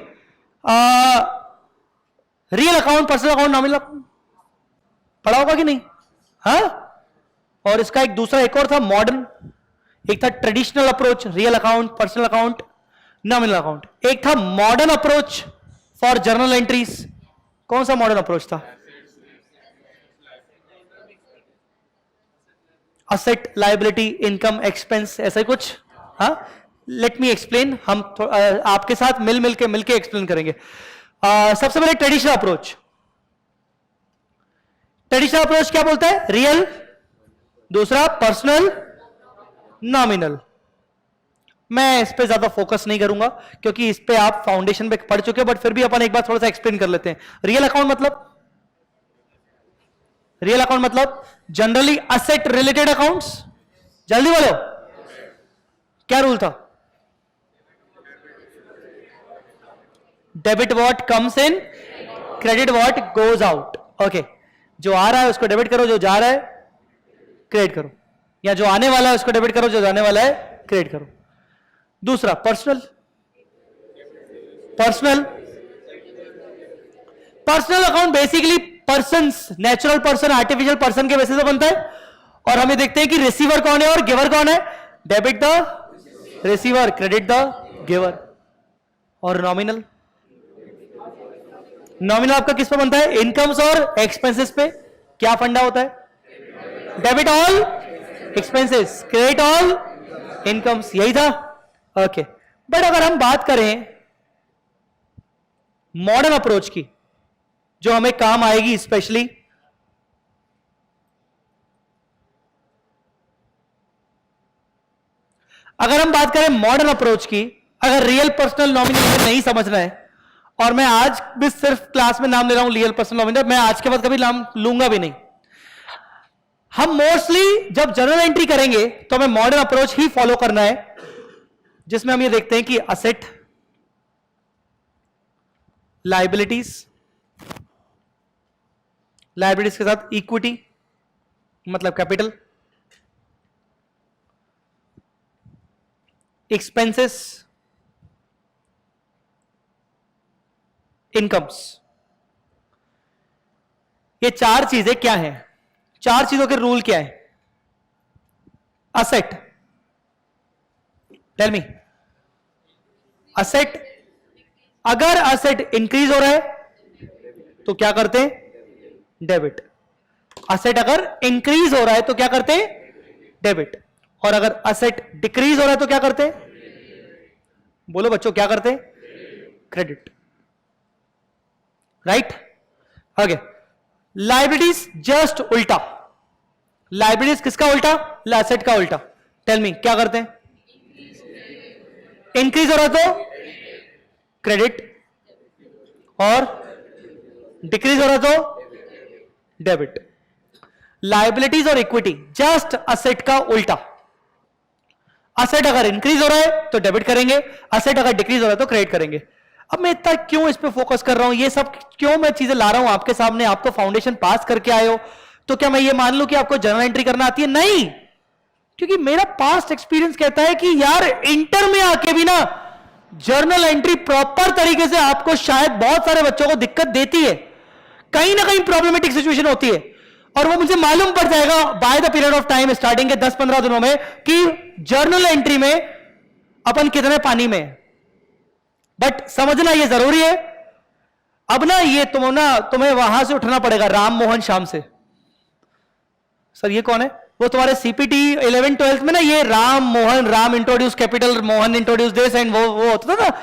real account, personal account, nominal account पढ़ा होगा कि नहीं? हाँ। और इसका एक दूसरा एक और था मॉडर्न, एक था traditional approach, real account, personal account, nominal account. एक था modern approach for journal entries. कौन सा मॉडर्न अप्रोच था? असेट, लायबिलिटी, इनकम, एक्सपेंस, ऐसा ही कुछ। हाँ, लेट मी एक्सप्लेन। हम आपके साथ मिलके एक्सप्लेन करेंगे। सबसे पहले ट्रेडिशनल अप्रोच। ट्रेडिशनल अप्रोच क्या बोलता है? रियल, दूसरा पर्सनल, नॉमिनल। मैं इस पे ज्यादा फोकस नहीं करूंगा क्योंकि इस पे आप फाउंडेशन पे पढ़ चुके हो, बट फिर भी अपन एक बार थोड़ा सा एक्सप्लेन कर लेते हैं। रियल अकाउंट मतलब जनरली असेट रिलेटेड अकाउंट्स। जल्दी बोलो। क्या रूल था? Debit what comes in, credit what goes out. Okay, जो आ रहा है उसको डेबिट करो, जो जा रहा है क्रेडिट करो, या जो आने वाला है उसको डेबिट करो, जो जाने वाला है क्रेडिट करो. दूसरा personal. Personal personal account basically persons, natural person, artificial person के बेसिस पे बनता है. और हमें देखते हैं कि रिसीवर कौन है और गिवर कौन है. Debit the receiver, credit the giver. और नॉमिनल, नॉमिनल आपका किस पे बनता है? इनकम्स और एक्सपेंसेस पे. क्या फंडा होता है? Debit all expenses, credit all incomes. यही था. ओके, बट अगर हम बात करें मॉडर्न अप्रोच की, जो हमें काम आएगी स्पेशली, अगर हम बात करें मॉडर्न अप्रोच की, अगर रियल पर्सनल नॉमिनी नहीं समझना है, और मैं आज भी सिर्फ क्लास में नाम ले रहा हूं रियल पर्सनल नॉमिनी, मैं आज के बाद कभी नाम लूंगा भी नहीं. हम मोस्टली जब जर्नल एंट्री करेंगे तो हमें मॉडर्न अप्रोच ही फॉलो करना है, जिसमें हम ये देखते हैं कि असेट, लाइबिलिटीज, लाइबिलिटीज के साथ इक्विटी मतलब कैपिटल, एक्सपेंसेस, इनकम्स. ये चार चीजें क्या हैं? चार चीजों के रूल क्या है? Asset, tell me. असेट, अगर असेट इंक्रीज हो रहा है तो क्या करते हैं? डेबिट. असेट अगर इंक्रीज हो रहा है तो क्या करते हैं? डेबिट. और अगर असेट डिक्रीज हो रहा है तो क्या करते हैं? बोलो बच्चों, क्या करते हैं? Credit. Right. Okay, liabilities just उल्टा. लाइबिलिटीज किसका उल्टा? असेट का उल्टा. टेल मी, क्या करते हैं? इंक्रीज हो रहा तो क्रेडिट, और डिक्रीज हो रहा तो डेबिट. लाइबिलिटीज और इक्विटी जस्ट असेट का उल्टा. असेट अगर इंक्रीज हो रहा है तो डेबिट करेंगे, असेट अगर डिक्रीज हो रहा है तो क्रेडिट करेंगे. अब मैं इतना क्यों इस पे फोकस कर रहा हूं, ये सब क्यों मैं चीजें ला रहा हूं आपके सामने? आप तो फाउंडेशन पास करके आए हो, तो क्या मैं ये मान लूं कि आपको जर्नल एंट्री करना आती है? नहीं, क्योंकि मेरा पास्ट एक्सपीरियंस कहता है कि यार इंटर में आके भी ना जर्नल एंट्री प्रॉपर तरीके से आपको शायद बहुत सारे बच्चों को दिक्कत देती है. कहीं ना कहीं प्रॉब्लमेटिक सिचुएशन होती है, और वो मुझे मालूम पड़ जाएगा by the period of time, starting के 10-15 दिनों में, कि जर्नल एंट्री में अपन कितने पानी में. बट समझना ये जरूरी है. अब ना ये तुम्हें वहां से उठना पड़ेगा राम मोहन श्याम से. सर ये कौन है? वो तुम्हारे सीपीटी 11-12 में ना ये Ram Mohan, Ram introduce capital, Mohan introduce this, and वो होता था ना.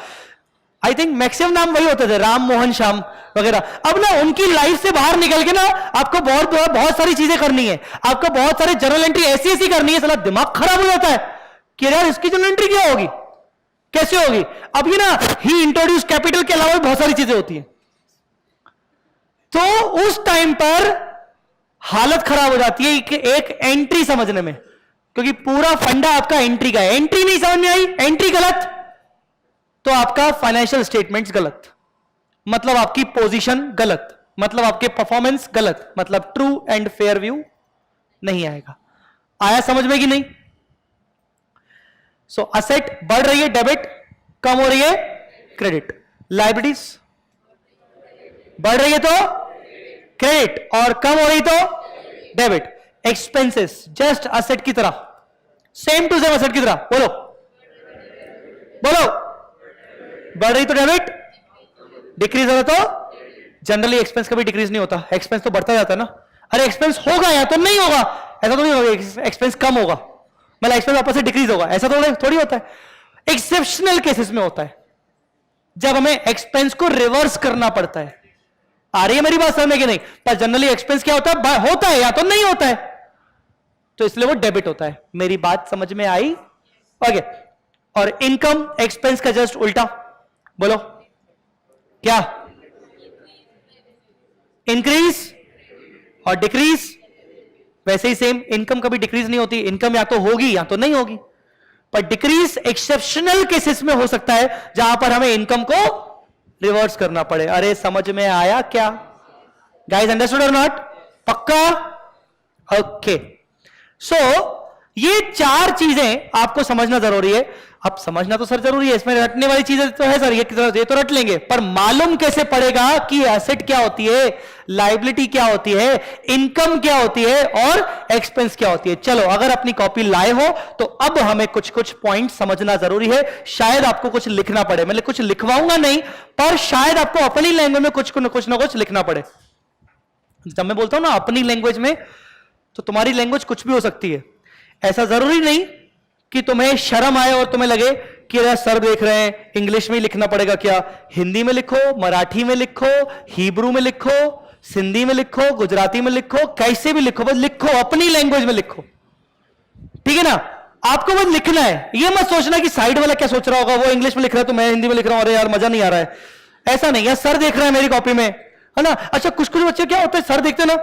आई थिंक मैक्सिमम नाम वही होते थे, राम मोहन श्याम वगैरह. अब ना उनकी लाइफ से बाहर निकल के ना आपको बहुत सारी चीजें करनी है. आपको बहुत सारे जर्नल एंट्री ऐसी करनी है, साला दिमाग खराब हो जाता है कि यार इसकी जर्नल एंट्री क्या होगी, कैसे होगी. अब ये ना ही इंट्रोड्यूस कैपिटल के अलावा बहुत सारी चीजें होती हैं. तो उस टाइम पर हालत खराब हो जाती है कि एक एंट्री समझने में, क्योंकि पूरा फंडा आपका एंट्री का है. एंट्री नहीं समझ में आई, एंट्री गलत, तो आपका फाइनेंशियल स्टेटमेंट्स गलत, मतलब आपकी पोजीशन गलत, मतलब आपके परफॉर्मेंस गलत, मतलब ट्रू एंड फेयर व्यू नहीं आएगा. आया समझ में कि नहीं? सो असेट बढ़ रही है डेबिट, कम हो रही है क्रेडिट. लाइबिलिटीज बढ़ रही है तो क्रेडिट, और कम हो रही तो डेबिट. एक्सपेंसेस जस्ट असेट की तरह, सेम टू सेम असेट की तरह. बोलो बोलो, बढ़ रही तो डेबिट, डिक्रीज हो रहा तो जनरली एक्सपेंस कभी डिक्रीज नहीं होता, एक्सपेंस तो बढ़ता जाता है ना. अरे एक्सपेंस होगा या तो नहीं होगा, ऐसा तो नहीं होगा. एक्सपेंस कम होगा मतलब एक्सपेंस वापस से डिक्रीज होगा, ऐसा तो थोड़ी होता है. एक्सेप्शनल केसेस में होता है जब हमें एक्सपेंस को रिवर्स करना पड़ता है. आ रही है मेरी बात समझ में कि नहीं? पर जनरली एक्सपेंस क्या होता है? होता है या तो नहीं होता है, तो इसलिए वो डेबिट होता है. मेरी बात समझ में आई? ओके. और इनकम एक्सपेंस का जस्ट उल्टा. बोलो क्या? इंक्रीज और डिक्रीज. वैसे ही सेम, इनकम कभी डिक्रीज नहीं होती, इनकम या तो होगी या तो नहीं होगी. पर डिक्रीज एक्सेप्शनल केसेस में हो सकता है जहां पर हमें इनकम को रिवर्स करना पड़े। अरे समझ में आया क्या गाइस? अंडरस्टूड और नॉट? पक्का? ओके। सो ये चार चीजें आपको समझना जरूरी है। अब समझना तो सर जरूरी है, इसमें रटने वाली चीजें तो है सर, ये तो रट लेंगे, पर मालूम कैसे पड़ेगा कि एसेट क्या होती है, लायबिलिटी क्या होती है, इनकम क्या होती है और एक्सपेंस क्या होती है। चलो, अगर अपनी कॉपी लाए हो तो अब हमें कुछ कुछ पॉइंट समझना जरूरी है। शायद आपको कुछ लिखना पड़े, मतलब कुछ लिखवाऊंगा नहीं, पर शायद आपको अपनी लैंग्वेज में कुछ ना कुछ लिखना पड़े। जब मैं बोलता हूं ना अपनी लैंग्वेज में, तो तुम्हारी लैंग्वेज कुछ भी हो सकती है। ऐसा जरूरी नहीं कि तुम्हें शर्म आए और तुम्हें लगे कि यार सर देख रहे हैं, इंग्लिश में ही लिखना पड़ेगा क्या? हिंदी में लिखो, मराठी में लिखो, हिब्रू में लिखो, सिंधी में लिखो, गुजराती में लिखो, कैसे भी लिखो, बस लिखो, अपनी लैंग्वेज में लिखो। ठीक है ना? आपको बस लिखना है, ये मत सोचना कि साइड वाला क्या सोच रहा होगा, वो इंग्लिश में लिख रहा है तो मैं हिंदी में लिख रहा हूं, अरे यार मजा नहीं आ रहा है। ऐसा नहीं है, सर देख रहे हैं मेरी कॉपी में, है ना? अच्छा, कुछ कुछ बच्चे क्या होते हैं, सर देखते ना,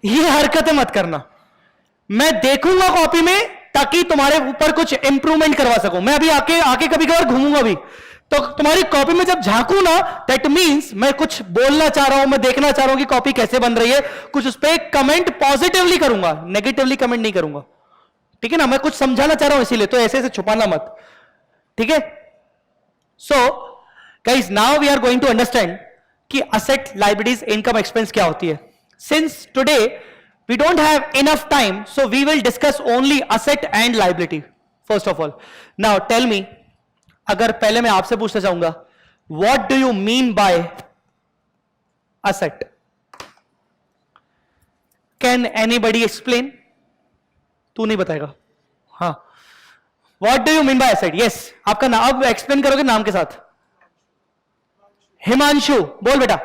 ये हरकतें मत करना। मैं देखूंगा कॉपी में ताकि तुम्हारे ऊपर कुछ इंप्रूवमेंट करवा सकूं। मैं अभी आके आके कभी कभार घूमूंगा भी, तो तुम्हारी कॉपी में जब झांकू ना, दैट मींस मैं कुछ बोलना चाह रहा हूं, मैं देखना चाह रहा हूं कि कॉपी कैसे बन रही है, कुछ उस पर कमेंट पॉजिटिवली करूंगा, नेगेटिवली कमेंट नहीं करूंगा। ठीक है ना? मैं कुछ समझाना चाह रहा हूं इसीलिए, तो ऐसे ऐसे छुपाना मत। ठीक है? So guys, now we are going to understand कि असेट, लायबिलिटीज, इनकम, एक्सपेंस क्या होती है। Since today we don't have enough time, so we will discuss only asset and liability first of all. Now tell me, अगर पहले मैं आपसे पूछना चाहूंगा, what do you mean by asset? Can anybody explain? तू नहीं बताएगा? हाँ, what do you mean by asset? Yes, आपका नाम अब एक्सप्लेन करोगे नाम के साथ। हिमांशु, बोल बेटा।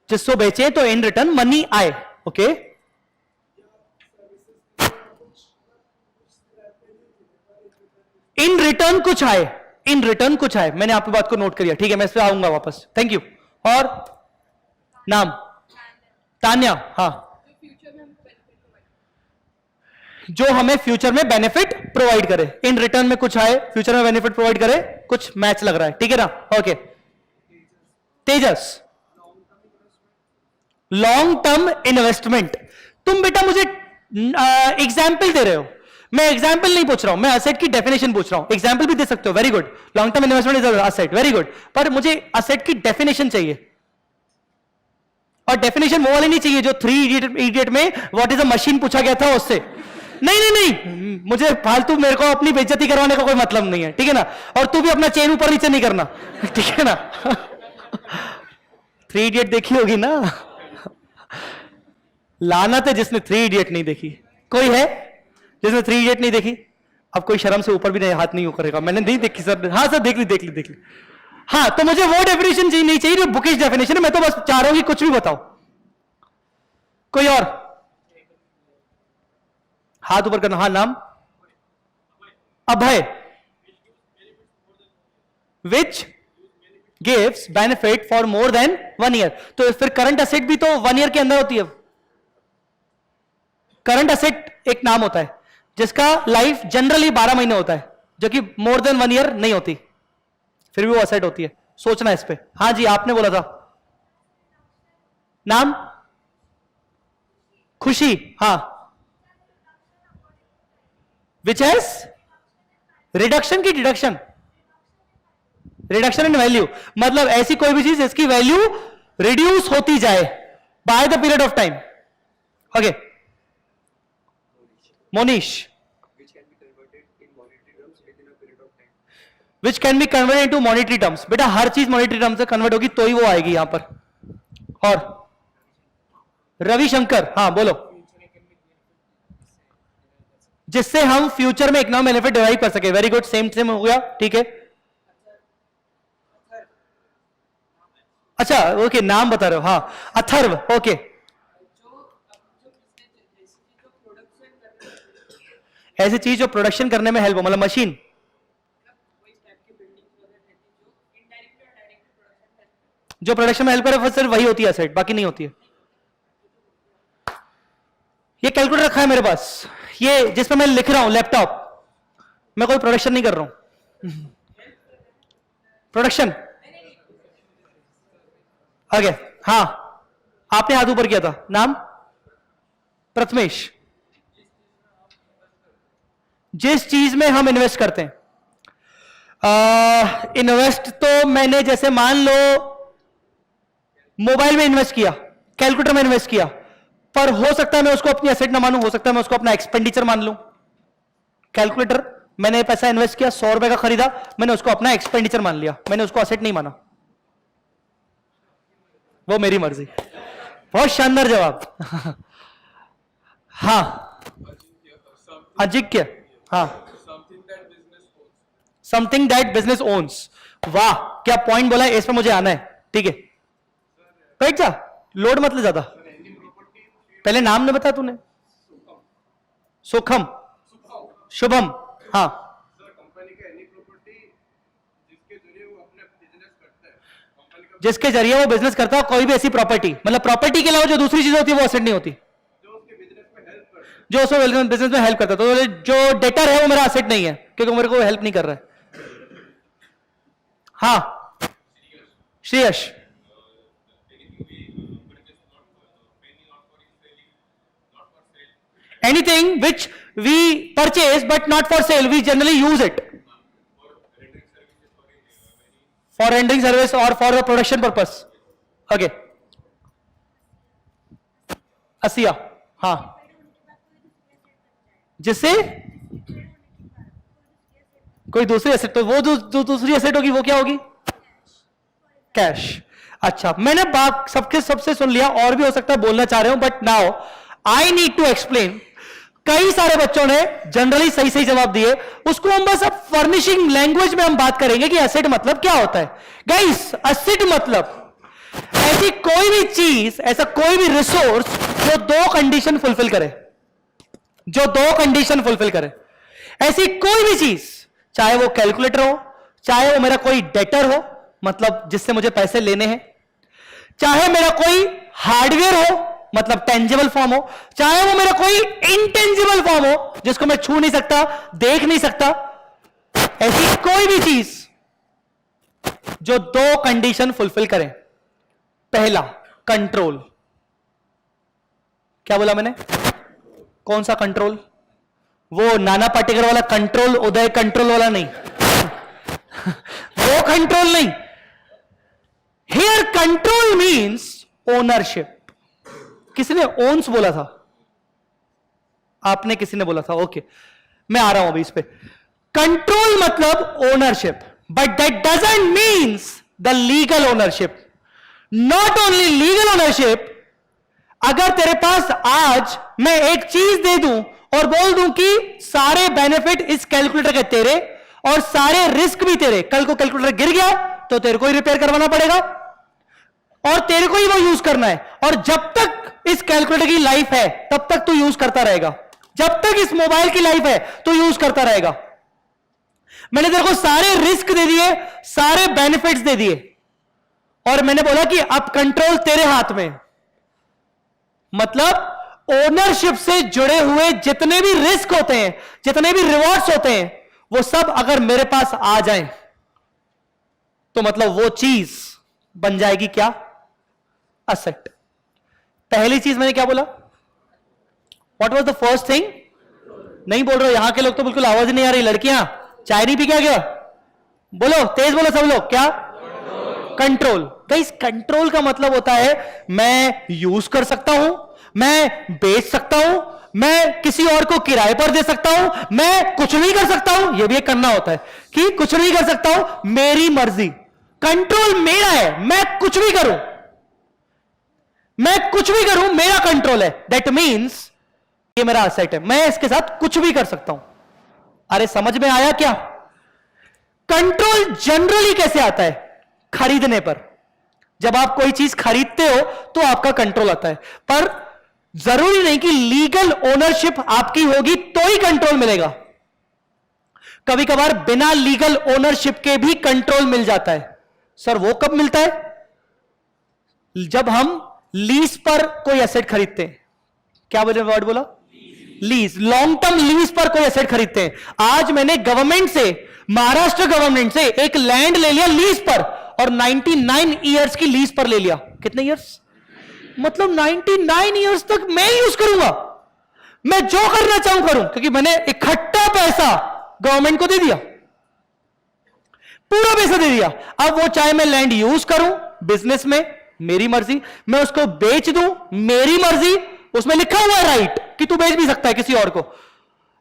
जिसको बेचे तो इन रिटर्न मनी आए। ओके, इन रिटर्न कुछ आए, इन रिटर्न कुछ आए। मैंने आपकी बात को नोट कर लिया, ठीक है, मैं इस पे आऊंगा वापस। Thank you. और नाम? तान्या। हाँ, जो हमें फ्यूचर में बेनिफिट प्रोवाइड करे, इन रिटर्न में कुछ आए, फ्यूचर में बेनिफिट प्रोवाइड करे, कुछ मैच लग रहा है। ठीक है ना? ओके। तेजस, लॉन्ग टर्म इन्वेस्टमेंट। तुम बेटा मुझे एग्जाम्पल दे रहे हो, मैं एग्जाम्पल नहीं पूछ रहा हूं, मैं असेट की डेफिनेशन पूछ रहा हूं। एग्जाम्पल भी दे सकते हो, very good. Long term investment is asset, very good, पर मुझे असेट की डेफिनेशन चाहिए। और डेफिनेशन वो वाली नहीं चाहिए जो 3 इडियट में व्हाट इज अ मशीन पूछा गया था उससे। नहीं नहीं नहीं, मुझे फालतू, मेरे को अपनी बेइज्जती करवाने का कोई मतलब नहीं है। ठीक है ना? और तू भी अपना चेन ऊपर नीचे नहीं करना। ठीक है ना? 3 इडियट देखी होगी ना? लानत है जिसने 3 इडियट नहीं देखी। कोई है जिसने 3 इडियट नहीं देखी? अब कोई शर्म से ऊपर भी नहीं, हाथ नहीं करेगा। मैंने नहीं देखी सर। हाँ सर, देख ली देख ली देख ली। हाँ, तो मुझे वो डेफिनेशन नहीं चाहिए जो बुकिश डेफिनेशन है। मैं तो बस चाह रहा हूं कि कुछ भी बताओ। कोई और? हाथ ऊपर करना। हाँ, नाम? Abhay. Which gives benefit for more than 1 year. तो फिर करंट असेट भी तो 1 ईयर के अंदर होती है। करंट असेट एक नाम होता है जिसका लाइफ जनरली 12 महीने होता है, जो कि मोर देन 1 ईयर नहीं होती, फिर भी वो असेट होती है। सोचना इस पे। हाँ जी, आपने बोला था। नाम? खुशी। हाँ, विच हैज रिडक्शन की डिडक्शन, रिडक्शन इन वैल्यू, मतलब ऐसी कोई भी चीज जिसकी वैल्यू रिड्यूस होती जाए by the period of time. Okay, Monish. Which can be converted into monetary terms. बेटा हर चीज मॉनेटरी टर्म्स से कन्वर्ट होगी तो ही वो आएगी यहां पर। और रविशंकर। हाँ बोलो। जिससे हम फ्यूचर में इकोनॉमिक बेनिफिट डिराइव कर सके। वेरी गुड, सेम सेम हो गया। ठीक है, अच्छा ओके, नाम बता रहे हो। हाँ, अथर्व। ओके, ऐसी चीज जो प्रोडक्शन करने में हेल्प हो, मतलब मशीन। जो प्रोडक्शन में हेल्प करे सिर्फ वही होती है एसेट, बाकी नहीं होती है। ये कैलकुलेटर रखा है मेरे पास, ये जिसमें मैं लिख रहा हूं लैपटॉप, मैं कोई प्रोडक्शन नहीं कर रहा हूं। प्रोडक्शन आगे, हाँ आपने हाथ ऊपर किया था, नाम प्रथमेश। जिस चीज में हम इन्वेस्ट करते हैं, इन्वेस्ट तो मैंने जैसे मान लो मोबाइल में इन्वेस्ट किया, कैलकुलेटर में इन्वेस्ट किया, पर हो सकता है मैं उसको अपनी एसेट ना मानूं, हो सकता है मैं उसको अपना एक्सपेंडिचर मान लूं। कैलकुलेटर मैंने पैसा इन्वेस्ट किया, 100 रुपए का खरीदा, मैंने उसको अपना एक्सपेंडिचर मान लिया, मैंने उसको एसेट नहीं माना, वो मेरी मर्जी। बहुत शानदार जवाब। हाँ अजिंक्य, हाँ समथिंग दैट बिजनेस ओन्स। वाह क्या पॉइंट बोला है, इस पर मुझे आना है। ठीक है बैठ जा, लोड मत ले ज्यादा। पहले नाम ने बता तूने, सुखम शुभम, हाँ जिसके जरिए वो बिजनेस करता है, कोई भी ऐसी प्रॉपर्टी, मतलब प्रॉपर्टी के अलावा जो दूसरी चीजें होती है वो एसेट नहीं होती, जो उसमें बिजनेस में हेल्प करता है। तो जो डेटर है वो मेरा एसेट नहीं है, क्योंकि मेरे को हेल्प नहीं कर रहा है। हाँ Shreyash, anything which we purchase but not for sale, we generally use it for rendering service or for the production purpose. Okay. Asiya, हाँ जिससे कोई दूसरी एसेट, तो वो जो दूसरी एसेट होगी वो क्या होगी? कैश। अच्छा मैंने बात सबसे सुन लिया, और भी हो सकता है बोलना चाह रहे हो, but now I need to explain. कई सारे बच्चों ने जनरली सही सही जवाब दिए, उसको हम बस अब फर्निशिंग लैंग्वेज में हम बात करेंगे कि एसेट मतलब क्या होता है। गाइस एसेट मतलब ऐसी कोई भी चीज, ऐसा कोई भी रिसोर्स जो दो कंडीशन फुलफिल करे, जो दो कंडीशन फुलफिल करे। ऐसी कोई भी चीज, चाहे वो कैलकुलेटर हो, चाहे वो मेरा कोई डेटर हो, मतलब जिससे मुझे पैसे लेने हैं, चाहे मेरा कोई हार्डवेयर हो, मतलब टेंजिबल फॉर्म हो, चाहे वो मेरा कोई इंटेंजिबल फॉर्म हो जिसको मैं छू नहीं सकता, देख नहीं सकता, ऐसी कोई भी चीज जो दो कंडीशन फुलफिल करें। पहला कंट्रोल, क्या बोला मैंने? कौन सा कंट्रोल? वो नाना पाटेकर वाला कंट्रोल, उदय कंट्रोल वाला नहीं। वो कंट्रोल नहीं। Here control means ownership. किसी ने ओन्स बोला था? आपने, किसी ने बोला था? ओके मैं आ रहा हूं अभी इस पे। कंट्रोल मतलब ownership, but that doesn't means the legal ownership. Not only legal ownership, अगर तेरे पास आज मैं एक चीज दे दूं और बोल दूं कि सारे बेनिफिट इस कैलकुलेटर के तेरे और सारे रिस्क भी तेरे, कल को कैलकुलेटर गिर गया तो तेरे को ही रिपेयर करवाना पड़ेगा और तेरे को ही वो यूज करना है, और जब तक इस कैलकुलेटर की लाइफ है तब तक तू यूज करता रहेगा, जब तक इस मोबाइल की लाइफ है तो यूज करता रहेगा। मैंने तेरे को सारे रिस्क दे दिए, सारे बेनिफिट्स दे दिए, और मैंने बोला कि अब कंट्रोल तेरे हाथ में। मतलब ओनरशिप से जुड़े हुए जितने भी रिस्क होते हैं, जितने भी रिवॉर्ड्स होते हैं, वो सब अगर मेरे पास आ जाएं तो मतलब वो चीज बन जाएगी क्या? असेट। पहली चीज मैंने क्या बोला? What was the first thing? नहीं बोल रहे हो, यहां के लोग तो बिल्कुल आवाज ही नहीं आ रही। लड़कियां चाय नहीं पी क्या? बोलो, तेज बोलो सब लोग। क्या? कंट्रोल। गाइस कंट्रोल का मतलब होता है मैं यूज कर सकता हूं, मैं बेच सकता हूं, मैं किसी और को किराए पर दे सकता हूं, मैं कुछ नहीं कर सकता हूं। यह भी एक करना होता है कि कुछ नहीं कर सकता हूं, मेरी मर्जी। कंट्रोल मेरा है, मैं कुछ भी करूं, मैं कुछ भी करूं, मेरा कंट्रोल है। दैट मीन्स ये मेरा एसेट है, मैं इसके साथ कुछ भी कर सकता हूं। अरे समझ में आया क्या? कंट्रोल जनरली कैसे आता है? खरीदने पर। जब आप कोई चीज खरीदते हो तो आपका कंट्रोल आता है, पर जरूरी नहीं कि लीगल ओनरशिप आपकी होगी तो ही कंट्रोल मिलेगा। कभी कभार बिना लीगल ओनरशिप के भी कंट्रोल मिल जाता है। सर वो कब मिलता है? जब हम लीज पर कोई एसेट खरीदते हैं, क्या बोले वर्ड बोला, लीज, लॉन्ग टर्म लीज पर कोई एसेट खरीदते हैं। आज मैंने गवर्नमेंट से, महाराष्ट्र गवर्नमेंट से एक लैंड ले लिया लीज पर और 99 ईयर्स की लीज पर ले लिया। कितने ईयर्स? मतलब 99 ईयर्स तक मैं यूज करूंगा, मैं जो करना चाहूं करूं, क्योंकि मैंने इकट्ठा पैसा गवर्नमेंट को दे दिया, पूरा पैसा दे दिया। अब वो चाहे मैं लैंड यूज करूं बिजनेस में, मेरी मर्जी, मैं उसको बेच दूं, मेरी मर्जी, उसमें लिखा हुआ है राइट कि तू बेच भी सकता है किसी और को।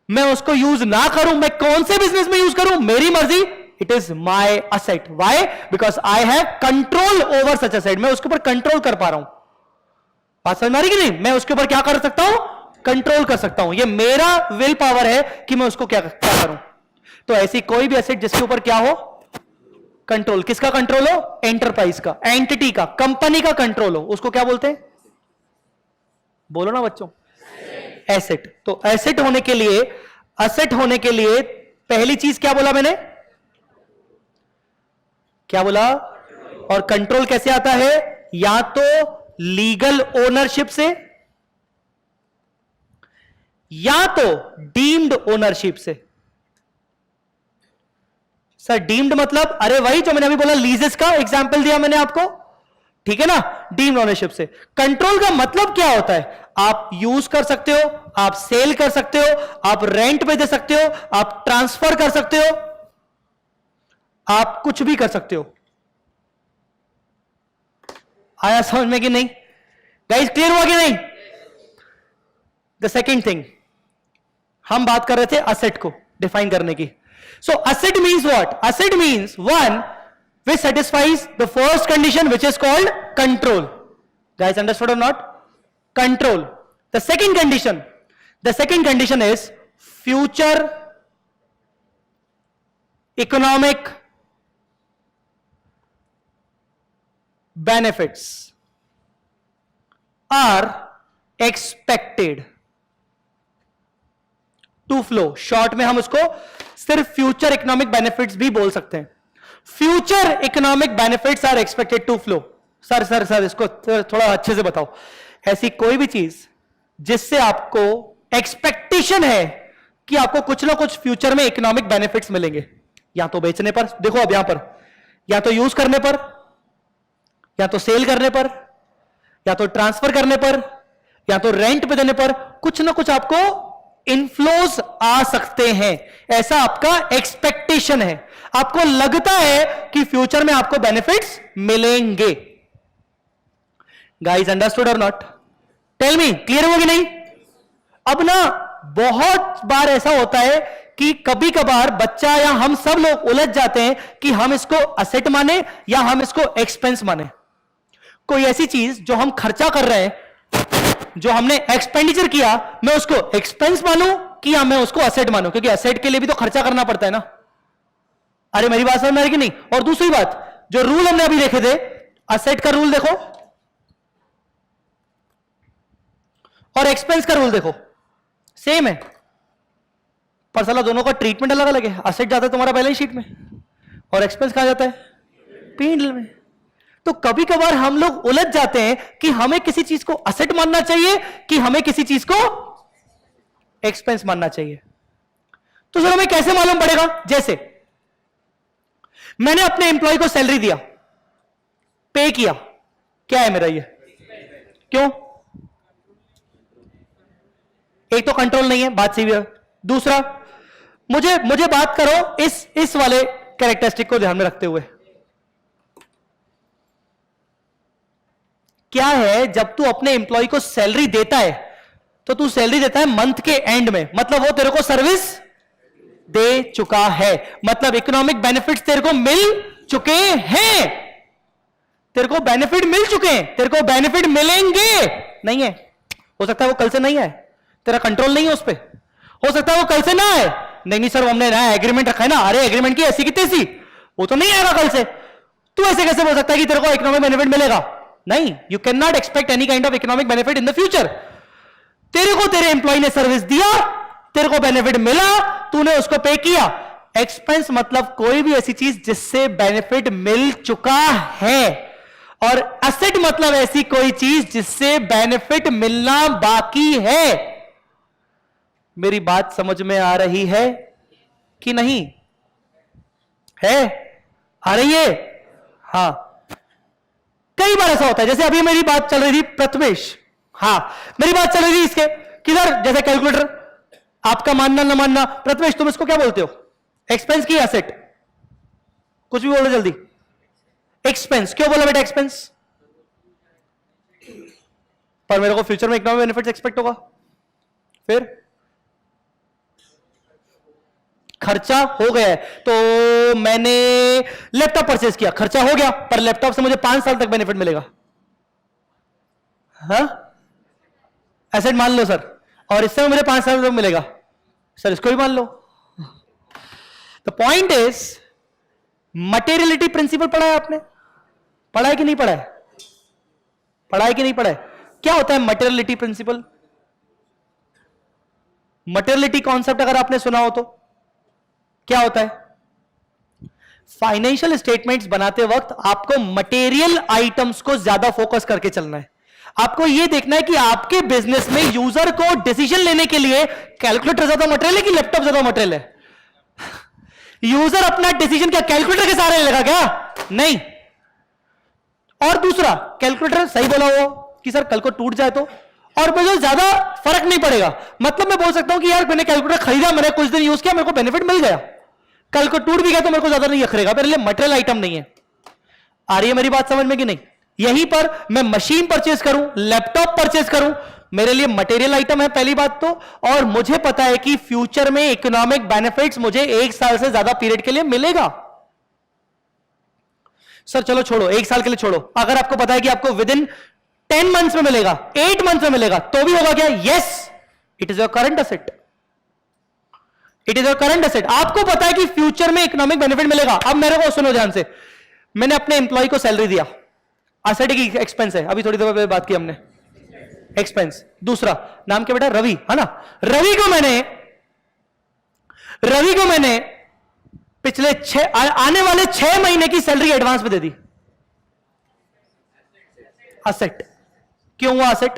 मैं उसको यूज ना करूं, मैं कौन से बिजनेस में यूज करूं, मेरी मर्जी, it is my asset. Why? Because I have control over such asset. मैं उसके ऊपर कंट्रोल कर पा रहा हूं। बात समझ में आ रही कि नहीं? मैं उसके ऊपर क्या कर सकता हूं? कंट्रोल कर सकता हूं। ये मेरा विल पावर है कि मैं उसको क्या करूं। तो ऐसी कोई भी एसेट जिसके ऊपर क्या हो, कंट्रोल। किसका कंट्रोल हो? एंटरप्राइज का, एंटिटी का, कंपनी का कंट्रोल हो, उसको क्या बोलते हैं? बोलो ना बच्चों, एसेट। तो एसेट होने के लिए, असेट होने के लिए पहली चीज क्या बोला मैंने? क्या बोला? और कंट्रोल कैसे आता है? या तो लीगल ओनरशिप से, या तो डीम्ड ओनरशिप से। सर डीम्ड मतलब? अरे वही जो मैंने अभी बोला, लीजेस का एग्जांपल दिया मैंने आपको, ठीक है ना? डीम्ड ओनरशिप से। कंट्रोल का मतलब क्या होता है? आप यूज कर सकते हो, आप सेल कर सकते हो, आप रेंट पे दे सकते हो, आप ट्रांसफर कर सकते हो, आप कुछ भी कर सकते हो। आया समझ में कि नहीं? गाइस क्लियर हुआ कि नहीं? द सेकेंड थिंग, हम बात कर रहे थे असेट को डिफाइन करने की। So asset means what? Asset means one which satisfies the first condition, which is called control. Guys understood or not? Control. The second condition is future economic benefits are expected to flow. Short में हम उसको सिर्फ future economic benefits भी बोल सकते हैं। Future economic benefits are expected to flow. Sir इसको थोड़ा अच्छे से बताओ। ऐसी कोई भी चीज जिससे आपको एक्सपेक्टेशन है कि आपको कुछ ना कुछ फ्यूचर में इकोनॉमिक बेनिफिट्स मिलेंगे, या तो बेचने पर, देखो अब यहां पर, या तो यूज करने पर, या तो सेल करने पर, या तो ट्रांसफर करने पर, या तो रेंट पे देने पर, कुछ ना कुछ आपको इनफ्लोज आ सकते हैं। ऐसा आपका एक्सपेक्टेशन है, आपको लगता है कि फ्यूचर में आपको बेनिफिट्स मिलेंगे। गाइस अंडरस्टूड और नॉट? टेल मी, क्लियर हो कि नहीं? अब ना बहुत बार ऐसा होता है कि कभी कभार बच्चा या हम सब लोग उलझ जाते हैं कि हम इसको असेट माने या हम इसको एक्सपेंस माने। कोई ऐसी चीज जो हम खर्चा कर रहे हैं, जो हमने एक्सपेंडिचर किया, मैं उसको एक्सपेंस मानूं कि या मैं उसको असेट मानूं? क्योंकि असेट के लिए भी तो खर्चा करना पड़ता है ना। अरे मेरी बात समझ में आ रही कि नहीं? और दूसरी बात, जो रूल हमने अभी देखे थे, असेट का रूल देखो और एक्सपेंस का रूल देखो, सेम है, पर साला दोनों का ट्रीटमेंट अलग अलग है। असेट जाता है तुम्हारा बैलेंस शीट में और एक्सपेंस कहां जाता है? P&L में। तो कभी कभार हम लोग उलझ जाते हैं कि हमें किसी चीज को असेट मानना चाहिए कि हमें किसी चीज को एक्सपेंस मानना चाहिए। तो सर हमें कैसे मालूम पड़ेगा? जैसे मैंने अपने एम्प्लॉय को सैलरी दिया, पे किया, क्या है मेरा ये? क्यों? एक तो कंट्रोल नहीं है, बात सही है। दूसरा, मुझे बात करो इस वाले कैरेक्टरिस्टिक को ध्यान में रखते हुए, क्या है जब तू अपने एम्प्लॉय को सैलरी देता है तो तू सैलरी देता है मंथ के एंड में, मतलब वो तेरे को सर्विस दे चुका है, मतलब इकोनॉमिक बेनिफिट्स तेरे को मिल चुके हैं, तेरे को बेनिफिट मिल चुके हैं, तेरे को बेनिफिट मिलेंगे नहीं है। हो सकता है वो कल से नहीं आए, तेरा कंट्रोल नहीं है उस पर, हो सकता है वो कल से ना आए। नहीं सर हमने नया एग्रीमेंट रखा है ना, अरे एग्रीमेंट की ऐसी की तैसी, वो तो नहीं आएगा कल से। तू ऐसे कैसे बोल सकता है कि तेरे को इकोनॉमिक बेनिफिट मिलेगा? नहीं, you can not expect any kind of economic benefit in the future. तेरे को तेरे एम्प्लॉय ने सर्विस दिया, तेरे को बेनिफिट मिला, तूने उसको पे किया। एक्सपेंस मतलब कोई भी ऐसी चीज जिससे बेनिफिट मिल चुका है। और असेट मतलब ऐसी कोई चीज जिससे बेनिफिट मिलना बाकी है। मेरी बात समझ में आ रही है कि नहीं? है? आ रही है? हां। कई बार ऐसा होता है, जैसे अभी मेरी बात चल रही थी प्रथमेश, हां मेरी बात चल रही थी इसके किधर, जैसे कैलकुलेटर, आपका मानना ना मानना, प्रथमेश तुम इसको क्या बोलते हो? एक्सपेंस की एसेट? कुछ भी बोलो जल्दी। एक्सपेंस। क्यों बोला बेटा एक्सपेंस? पर मेरे को फ्यूचर में इकोनॉमिक बेनिफिट्स एक्सपेक्ट होगा। फिर खर्चा हो गया है, तो मैंने लैपटॉप परचेज किया, खर्चा हो गया, पर लैपटॉप से मुझे 5 साल तक बेनिफिट मिलेगा। हाँ, एसेट मान लो सर, और इससे मुझे 5 साल तक मिलेगा सर, इसको भी मान लो। The point is, materiality principle पढ़ा है आपने? पढ़ा है कि नहीं पढ़ा है? पढ़ा है कि नहीं पढ़ा है? क्या होता है मटेरियलिटी प्रिंसिपल? मटेरियलिटी कॉन्सेप्ट अगर आपने सुना हो तो क्या होता है? फाइनेंशियल स्टेटमेंट्स बनाते वक्त आपको मटेरियल आइटम्स को ज्यादा फोकस करके चलना है। आपको यह देखना है कि आपके बिजनेस में यूजर को डिसीजन लेने के लिए कैलकुलेटर ज्यादा मटेरियल है कि लैपटॉप ज्यादा मटेरियल है? यूजर अपना डिसीजन क्या कैलकुलेटर के सहारे लेगा क्या? नहीं। और दूसरा, कैलकुलेटर सही बोला हो कि सर कल को टूट जाए तो, और मुझे ज्यादा फर्क नहीं पड़ेगा, मतलब मैं बोल सकता हूं कि यार मैंने कैलकुलेटर खरीदा, मैंने कुछ दिन यूज किया, मेरे को बेनिफिट मिल गया, कल को टूट भी गया तो मेरे को ज्यादा नहीं अखरेगा, मेरे लिए मटेरियल आइटम नहीं है। आ रही है मेरी बात समझ में कि नहीं? यहीं पर मैं मशीन परचेज करूं, लैपटॉप परचेज करूं, मेरे लिए मटेरियल आइटम है पहली बात तो, और मुझे पता है कि फ्यूचर में इकोनॉमिक बेनिफिट्स मुझे 1 साल से ज्यादा पीरियड के लिए मिलेगा। सर चलो छोड़ो, 1 साल के लिए छोड़ो, अगर आपको पता है कि आपको विद इन 10 मंथ्स में मिलेगा, 8 मंथ्स में मिलेगा, तो भी होगा क्या? Yes, it is your current asset. It is your current asset. आपको पता है कि फ्यूचर में इकोनॉमिक बेनिफिट मिलेगा। अब मेरे को सुनो ध्यान से, मैंने अपने एम्प्लॉय को सैलरी दिया, एसेट की एक्सपेंस है, अभी थोड़ी देर पहले बात की हमने, एक्सपेंस। दूसरा नाम क्या बेटा? रवि, है ना? रवि को मैंने पिछले आने वाले 6 महीने की सैलरी एडवांस में दे दी। असेट। क्यों हुआ असेट?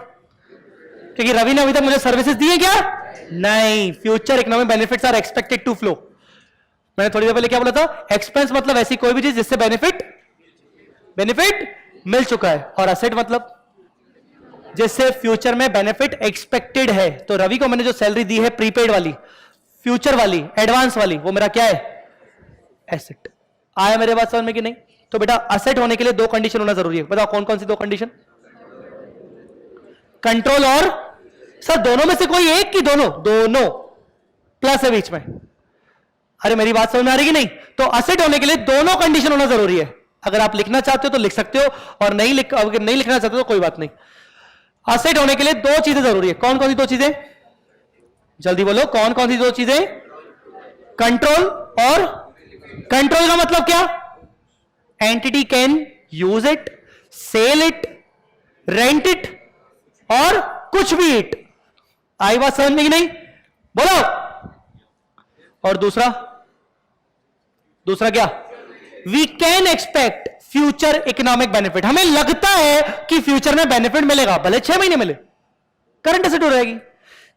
क्योंकि रवि ने अभी तक मुझे सर्विसेज दी है क्या? नहीं। Future economic benefits are expected to flow. मैंने थोड़ी देर पहले क्या बोला था? एक्सपेंस मतलब ऐसी कोई भी चीज जिससे बेनिफिट मिल चुका है, और असेट मतलब जिससे फ्यूचर में बेनिफिट एक्सपेक्टेड है। तो रवि को मैंने जो सैलरी दी है प्रीपेड वाली, फ्यूचर वाली, एडवांस वाली, वो मेरा क्या है? एसेट। आया मेरे बात समझ में कि नहीं? तो बेटा असेट होने के लिए 2 कंडीशन होना जरूरी है। बताओ कौन कौन सी 2 कंडीशन? कंट्रोल और, सर दोनों में से कोई एक कि दोनों? दोनों प्लस है बीच में। अरे मेरी बात समझ में आ रही कि नहीं? तो असेट होने के लिए दोनों कंडीशन होना जरूरी है। अगर आप लिखना चाहते हो तो लिख सकते हो, और नहीं लिखना चाहते हो तो कोई बात नहीं। असेट होने के लिए 2 चीजें जरूरी है। कौन कौन सी 2 चीजें? जल्दी बोलो, कौन कौन सी 2 चीजें? कंट्रोल और, कंट्रोल का मतलब क्या? Entity can use it, sell it, rent it, और कुछ भी इट। आई बात समझ में कि नहीं? बोलो। और दूसरा क्या? We can expect future economic benefit. हमें लगता है कि फ्यूचर में बेनिफिट मिलेगा, भले 6 महीने मिले, करंट एसेट हो जाएगी,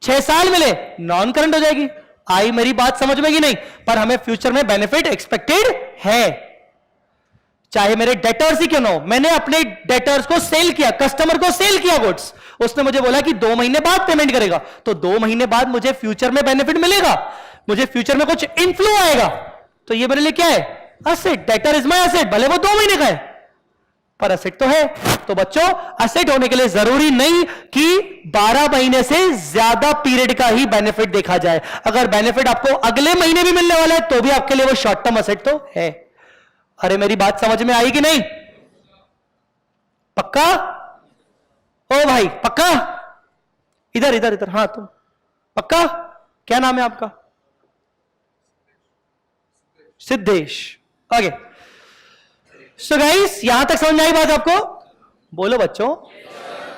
6 साल मिले, नॉन करंट हो जाएगी। आई मेरी बात समझ में कि नहीं? पर हमें फ्यूचर में बेनिफिट एक्सपेक्टेड है, चाहे मेरे डेटर्स ही क्यों ना हो। मैंने अपने डेटर्स को सेल किया, कस्टमर को सेल किया गुड्स, उसने मुझे बोला कि 2 महीने बाद पेमेंट करेगा, तो 2 महीने बाद मुझे फ्यूचर में बेनिफिट मिलेगा, मुझे फ्यूचर में कुछ इनफ्लो आएगा, तो ये मेरे लिए क्या है? Asset. Debtor is my asset, भले वो 2 महीने का है, पर असेट तो है। तो बच्चों, असेट होने के लिए जरूरी नहीं कि 12 महीने से ज्यादा पीरियड का ही बेनिफिट देखा जाए। अगर बेनिफिट आपको अगले महीने भी मिलने वाला है तो भी आपके लिए वो शॉर्ट टर्म असेट तो है। अरे मेरी बात समझ में आई कि नहीं? पक्का? ओ भाई पक्का? इधर इधर इधर, हाँ तुम पक्का? क्या नाम है आपका? सिद्धेश। ओके, सो गाइस, यहां तक समझ में आई बात आपको? बोलो बच्चों,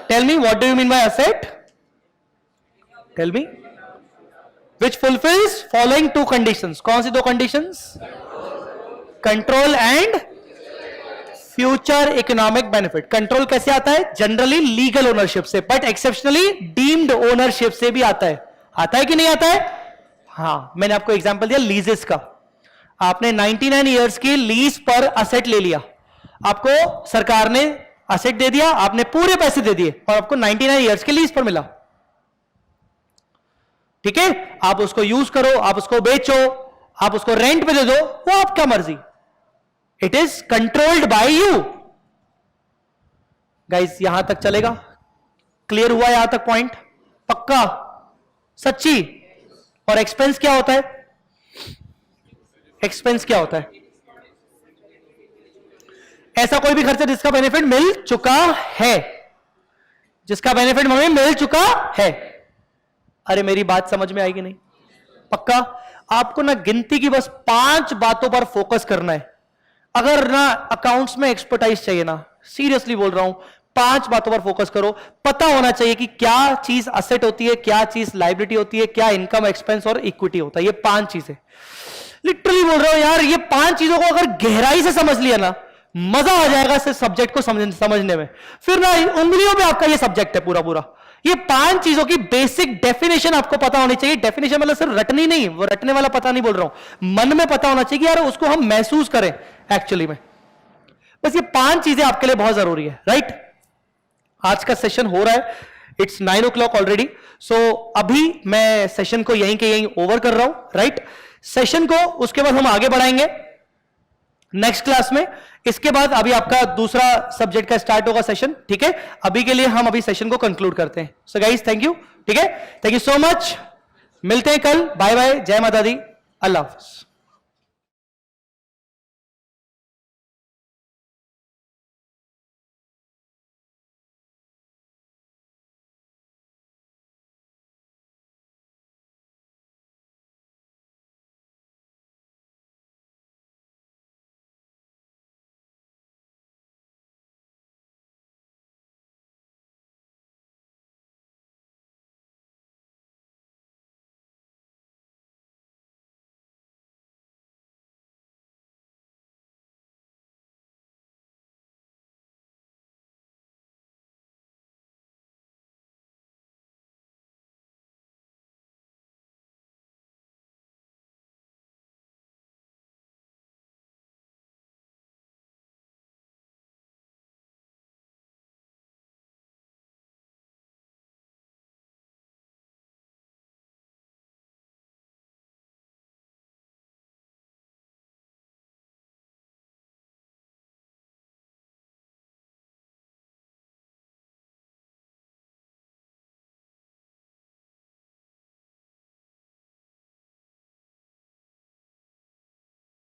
tell me what do you mean by asset? Tell me. Which fulfils following 2 conditions. कौन सी 2 conditions? Control and future economic benefit. Control कैसे आता है? जनरली लीगल ओनरशिप से, बट एक्सेप्शनली डीम्ड ओनरशिप से भी आता है। आता है कि नहीं आता है? हां, मैंने आपको एग्जांपल दिया लीजेस का। आपने 99 इयर्स की लीज पर असेट ले लिया, आपको सरकार ने असेट दे दिया, आपने पूरे पैसे दे दिए और आपको 99 इयर्स के लीज पर मिला। ठीक है, आप उसको यूज करो, आप उसको बेचो, आप उसको रेंट पे दे दो, वो आपका मर्जी। It is controlled by you. Guys, यहां तक चलेगा? क्लियर हुआ यहां तक पॉइंट? पक्का? सच्ची? और एक्सपेंस क्या होता है? एक्सपेंस क्या होता है? ऐसा कोई भी खर्चा जिसका बेनिफिट मिल चुका है, जिसका बेनिफिट हमें मिल चुका है। अरे मेरी बात समझ में आएगी नहीं? पक्का? आपको ना गिनती की बस 5 बातों पर फोकस करना है। अगर ना अकाउंट्स में एक्सपर्टाइज चाहिए ना, सीरियसली बोल रहा हूं, 5 बातों पर फोकस करो। पता होना चाहिए कि क्या चीज असेट होती है, क्या चीज लायबिलिटी होती है, क्या इनकम, एक्सपेंस और इक्विटी होता है। ये 5 चीजें, लिटरली बोल रहा हूं यार, ये 5 चीजों को अगर गहराई से समझ लिया ना, मजा आ जाएगा इस सब्जेक्ट को समझने में। फिर ना उंगलियों में आपका ये सब्जेक्ट है पूरा पूरा। ये 5 चीजों की बेसिक डेफिनेशन आपको पता होनी चाहिए। डेफिनेशन मतलब सिर्फ रटनी नहीं, वो रटने वाला पता नहीं बोल रहा हूं, मन में पता होना चाहिए कि यार उसको हम महसूस करें एक्चुअली में। बस ये 5 चीजें आपके लिए बहुत जरूरी है, राइट? आज का सेशन हो रहा है, इट्स 9 o'clock ऑलरेडी। सो अभी मैं सेशन को यहीं के यहीं ओवर कर रहा हूं, राइट? सेशन को उसके बाद हम आगे बढ़ाएंगे नेक्स्ट क्लास में। इसके बाद अभी आपका दूसरा सब्जेक्ट का स्टार्ट होगा सेशन, ठीक है? अभी के लिए हम अभी सेशन को कंक्लूड करते हैं। सो गाइस, थैंक यू, ठीक है? Thank you so much. मिलते हैं कल। बाय बाय, जय माता दी, अल्लाह हाफिज।